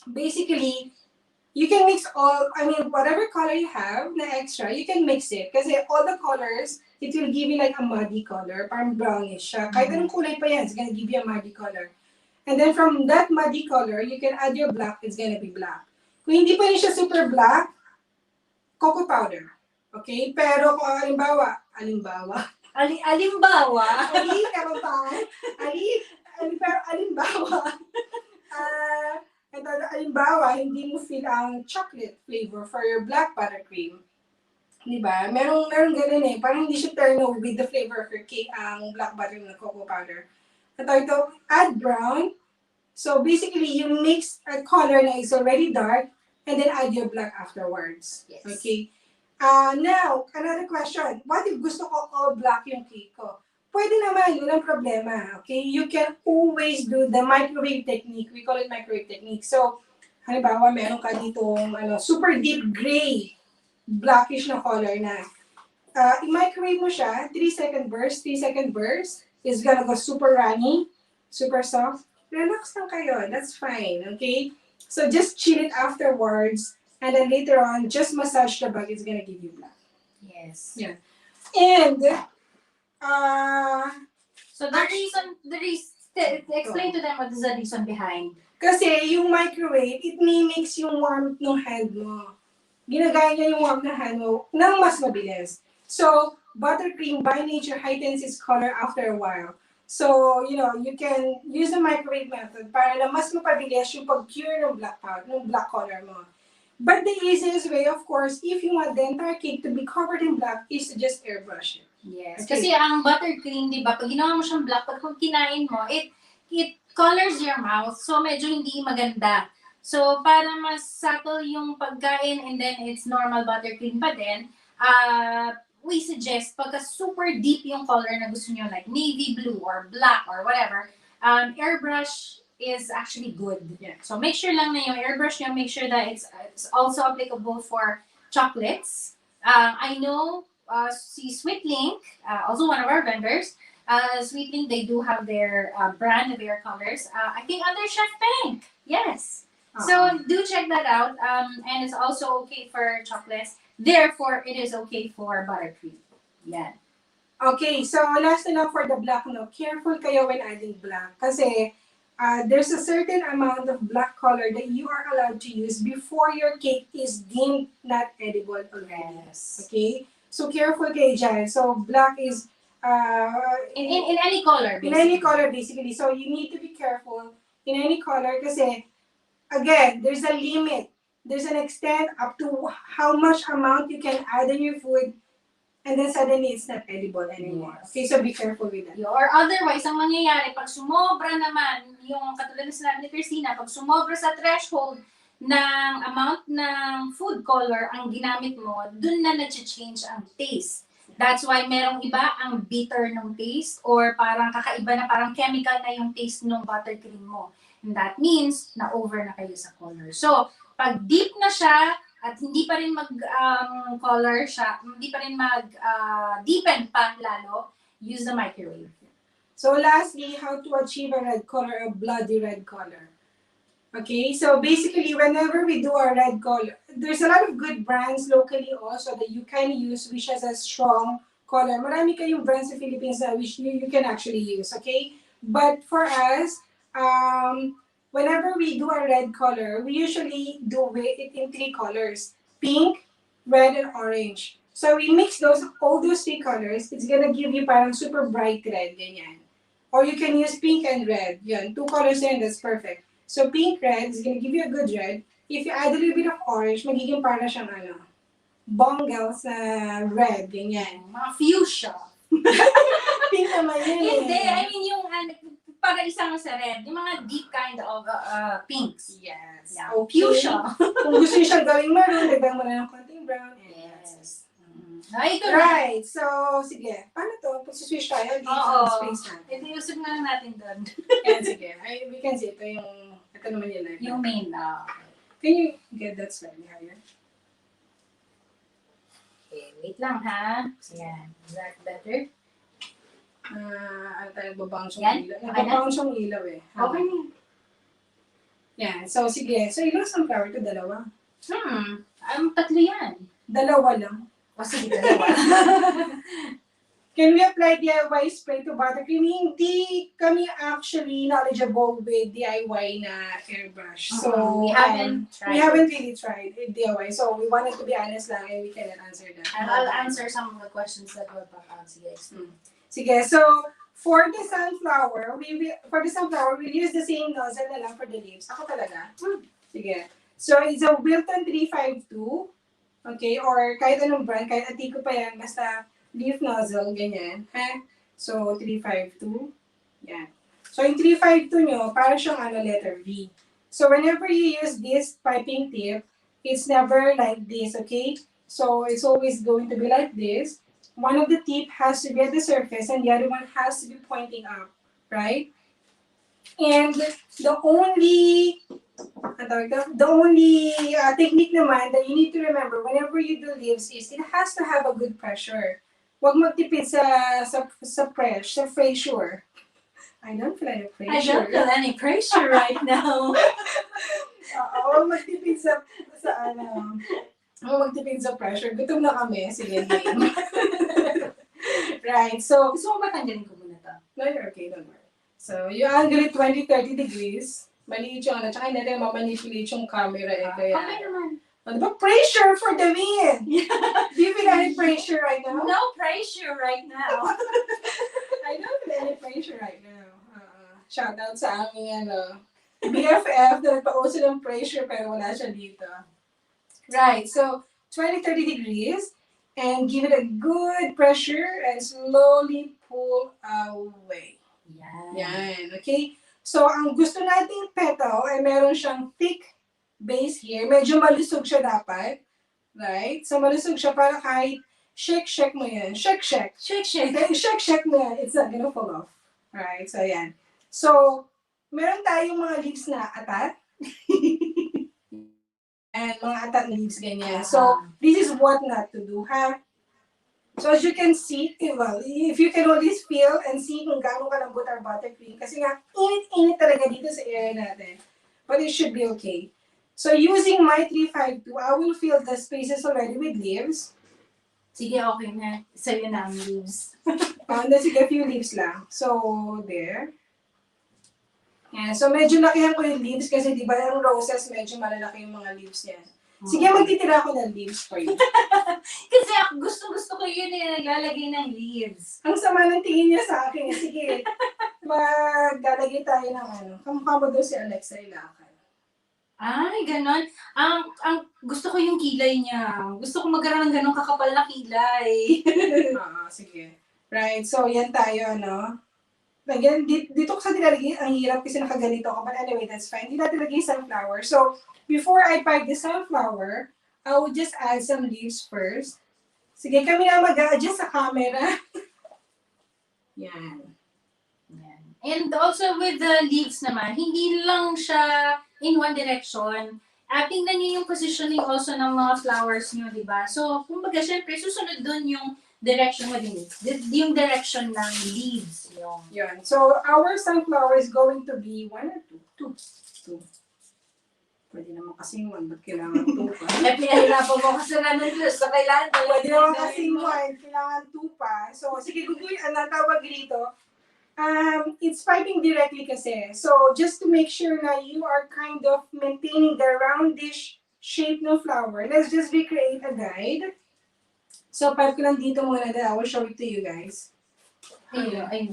basically, you can mix whatever color you have na extra, you can mix it. Kasi all the colors, it will give you like a muddy color, parang brownish siya. Kahit anong kulay pa yan, it's gonna give you a muddy color. And then from that muddy color, you can add your black, it's gonna be black. Kung hindi pa rin siya super black, cocoa powder. Okay? Pero kung alimbawa, hindi mo feel ang chocolate flavor for your black buttercream. Diba? Merong ganun eh. Parang hindi siya turn over with the flavor of your cake, ang black buttercream na cocoa powder. Ito, add brown. So basically, you mix a color na is already dark and then add your black afterwards. Yes. Okay? Now, another question. What if gusto ko all black yung cake ko? Pwede naman, yun ang problema. Okay? You can always do the microwave technique. We call it microwave technique. So, halimbawa, meron ka ditong super deep gray, blackish na color na. I-microwave mo siya, 3-second burst, 3-second burst. It's gonna go super runny, super soft. Relax lang kayo. That's fine. Okay? So, just chill it afterwards. And then later on, just massage the bag. It's gonna give you black. Yes. Yeah. And, So explain to them what is the reason behind. kasi yung microwave, it mimics yung warmth ng hand mo. Ginagaya niya yung warmth ng hand mo nang mas mabilis. So, buttercream by nature heightens its color after a while. So, you can use the microwave method para na mas mapabilis yung pag-cure ng black powder, ng black color mo. But the easiest way, of course, if you want the entire cake to be covered in black, is to just airbrush it. Yes. Okay. Kasi ang buttercream, di ba, pag ginawa mo siyang black, pag kinain mo, it colors your mouth. So, medyo hindi maganda. So, para mas subtle yung pagkain and then it's normal buttercream pa din, we suggest pagka super deep yung color na gusto nyo, like navy blue or black or whatever, airbrush is actually good. Yeah. So, make sure lang na yung airbrush nyo, make sure that it's also applicable for chocolates. I know see Sweet Link, also one of our vendors, Sweet Link, they do have their brand of hair colors. I think under Chef Pink. Yes. So do check that out. And it's also okay for chocolates. Therefore, it is okay for buttercream. Yeah. Okay, so last na lang for the black, careful kayo when adding black. Kasi there's a certain amount of black color that you are allowed to use before your cake is deemed not edible already. Yes. Okay? So careful kayo dyan. So black is In any color, basically. in any color basically. So you need to be careful in any color kasi again, there's a limit. There's an extent up to how much amount you can add in your food and then suddenly it's not edible anymore. Yes. Okay, so be careful with that. Or otherwise, ang mangyayari, pag sumobra naman, yung katulad na sinabi ni Christina, pag sumobra sa threshold ng amount ng food color ang ginamit mo, dun na nag-change ang taste. That's why merong iba ang bitter ng taste or parang kakaiba na parang chemical na yung taste ng buttercream mo. And that means na over na kayo sa color. So, pag deep na siya at hindi pa rin mag-color siya, hindi pa rin mag-deepen pa lalo, use the microwave. So lastly, how to achieve a red color, a bloody red color. Okay, so basically whenever we do our red color, there's a lot of good brands locally also that you can use which has a strong color. Marami kayong brands sa Philippines na which you can actually use, okay? But for us, whenever we do a red color, we usually do it in 3 colors: pink, red, and orange. So we mix all those 3 colors. It's gonna give you parang super bright red, ganyan. Or you can use pink and red. Yan, 2 colors there, that's perfect. So pink red is gonna give you a good red. If you add a little bit of orange, magiging para siyang bongles na red, ganyan. Mga fuchsia. Pink naman yun. Hindi, I mean yung para isang sa red, yung mga deep kind of pinks. Yes. Yeah. Okay. Fuchsia. Kung gusto niyo siyang gawing maroon, dagdag mo na ng konting brown. Yes. Ito Right. So, sige. Paano to? Pag-switch tayo, dito sa space natin. Ito usap na lang natin doon. Yan, sige. We can see. Ito naman yun. Yung main. Can you get that slightly higher? Okay, wait lang ha. Yan. Is that better? Ano tayo, babounce Yan? yung ilaw. Okay na? Babounce yung ilaw eh. Okay. Yan. So, sige. So, ilang sunflower to? 2? Tatlo yan. Dalawa lang. O sige, dalawa. Can we apply DIY spray to buttercream? Hindi kami actually knowledgeable with DIY na airbrush. So, we haven't tried. we haven't really tried DIY. So, we wanted to be honest lang and we cannot answer that. I'll answer some of the questions that were back out. Sige. Sige, so, for the sunflower, we use the same nozzle na lang for the leaves. Ako talaga. Sige. So, it's a Wilton 352. Okay, or kahit anong brand, kahit Atiko pa yan, basta leaf nozzle, ganyan. Ha? So, 352. Yan. So, yung 352 nyo, para siyang letter V. So, whenever you use this piping tip, it's never like this, okay? So, it's always going to be like this. One of the tip has to be at the surface and the other one has to be pointing up, right? And the only technique naman that you need to remember whenever you do leaves is it has to have a good pressure. Huwag magtipid sa pressure. I don't feel any pressure. I don't feel any pressure right now. Huwag magtipid huwag magtipid sa pressure. Gutom na kami. Sige, game. Right, so... Gusto mo ba tanggalin ko muna to? No, you're okay, don't worry. So, you angle it 20-30 degrees. Maliit yung tsaka hindi natin mamanipulate yung camera kaya... Okay naman. Diba? Pressure for the win! Do you feel any pressure right now? No pressure right now. I don't feel any pressure right now. Shout out sa aming BFF na nagpa-uso ng pressure pero wala siya dito. Right, so 20-30 degrees and give it a good pressure and slowly pull away. Yan, okay? So, ang gusto nating petal ay meron siyang thick base here. Medyo malusog siya dapat. Right? So, malusog siya para kahit shake mo yan. Shake. Okay, shake mo yan. It's not gonna fall off. Right? So, yan. So, meron tayong mga leaves na atat. And mga atat na leaves, ganyan. So, this is what not to do, ha? So, as you can see, well, if you can always feel and see kung gaano kalambot our buttercream, kasi nga, init-init talaga dito sa area natin. But it should be okay. So, using my 352, I will fill the spaces already with leaves. Sige, okay na. Sa'yo na ang leaves. Sige, a few leaves lang. So, there. Yan. So, medyo lakihan ko yung leaves kasi di ba yung roses, medyo malalaki yung mga leaves niya. Sige, magtitira ako ng leaves for you. Kasi ako gusto ko yun naglalagay ng leaves. Ang sama ng tingin niya sa akin. Sige, maglalagay tayo ng kamukha mo daw si Alexa Ilacan. Ay, ganon. Ang gusto ko yung kilay niya. Gusto ko magkaroon ng ganong kakapal na kilay. Sige. Right, so yan tayo, Again, dito ko sa nilalagay, ang hirap kasi nakaganito ako. But anyway, that's fine. Hindi natin lagay sunflower. So, before I pipe the sunflower, I will just add some leaves first. Sige, kami na mag-adjust sa camera. Yan. And also with the leaves naman, hindi lang siya in one direction. Tingnan niyo yung positioning also ng mga flowers niyo, di ba? So, kumbaga, syempre, susunod dun yung direction mo din. Yung direction ng leaves. Yan. So, our sunflower is going to be 1 or 2? 2. Pwede naman kasing 1, ba't kailangan 2 pa? Pinahirapan mo kasi na nun, so kailangan Pwede naman kasing 1, kailangan 2 pa. So, sige, ang tawag dito, it's piping directly kasi. So, just to make sure na you are kind of maintaining the roundish shape ng flower, let's just recreate a guide. So, pipe ko lang dito muna that I will show it to you guys. Ayun.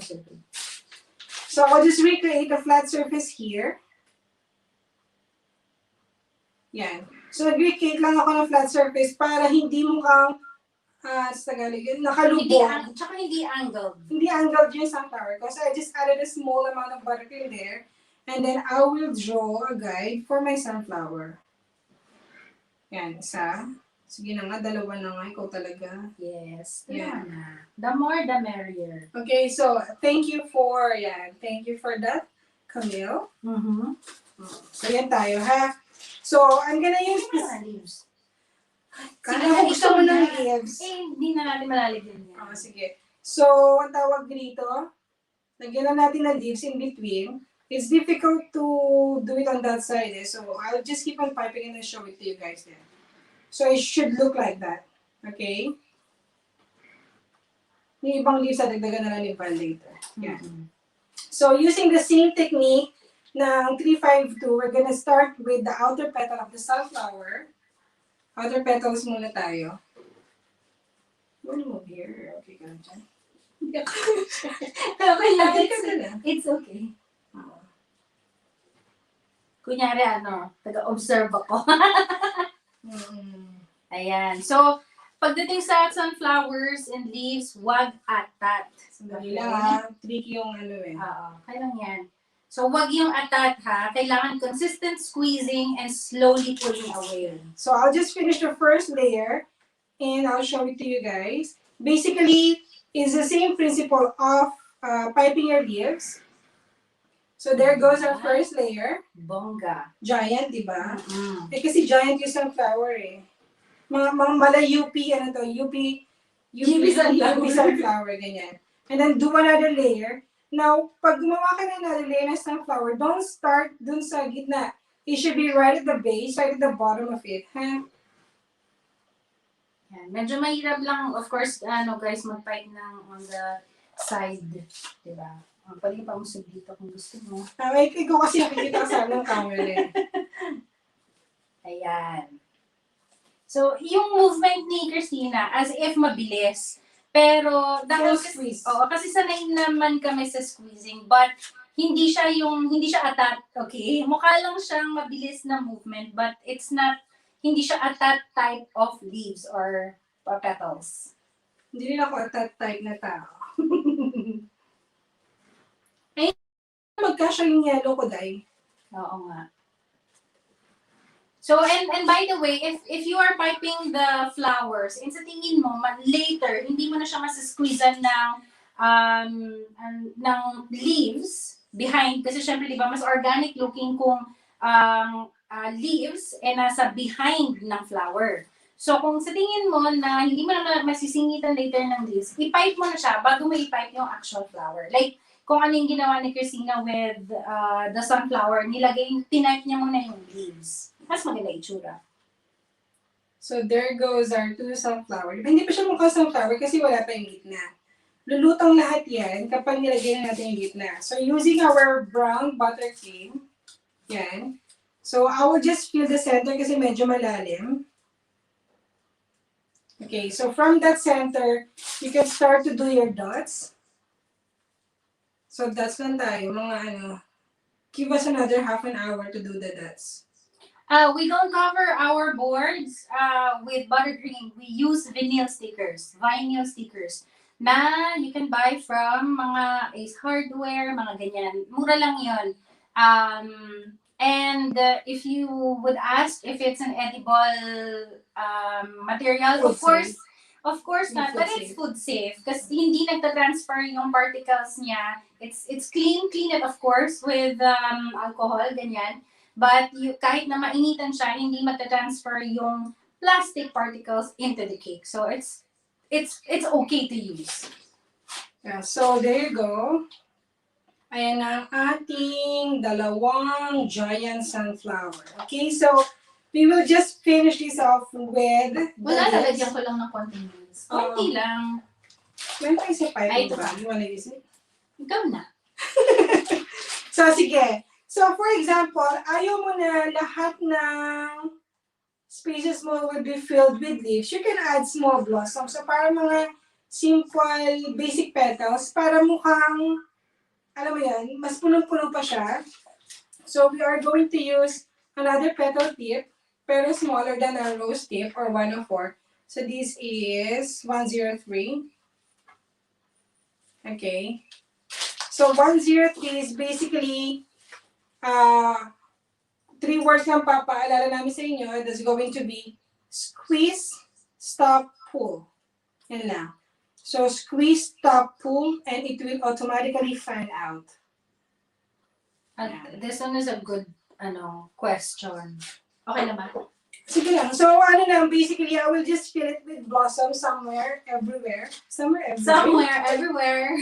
So, I'll just recreate a flat surface here. Yan. So, nag-recreate lang ako ng flat surface para hindi mukhang sa Tagalog, nakalubog. Tsaka hindi angled. Hindi angled yung sunflower because I just added a small amount of buttercream there. And then I will draw a guide for my sunflower. Yan, isa. Sige na nga, dalawa na nga. Ikaw talaga. Yes. Yeah. The more, the merrier. Okay, so thank you for that, Camille. So yan tayo, ha? So, I'm gonna use this. Leaves. Kaya mo gusto mo ng leaves. Hindi na natin malalagyan yan. Sige. So, ang tawag dito, lagyan na natin ng leaves in between. It's difficult to do it on that side, so I'll just keep on piping and then show it to you guys then. So it should look like that. Okay? Yung ibang leaves, dagdagan na lang ni Val later. Yeah. So using the same technique ng 352, we're gonna start with the outer petal of the sunflower. Outer petals muna tayo. You wanna move here? Okay, ka lang dyan. Okay lang. Na. It's okay. Kunyari, taga-observe ako. Ayan. So, pagdating sa sunflowers and leaves, wag atat. Sandali lang, tricky yung Oo, kaya lang yan. So, wag yung atat ha. Kailangan consistent squeezing and slowly pulling away. So, I'll just finish the first layer and I'll show it to you guys. Basically, it's the same principle of piping your leaves. So, there goes our first layer. Bongga. Giant, di ba? Mm-hmm. Kasi giant yung sunflower eh. Mga mala UP, UP sunflower, ganyan. And then do another layer. Now, pag gumawa ka na another layer ng sunflower, don't start dun sa gitna. It should be right at the base, right at the bottom of it. Huh? Yan. Medyo mahirap lang, of course, guys, mag-pipe ng on the side. Diba? Pwede pa umusog dito kung gusto mo. Ikaw kasi nakikita ka sa ng camera eh. Ayan. So, yung movement ni Christina, as if mabilis. Pero, Squeeze. Kasi sanay naman kami sa squeezing, but hindi siya atat, okay? Mukha lang siyang mabilis na movement, but hindi siya atat type of leaves or petals. Hindi rin ako atat type na tao. Magkasya yung yellow ko, Day. Oo nga. So, and by the way, if you are piping the flowers, and sa tingin mo, later, hindi mo na siya masasqueezan ng leaves behind, kasi syempre, di ba, mas organic looking kung leaves nasa behind ng flower. So, kung sa tingin mo na hindi mo na masisingitan later ng leaves, i-pipe mo na siya bago mo i-pipe yung actual flower. Like, kung ano yung ginawa ni Christina with the sunflower, tinipe niya muna yung leaves. Mas maganda itsura. So, there goes our two sunflower. Hindi pa siya mukha sunflower kasi wala pa yung gitna. Lulutang lahat yan kapag nilagay na natin yung gitna. So, using our brown buttercream, yan. So, I will just fill the center kasi medyo malalim. Okay, so from that center, you can start to do your dots. So, dots lang tayo, give us another half an hour to do the dots. We don't cover our boards with buttercream. We use vinyl stickers na you can buy from mga Ace Hardware, mga ganyan. Mura lang yun. And if you would ask if it's an edible material, of course not, but it's food safe kasi hindi nagta-transfer yung particles niya. It's clean it of course with alcohol, ganyan. But kahit na mainitan siya, hindi matatransfer yung plastic particles into the cake. So it's okay to use. Yeah, so there you go. Ayan ang ating dalawang giant sunflower. Okay, so we will just finish this off with Lalagyan ko lang ng konting leaves. Konti lang. Meron tayo sa pipe. Ay, ito pa. You wanna use it? Ikaw na. So, sige. So, for example, ayaw mo na lahat ng spaces mo will be filled with leaves. You can add small blossoms. So, para mga simple, basic petals, para mukhang, alam mo yan, mas punong-puno pa siya. So, we are going to use another petal tip, pero smaller than our rose tip, or 104. So, this is 103. Okay. So, 103 is basically 3 words lang papaalala namin sa inyo. That's going to be squeeze, stop, pull. Yan lang. So, squeeze, stop, pull, and it will automatically fan out. This one is a good question. Okay naman? Sige lang. So, ano lang, basically, I will just fill it with blossom somewhere, everywhere. Somewhere, Everywhere.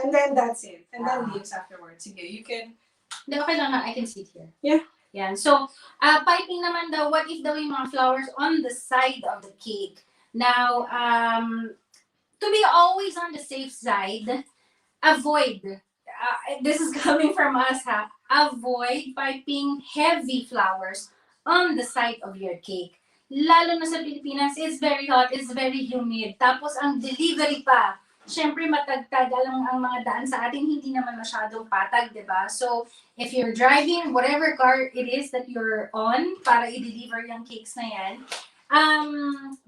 And then that's it. And then leaves afterwards. Sige, you can... Hindi, okay lang na. I can sit here. Yeah. Yan. So, piping naman daw, what if daw yung mga flowers on the side of the cake? Now, to be always on the safe side, avoid, this is coming from us ha, avoid piping heavy flowers on the side of your cake. Lalo na sa Pilipinas, it's very hot, it's very humid. Tapos ang delivery pa, syempre matagtag ang mga daan sa atin, hindi naman masyadong patag, di ba? So, if you're driving, whatever car it is that you're on, para i-deliver yung cakes na yan,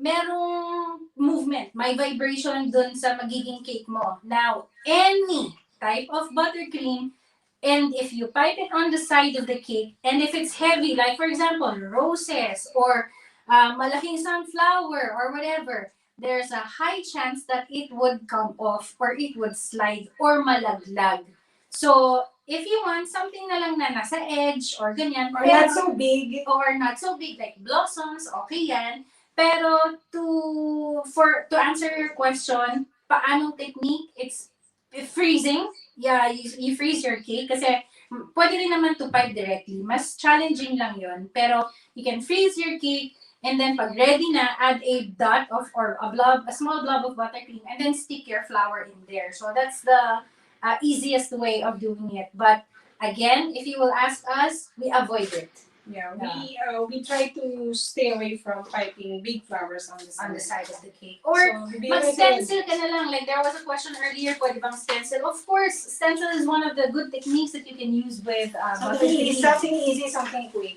merong movement, may vibration dun sa magiging cake mo. Now, any type of buttercream, and if you pipe it on the side of the cake, and if it's heavy, like for example, roses, or malaking sunflower, or whatever, there's a high chance that it would come off, or it would slide, or malaglag. So, if you want something na lang na nasa edge, or ganyan, Or not so big. or not so big, like blossoms, okay yan. Pero to answer your question, paanong technique? It's freezing. Yeah, you freeze your cake kasi pwede rin naman to pipe directly. Mas challenging lang yun. Pero you can freeze your cake, and then pag ready na, add a dot of, or a small blob of buttercream, and then stick your flour in there. So that's the easiest way of doing it. But again, if you will ask us, we avoid it. Yeah, we try to stay away from piping big flowers on the side. Of the cake. Or mag-stencil ka na lang. Like there was a question earlier, pwede bang stencil? Of course, stencil is one of the good techniques that you can use with something easy, something quick.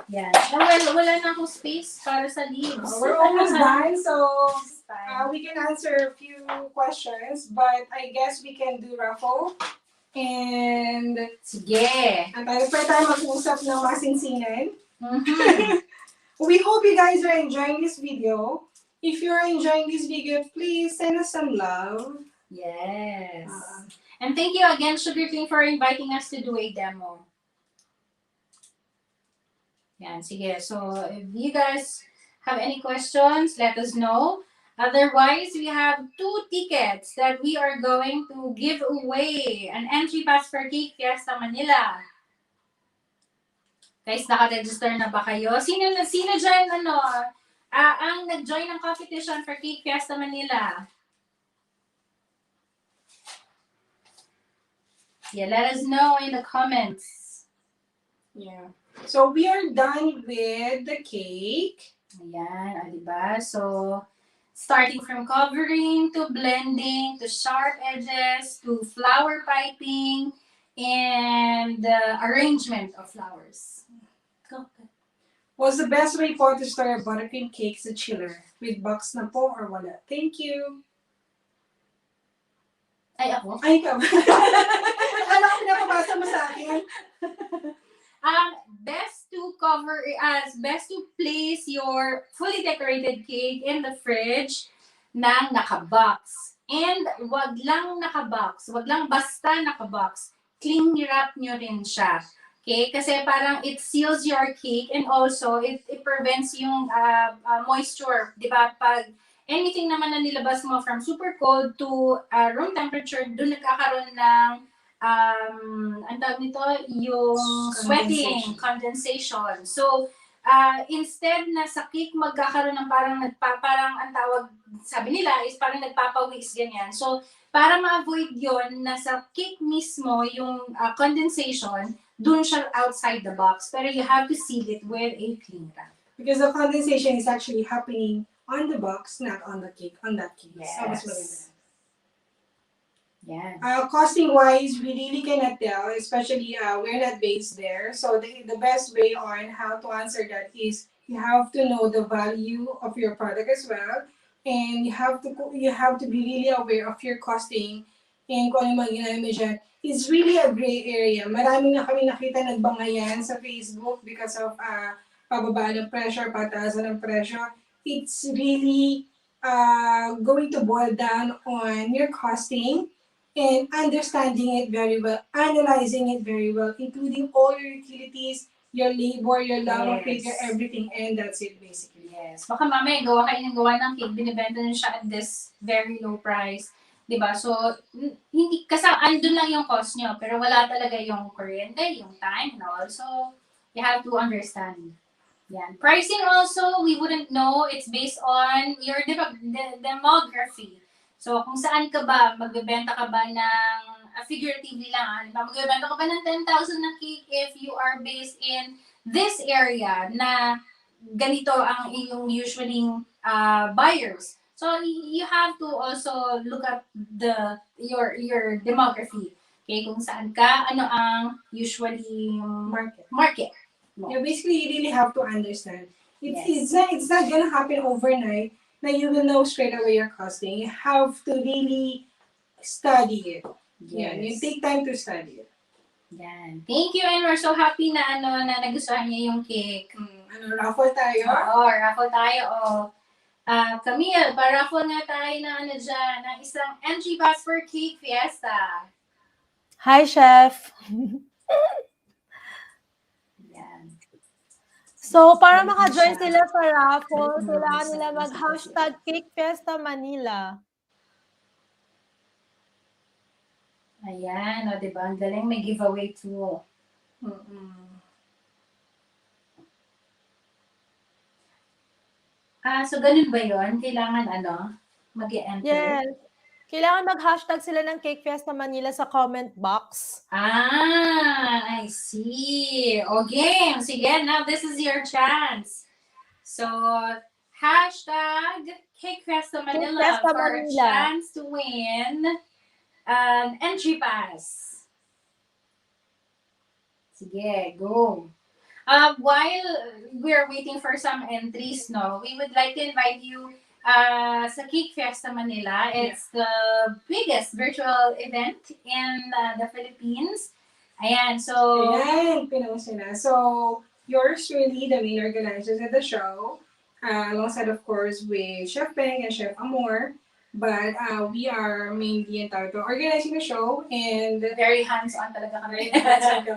Yeah. Well, wala na akong space para sa leaves. We're almost done, so we can answer a few questions, but I guess we can do raffle. And sige. Ang tayo mag-usap ng masinsinan. We hope you guys are enjoying this video. If you're enjoying this video, please send us some love. Yes. And thank you again, Sugar King, for inviting us to do a demo. Yan, sige. So, if you guys have any questions, let us know. Otherwise, we have 2 tickets that we are going to give away. An entry pass for Cake Fiesta Manila. Guys, naka-register na ba kayo? Sino dyan, ang nag-join ng competition for Cake Fiesta Manila? Yeah, let us know in the comments. Yeah. So, we are done with the cake. Ayan, diba? So, starting from covering, to blending, to sharp edges, to flower piping, and arrangement of flowers. Go. What's the best way po to store a buttercream cake sa chiller? With box na po or wala? Thank you. Ay, ako? Ay, ikaw. Ano ko pinapabasa mo sa akin? Best to place your fully decorated cake in the fridge na naka-box. And wag lang naka-box, wag lang basta naka-box. Cling wrap nyo rin siya. Okay? Kasi parang it seals your cake, and also it prevents yung moisture. Diba? Pag anything naman na nilabas mo from super cold to room temperature, doon nagkakaroon ng ang tawag nito, yung sweating, condensation. So, instead na sa cake magkakaroon ng parang ang tawag, sabi nila, is parang nagpapawis, ganyan. So, para ma-avoid yon, nasa cake mismo yung condensation, dun siya outside the box. Pero you have to seal it with a cling wrap. Because the condensation is actually happening on the box, not on the cake, on that cake. Yes. So, mas maganda. Yes. Costing wise, we really cannot tell, especially we're not based there. So the best way on how to answer that is you have to know the value of your product as well, and you have to be really aware of your costing and kung ano mga ginamit mo dyan. It's really a gray area. Maraming na kami nakita nagbangayan sa Facebook because of pababa ng pressure, pataasan ng pressure. It's really going to boil down on your costing and understanding it very well, analyzing it very well, including all your utilities your labor, your love of cake, your Yes. everything, and that's it basically. Yes. Baka mamaya gawa kayo ng gawa ng cake, binibenta nyo siya at this very low price. 'Di ba? So, hindi, kasi andun lang yung cost nyo, pero wala talaga yung kuryente, yung time, and all. So, you have to understand. Yan. Pricing also, we wouldn't know. It's based on your demography. So, kung saan ka ba, magbebenta ka ba ng, figuratively lang, magbebenta ka ba ng 10,000 na cake if you are based in this area na ganito ang iyong usually buyers. So, you have to also look at your demography. Okay, kung saan ka, ano ang usually market. Yeah, basically, you really have to understand. Yes. It's not gonna happen overnight that you will know straight away your costing. You have to really study it. Yeah, you take time to study it. Yan. Thank you, and we're so happy na na nagustuhan niya yung cake. Raffle tayo? Oo, raffle tayo. Camille, pa-raffle nga tayo ng dyan, ng isang entry pass for Cake Fiesta. Hi, Chef. Yan. So, para maka-join sila sa raffle, kailangan nila mag-hashtag Cake Fiesta Manila. Ayan, o diba? Ang galing, may giveaway tool. So ganun ba yun? Kailangan mag-enter? Yes. Kailangan mag-hashtag sila ng Cake Fiesta Manila sa comment box. I see. Okay, sige, now this is your chance. So, hashtag Cake Fiesta Manila Cake Fiesta for Manila. a chance to win an entry pass. Sige, go. While we're waiting for some entries, we would like to invite you sa Cake Fiesta Manila. It's the biggest virtual event in the Philippines. Ayan, so... Ayan, pinost nila. So, yours truly, the main organizers of the show, alongside, of course, with Chef Peng and Chef Amor. But we are mainly entitled to organizing the show and very hands-on talaga kami.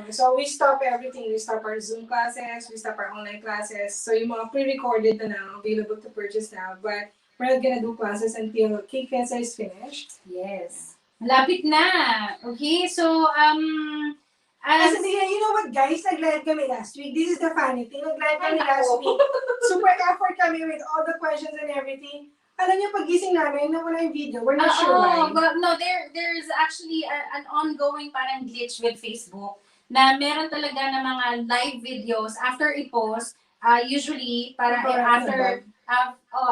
So we stop everything. We stop our Zoom classes, we stop our online classes. So yung mga pre-recorded na now, available to purchase now. But we're not gonna do classes until Cake Fiesta is finished. Yes. Malapit na. Okay, so you know what guys, nag-live kami last week. This is the funny thing. Nag-live kami last week. Super effort kami with all the questions and everything. Alam niyo, pag-gising namin, nawala yung video. We're not sure why. But no, there's actually an ongoing parang glitch with Facebook na meron talaga na mga live videos after i-post, usually parang after,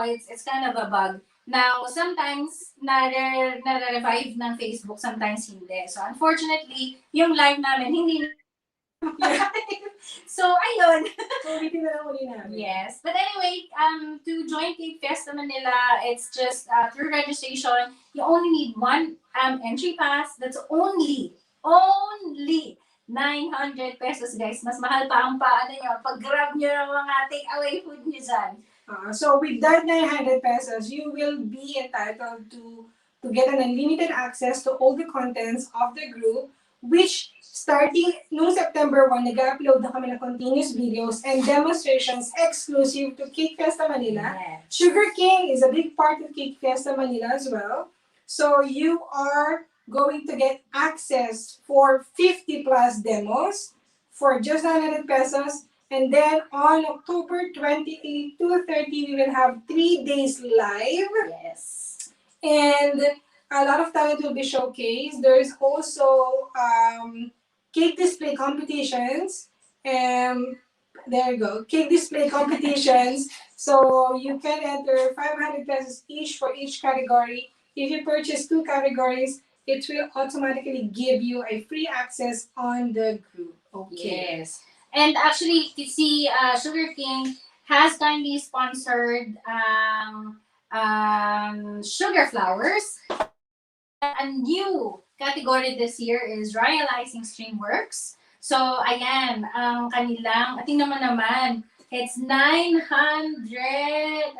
it's kind of a bug. Now, sometimes na-revive ng Facebook, sometimes hindi. So, unfortunately, yung live namin, hindi So, ayun. So, ulitin na lang uli namin. Yes. But anyway, to join Cake Fiesta Manila, it's just through registration. You only need one entry pass. That's only 900 pesos, guys. Mas mahal pa ang paano nyo. Pag-grab nyo ng mga take-away food nyo dyan. So, with that 900 pesos, you will be entitled to get an unlimited access to all the contents of the group, which starting noong September 1, nag-upload na kami ng continuous videos and demonstrations exclusive to Cake Fiesta Manila. Yes. Sugar King is a big part of Cake Fiesta Manila as well. So you are going to get access for 50 plus demos for just 900 pesos. And then on October 28 to 30, we will have 3 days live. Yes. And a lot of talent will be showcased. There's also cake display competitions. There you go, cake display competitions. So you can enter 500 pesos each for each category. If you purchase 2 categories, it will automatically give you a free access on the group. Okay. Yes. And actually, you see, Sugar King has kindly sponsored sugar flowers. A new category this year is Royalizing Streamworks. So, ayan, ang kanilang, tingnan mo naman, it's 900,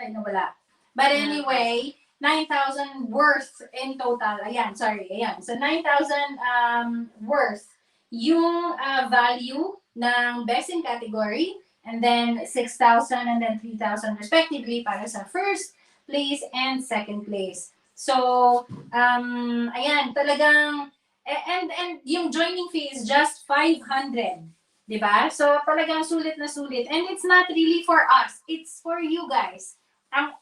ay nawala. But anyway, 9,000 worth in total. Ayan, sorry, ayan. So, 9,000 worth yung value ng best in category, and then 6,000 and then 3,000 respectively para sa first place and second place. So, ayan, talagang, and yung joining fee is just 500. Diba? So, talagang sulit na sulit. And it's not really for us. It's for you guys. Ang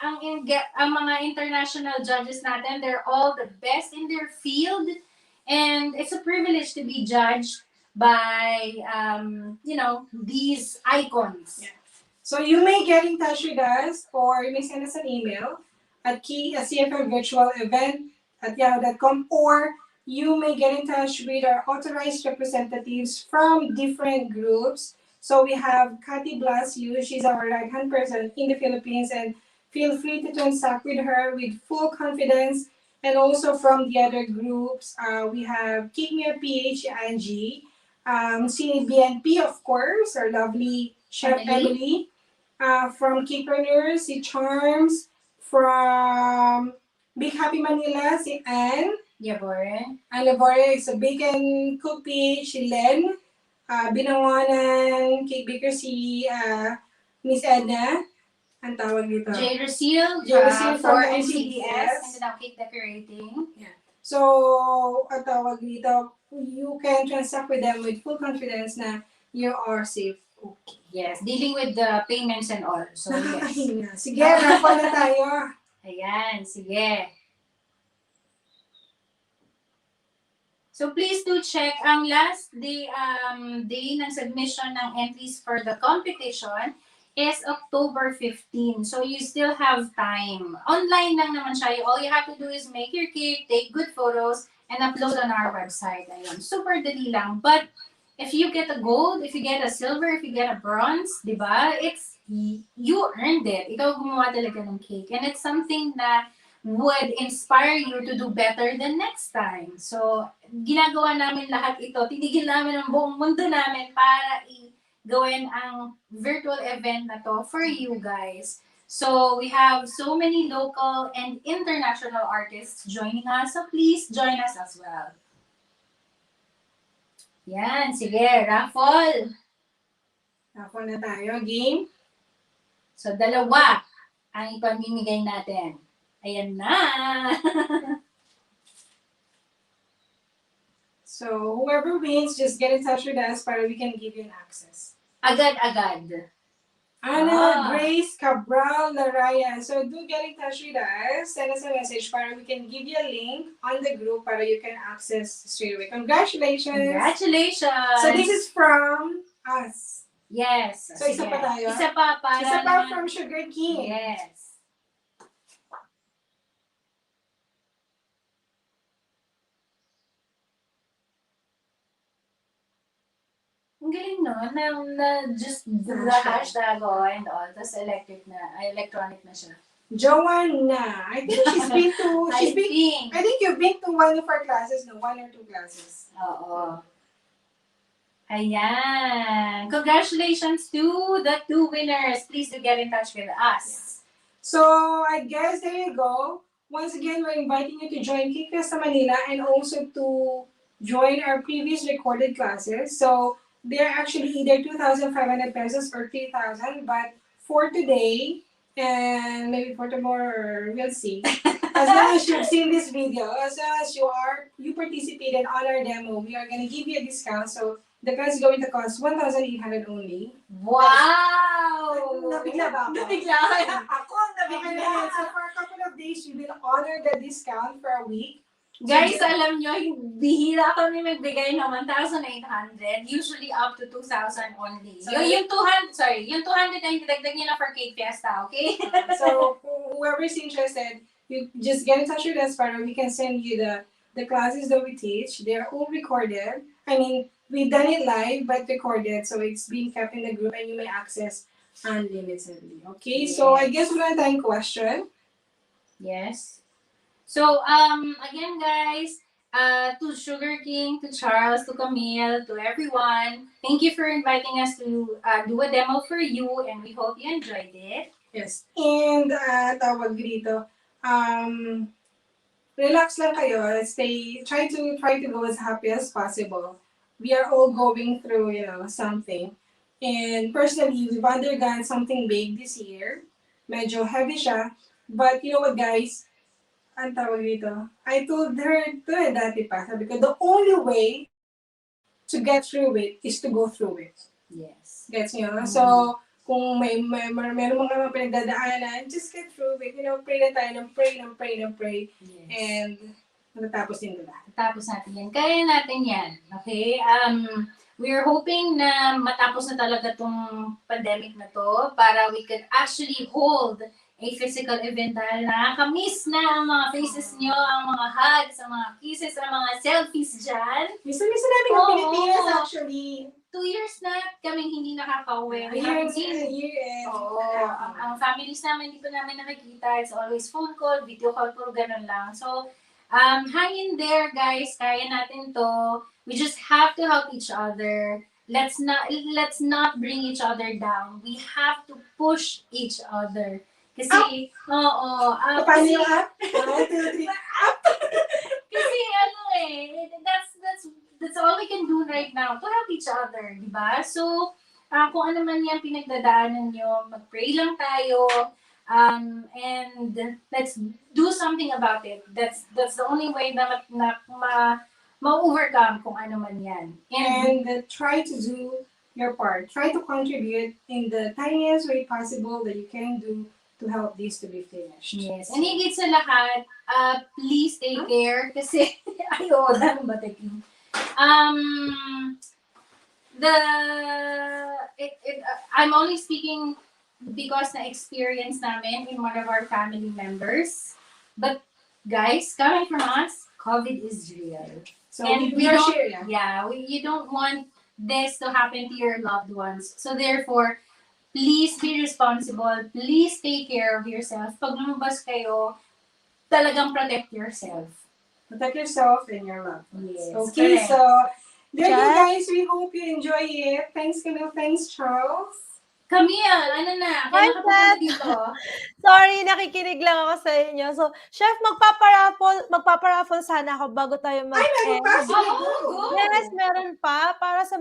mga international judges natin, they're all the best in their field. And it's a privilege to be judged by, these icons. Yeah. So you may get in touch with us or you may send us an email at cfmvirtualevent@yahoo.com, or you may get in touch with our authorized representatives from different groups. So we have Cathy Blasio, she's our right-hand person in the Philippines, and feel free to transact with her with full confidence. And also from the other groups, we have Keep Me a PH, Angie, CBNP, of course, our lovely Chef Emily. From Keepreneurs, si Charms. From Big Happy Manila, si Anne. Yabore. Anne Labore, sa Bacon Cook PH, si Len. Binangonan, Cake Baker, si Miss Edna. Ang tawag dito. J. Rusil from for MCDS. MCDS. And now cake decorating. Yeah. So, ang tawag dito, you can transact with them with full confidence na you are safe. Okay. Yes, dealing with the payments and all. So, yes. Nakakahinga. Sige, raffle na tayo. Ayan, sige. So please do check. Ang last day ng submission ng entries for the competition is October 15. So you still have time. Online lang naman siya. All you have to do is make your cake, take good photos, and upload on our website. Ayun. Super dali lang. But if you get a gold, if you get a silver, if you get a bronze, di ba? You earned it. Ikaw gumawa talaga ng cake. And it's something that would inspire you to do better the next time. So, ginagawa namin lahat ito. Tinigil namin ang buong mundo namin para gawin ang virtual event na to for you guys. So, we have so many local and international artists joining us. So, please join us as well. Yan, sige, raffle. Raffle na tayo. Game? So, dalawa ang ipamimigay natin. Ayan na! So, whoever wins, just get in touch with us para we can give you an access. Agad-agad. Ana Grace Cabral Laraya. So, do get in touch with us. Send us a message para we can give you a link on the group para you can access straight away. Congratulations! Congratulations! So, this is from us. Yes. So, isa pa tayo? Isa pa para Isa pa naman. from Sugar King. Yes. Ang galing no, na just the hashtag and all, tas electronic na siya. Joanna. I think she's been to, I think you've been to one of our classes, no? One or two classes. Oo. Ayan. Congratulations to the two winners. Please do get in touch with us. So, I guess there you go. Once again, we're inviting you to join Cake Fiesta Manila and also to join our previous recorded classes. So, they're actually either 2,500 pesos or 3,000, but for today, and maybe for tomorrow, we'll see. As long as you've seen this video, as long as you participated on our demo, we are going to give you a discount. So, the class is going to cost 1,800 only. Wow! Nabigla ba ako? Nabigla. Ako ang nabigla. So, for a couple of days, we will honor the discount for a week. Guys, alam nyo, bihira kami magbigay ng 1,800. Usually up to 2,000 only. So, yung 200 na yung dagdag nyo na for Cake Fiesta, okay? So, whoever's interested, you just get in touch with us para we can send you the classes that we teach. They're all recorded. I mean, we've done it live, but recorded. So, it's being kept in the group and you may access unlimitedly. Okay? Yes. So, I guess we're going to question. Yes. So, again, guys, to Sugar King, to Charles, to Camille, to everyone, thank you for inviting us to do a demo for you, and we hope you enjoyed it. Yes. And, tawag dito, relax lang kayo. Try to go as happy as possible. we are all going through, something. And personally, we've undergone something big this year. Medyo heavy siya. But you know what, guys? Ang tawag dito? I told her to dati pa. Sabi ko, the only way to get through it is to go through it. Yes. Gets nyo? So, kung meron mga pinagdadaanan, just get through it. Pray na tayo ng pray. Yes. And matatapos din diba? Tapos natin yan. Kaya natin yan. Okay? We're hoping na matapos na talaga tong pandemic na to para we could actually hold a physical event dahil nakakamiss na ang mga faces nyo, ang mga hugs, ang mga kisses, ang mga selfies dyan. Miss namin ang Pilipinas actually. 2 years na kaming hindi nakaka-uwi. A year and Oo. Ang families namin, hindi pa namin nakikita. It's always phone call, video call, puro ganun lang. So, hang in there, guys. Kaya natin to. We just have to help each other. Let's not bring each other down. We have to push each other. Kasi, paano yung up? 1, 2, 3, up! Kasi that's all we can do right now to help each other, di ba? So, kung ano man yan pinagdadaanan nyo, mag-pray lang tayo, and let's do something about it. That's the only way na ma-overcome kung ano man yan. And try to do your part. Try to contribute in the tiniest way possible that you can do to help this to be finished. Yes. And higit sa lahat, please take care kasi ayaw lang Buttercream. I'm only speaking because na experience namin in one of our family members. But guys, coming from us, COVID is real. So And we are don't- sharing. you don't want this to happen to your loved ones. So therefore, please be responsible. Please take care of yourself. Pag lumabas kayo, talagang protect yourself. Protect yourself and your loved ones. Yes, Okay, correct. so there you Chat. guys. We hope you enjoy it. Thanks, Camille. Thanks, Charles. Camille, ano na? Hi, Kailan ka pupunta Kat. dito? Sorry, nakikinig lang ako sa inyo. So, Chef, magpaparaffle sana ako bago tayo mag-end. Go! Yes, meron pa para sa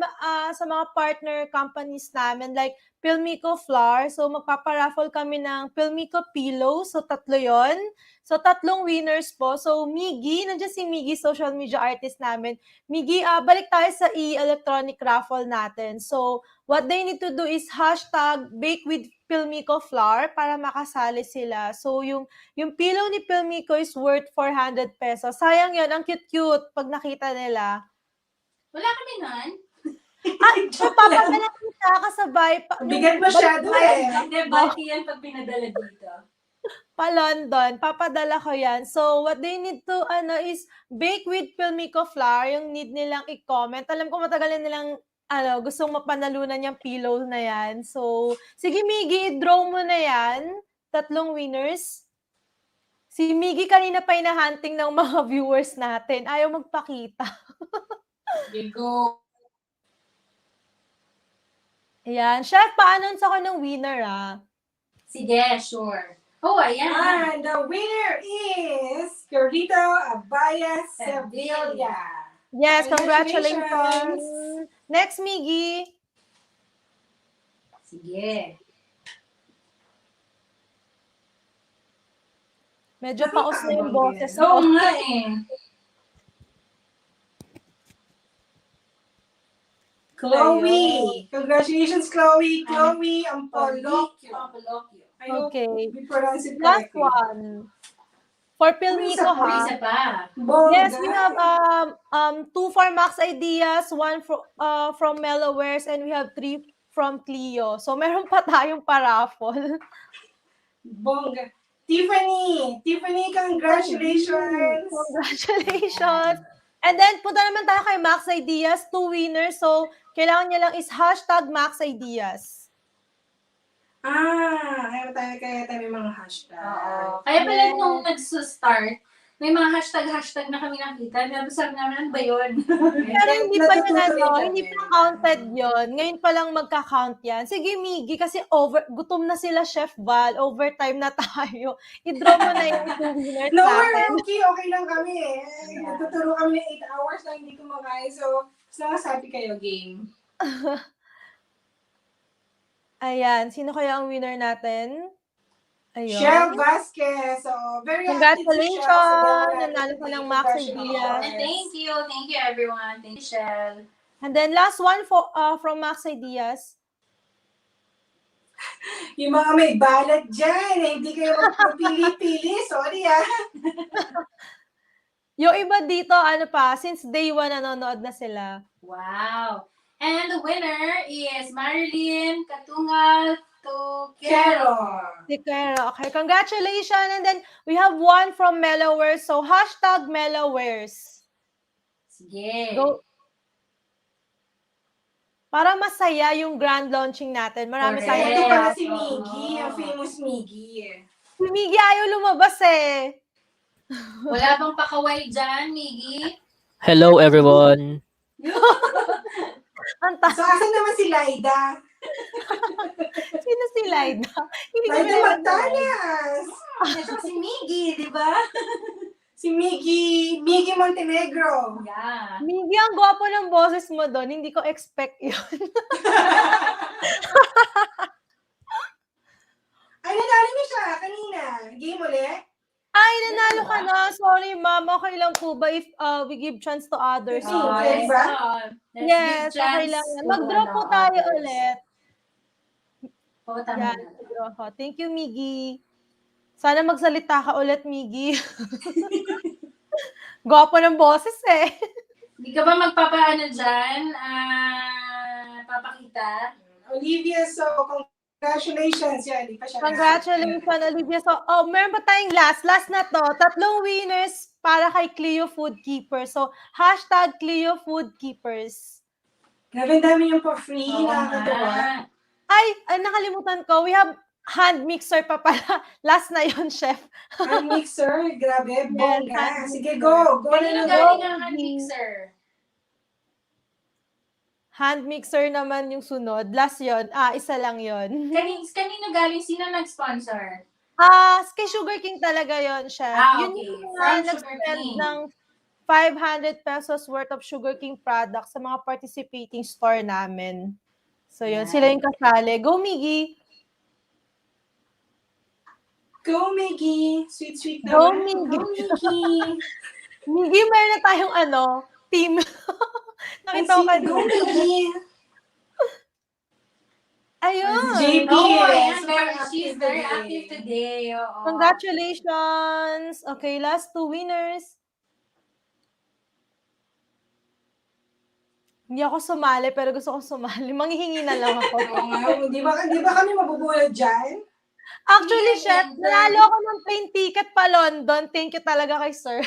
mga partner companies namin like Pilmico Flour. So magpaparaffle kami ng Pilmico Pillow. So 3 'yon. So 3 winners po. So Miggy, nandiyan si Miggy, social media artist namin. Miggy, balik tayo sa electronic raffle natin. So what they need to do is #bake with Pilmico Flour para makasali sila. So yung pillow ni Pilmico is worth 400 pesos. Sayang 'yon, ang cute-cute pag nakita nila. Wala kami nun. So papadala kita kasabay Bigat masyado eh. Hindi, bulky yan pag pinadala dito. pa London, papadala ko yan. So, what they need to, is bake with Pilmico Flour, yung need nilang i-comment. Alam ko matagal na nilang, gustong mapanalunan yung pillow na yan. So, sige Miggy, i-draw mo na yan. 3 winners. Si Miggy kanina pa hinahunting ng mga viewers natin. Ayaw magpakita. You go. Ayan. Chef, pa-announce ako ng winner, Sige, sure. Oh, ayan. And the winner is Carlito Abaya Sevilla. Yes, Congratulations. congratulations. Next, Miggy. Sige. Medyo paus na yung boses Oo ko. nga eh. Chloe. Congratulations, Chloe. Chloe Ampolokyo. I hope Okay. we pronounce it Last correctly. one. For Pilmico, Isa pa. Bongga. Yes, we have 2 for Max Ideas, 1 from Mellowares, and we have 3 from Clio. So, meron pa tayong paraffle. Bongga. Tiffany, congratulations. Congratulations! And then, punta naman tayo kay Max Ideas, 2 winners. So, kailangan niya lang is #Max Ideas. Kaya tayo may mga hashtag. Oo. Kaya pala nung nagsusstart, may mga hashtag na kami nakita. Sabi namin, ano ba yun? Pero hindi pa yun Natututo hindi din pa kami. counted yun. Ngayon pa lang magka-count yan. Sige, Miggy, kasi gutom na sila, Chef Val. Overtime na tayo. I-draw mo na yung 2 winners No, natin. okay lang kami eh. Nagtuturo kami ng 8 hours na hindi kumakain. So, as long as happy kayo, game. Ayan, sino kaya ang winner natin? Chef Ayun. Vasquez. So, very active si Chef sa demo Congratulations! natin Nanalo ka today. ng Max Congratulations. Ideas. Thank you everyone. Thank you, Shell. And then last one from Max Ideas. Yung mga may balat dyan, eh, hindi kayo magpili-pili. Sorry ah. Yung iba dito, since day 1 nanonood na sila. Wow. And the winner is Marilyn Katungal Tukero. Si Kero. Okay, congratulations. And then we have one from Mellowwares. So hashtag Mellowwares. Sige. Go. Para masaya yung grand launching natin. Marami Correct. tayong Ito pala class. si Miggy, ang famous Miggy. Si Miggy ayaw lumabas eh. Wala bang pakaway dyan, Miggy? Hello everyone. So, asan naman si Laida? Sino si Laida? Hindi ko Laida kilala. Magtanas. Ito si Miggy, di ba? Si Miggy Montenegro. Yeah. Miggy, ang gwapo ng boses mo doon. Hindi ko expect yun. Ay, nanalo niyo siya kanina. Game ulit? Ay, nanalo ka na. Sorry, ma'am. Okay lang po ba if we give chance to others? Okay. Ba? Yes, okay lang yan. Mag-draw po tayo ulit. Oo, tama Yan, na. mag-draw ko. Thank you, Miggy. Sana magsalita ka ulit, Miggy. Gwapo ng boses eh. Hindi ka ba magpapaano dyan? Papakita? Olivia, so congratulations. Yan, hindi pa siya Congratulations, Olivia. So, meron pa tayong last na to. 3 winners para kay Cleo Food Keeper. So, hashtag Cleo Food Keepers. Grabe, dami yung pa-free. Oo Nakakatawa. nga. Ay, nakalimutan ko. We have hand mixer pa pala. Last na yun, chef. Ang mixer, grabe, bongga. hand Sige, mixer. go. Go na Kanino na. galing ang hand mixer? Hand mixer naman yung sunod. Last yon. Isa lang yon. Kanino galing? Sino nag-sponsor? Kay Sugar King talaga yon, chef. Okay. Yun yung From Sugar nag-spend King. ng 500 pesos worth of Sugar King products sa mga participating store namin. So yun, sila yung kasali. Go, Miggy! Go, Miggy. Sweet Go, naman. Miggy. Go, Miggy. Miggy, meron na tayong team. Nakita ko Go, kanina. Miggy. Ayun. JP. Oh, Yes, ayan. She's very active today. Oo. Congratulations. Okay, last 2 winners. Hindi ako sumali, pero gusto ko sumali. Manghihingi na lang ako. Oo nga, di ba kami mabubulag dyan? Actually, Yes, chef, and nanalo ako ng plane ticket pa London. Thank you talaga kay sir.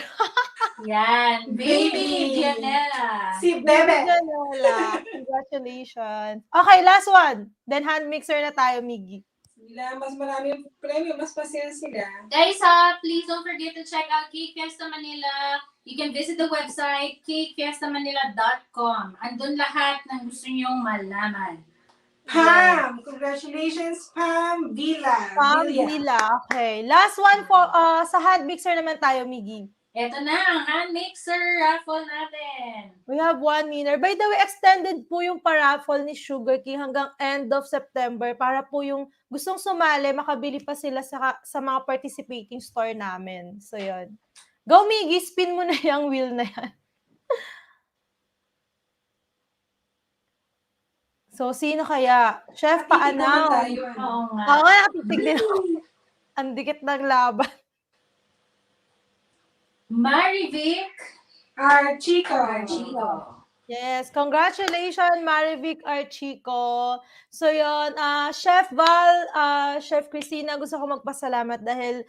Yan. Baby Baby. Dianela. Si Bebe. Janela. Congratulations. Okay, last one. Then hand mixer na tayo, Miggy. Sila, mas maraming premyo, mas pasaya sila. Guys, please don't forget to check out Cake Fiesta Manila. You can visit the website, cakefiestamanila.com. Andun lahat ng gusto nyong malaman. Pam! Congratulations, Pam Villa. Pam Villa. Villa. Okay. Last one for sa hand mixer naman tayo, Miggy. Ito na ang hand mixer raffle natin. We have 1 winner. By the way, extended po yung paraffle ni Sugar King hanggang end of September para po yung gustong sumali, makabili pa sila sa mga participating store namin. So, yun. Go, Miggy! Spin mo na yung wheel na yan. So, sino kaya? Chef, Naman paanaw. tayo, ano? Oo nga. Oo nga, nakapitig din ako. Ang dikit ng laban. Marivic Archico. Chico. Yes, congratulations, Marivic Archico. So yun, Chef Val, Chef Christina, gusto ko magpasalamat dahil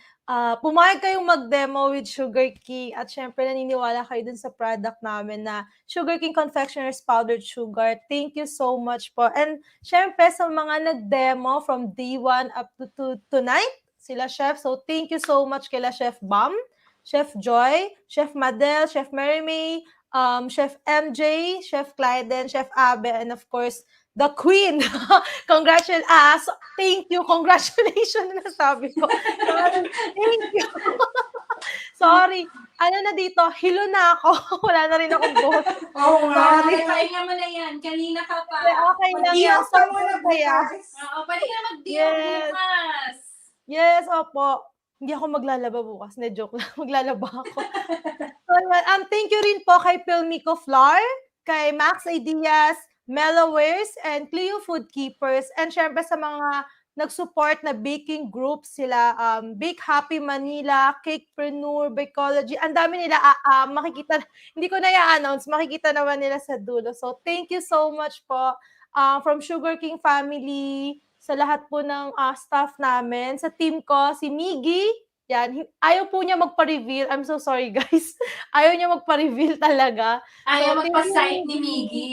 pumayag kayong mag-demo with Sugar King at syempre naniniwala kayo dun sa product namin na Sugar King Confectioner's Powdered Sugar. Thank you so much po. And syempre sa mga nag-demo from day 1 up to tonight, sila Chef. So thank you so much kila Chef Bam, Chef Joy, Chef Madel, Chef Mary May, Chef MJ, Chef Clyden, Chef Abe, and of course, the Queen. Thank you. Congratulations na sabi ko. Sorry. Thank you. Sorry. Ano na dito? Hilo na ako. Wala na rin akong boss. Oo nga. Sorry. Pahinga mo na yan. Kanina ka pa. Okay lang yan. Mag-iok ka muna bukas. Oo, pwede ka mag-deal Yes. bukas. Yes, opo. Hindi ako maglalaba bukas. Na joke lang. Maglalaba ako. So, thank you rin po kay Pilmico Flour, kay Max Ideas, Mellowares, and Cleo Food Keepers. And syempre sa mga nag-support na baking groups sila, Bake Happy Manila, Cakepreneur, Bakeology. Ang dami nila makikita, hindi ko na i-announce, makikita naman nila sa dulo. So thank you so much po from Sugar King family, sa lahat po ng staff namin, sa team ko, si Miggy. Yan, ayaw po niya magpa-reveal. I'm so sorry, guys. Ayaw niya magpa-reveal talaga. Ayaw So, magpa-site ni Miggy.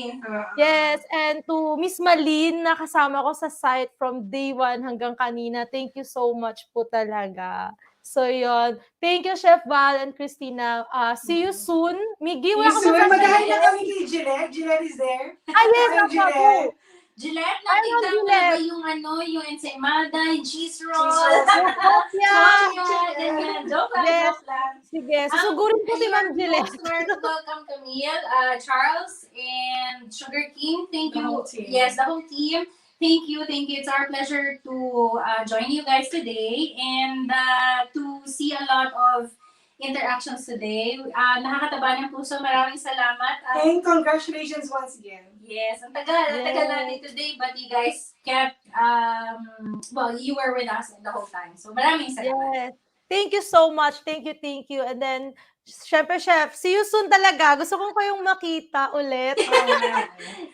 Yes, and to Miss Malin, na kasama ko sa site from day 1 hanggang kanina. Thank you so much po talaga. So, yun. Thank you, Chef Val and Christina. See you soon. Miggy, wala ka ba? Maghahay na kami kay Gillette. Gillette is there. Yes, Hi, ako. Gillette. Gillette, Ay, nakita mo Gillette. na ba yung yung ensaymada, yung cheese roll? Yeah. Ganyan. Joke lang, Yes. joke lang. Sige, susugurin ko si Ma'am Gillette. Welcome, Camille, Charles, and Sugar King. Thank The you. whole team. Yes, the whole team. Thank you. It's our pleasure to join you guys today and to see a lot of interactions today. Nakakataba ng puso. Maraming salamat. And congratulations once again. Yes, ang tagal natin today, but you guys kept, you were with us the whole time. So maraming salamat. Yes. Thank you so much. Thank you. And then, syempre, Chef, see you soon talaga. Gusto ko kayong makita ulit.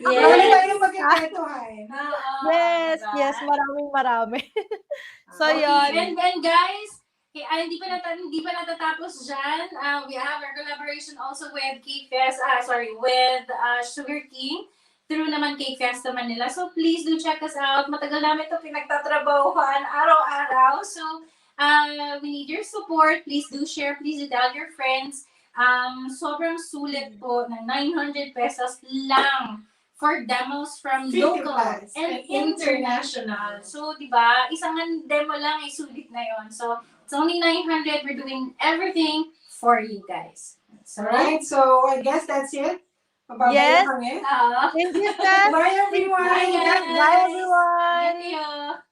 Marami tayong magkikwentuhan. Yes. Marami. So, Okay, yun. and guys, hindi pa natatapos dyan. We have our collaboration also with with Sugar King through naman Cake Fiesta Manila. So please do check us out. Matagal namin ito pinagtatrabahuhan araw-araw. So we need your support. Please do share. Please do tell your friends. Sobrang sulit po na 900 pesos lang for demos from local and international. So, di ba, isang demo lang ay sulit na yon. So, it's only 900. We're doing everything for you guys. So, Alright, so I guess that's it. Mababay Yes. na kami. Thank you, Chef. Bye everyone. Bye, guys. Bye, everyone. Thank you.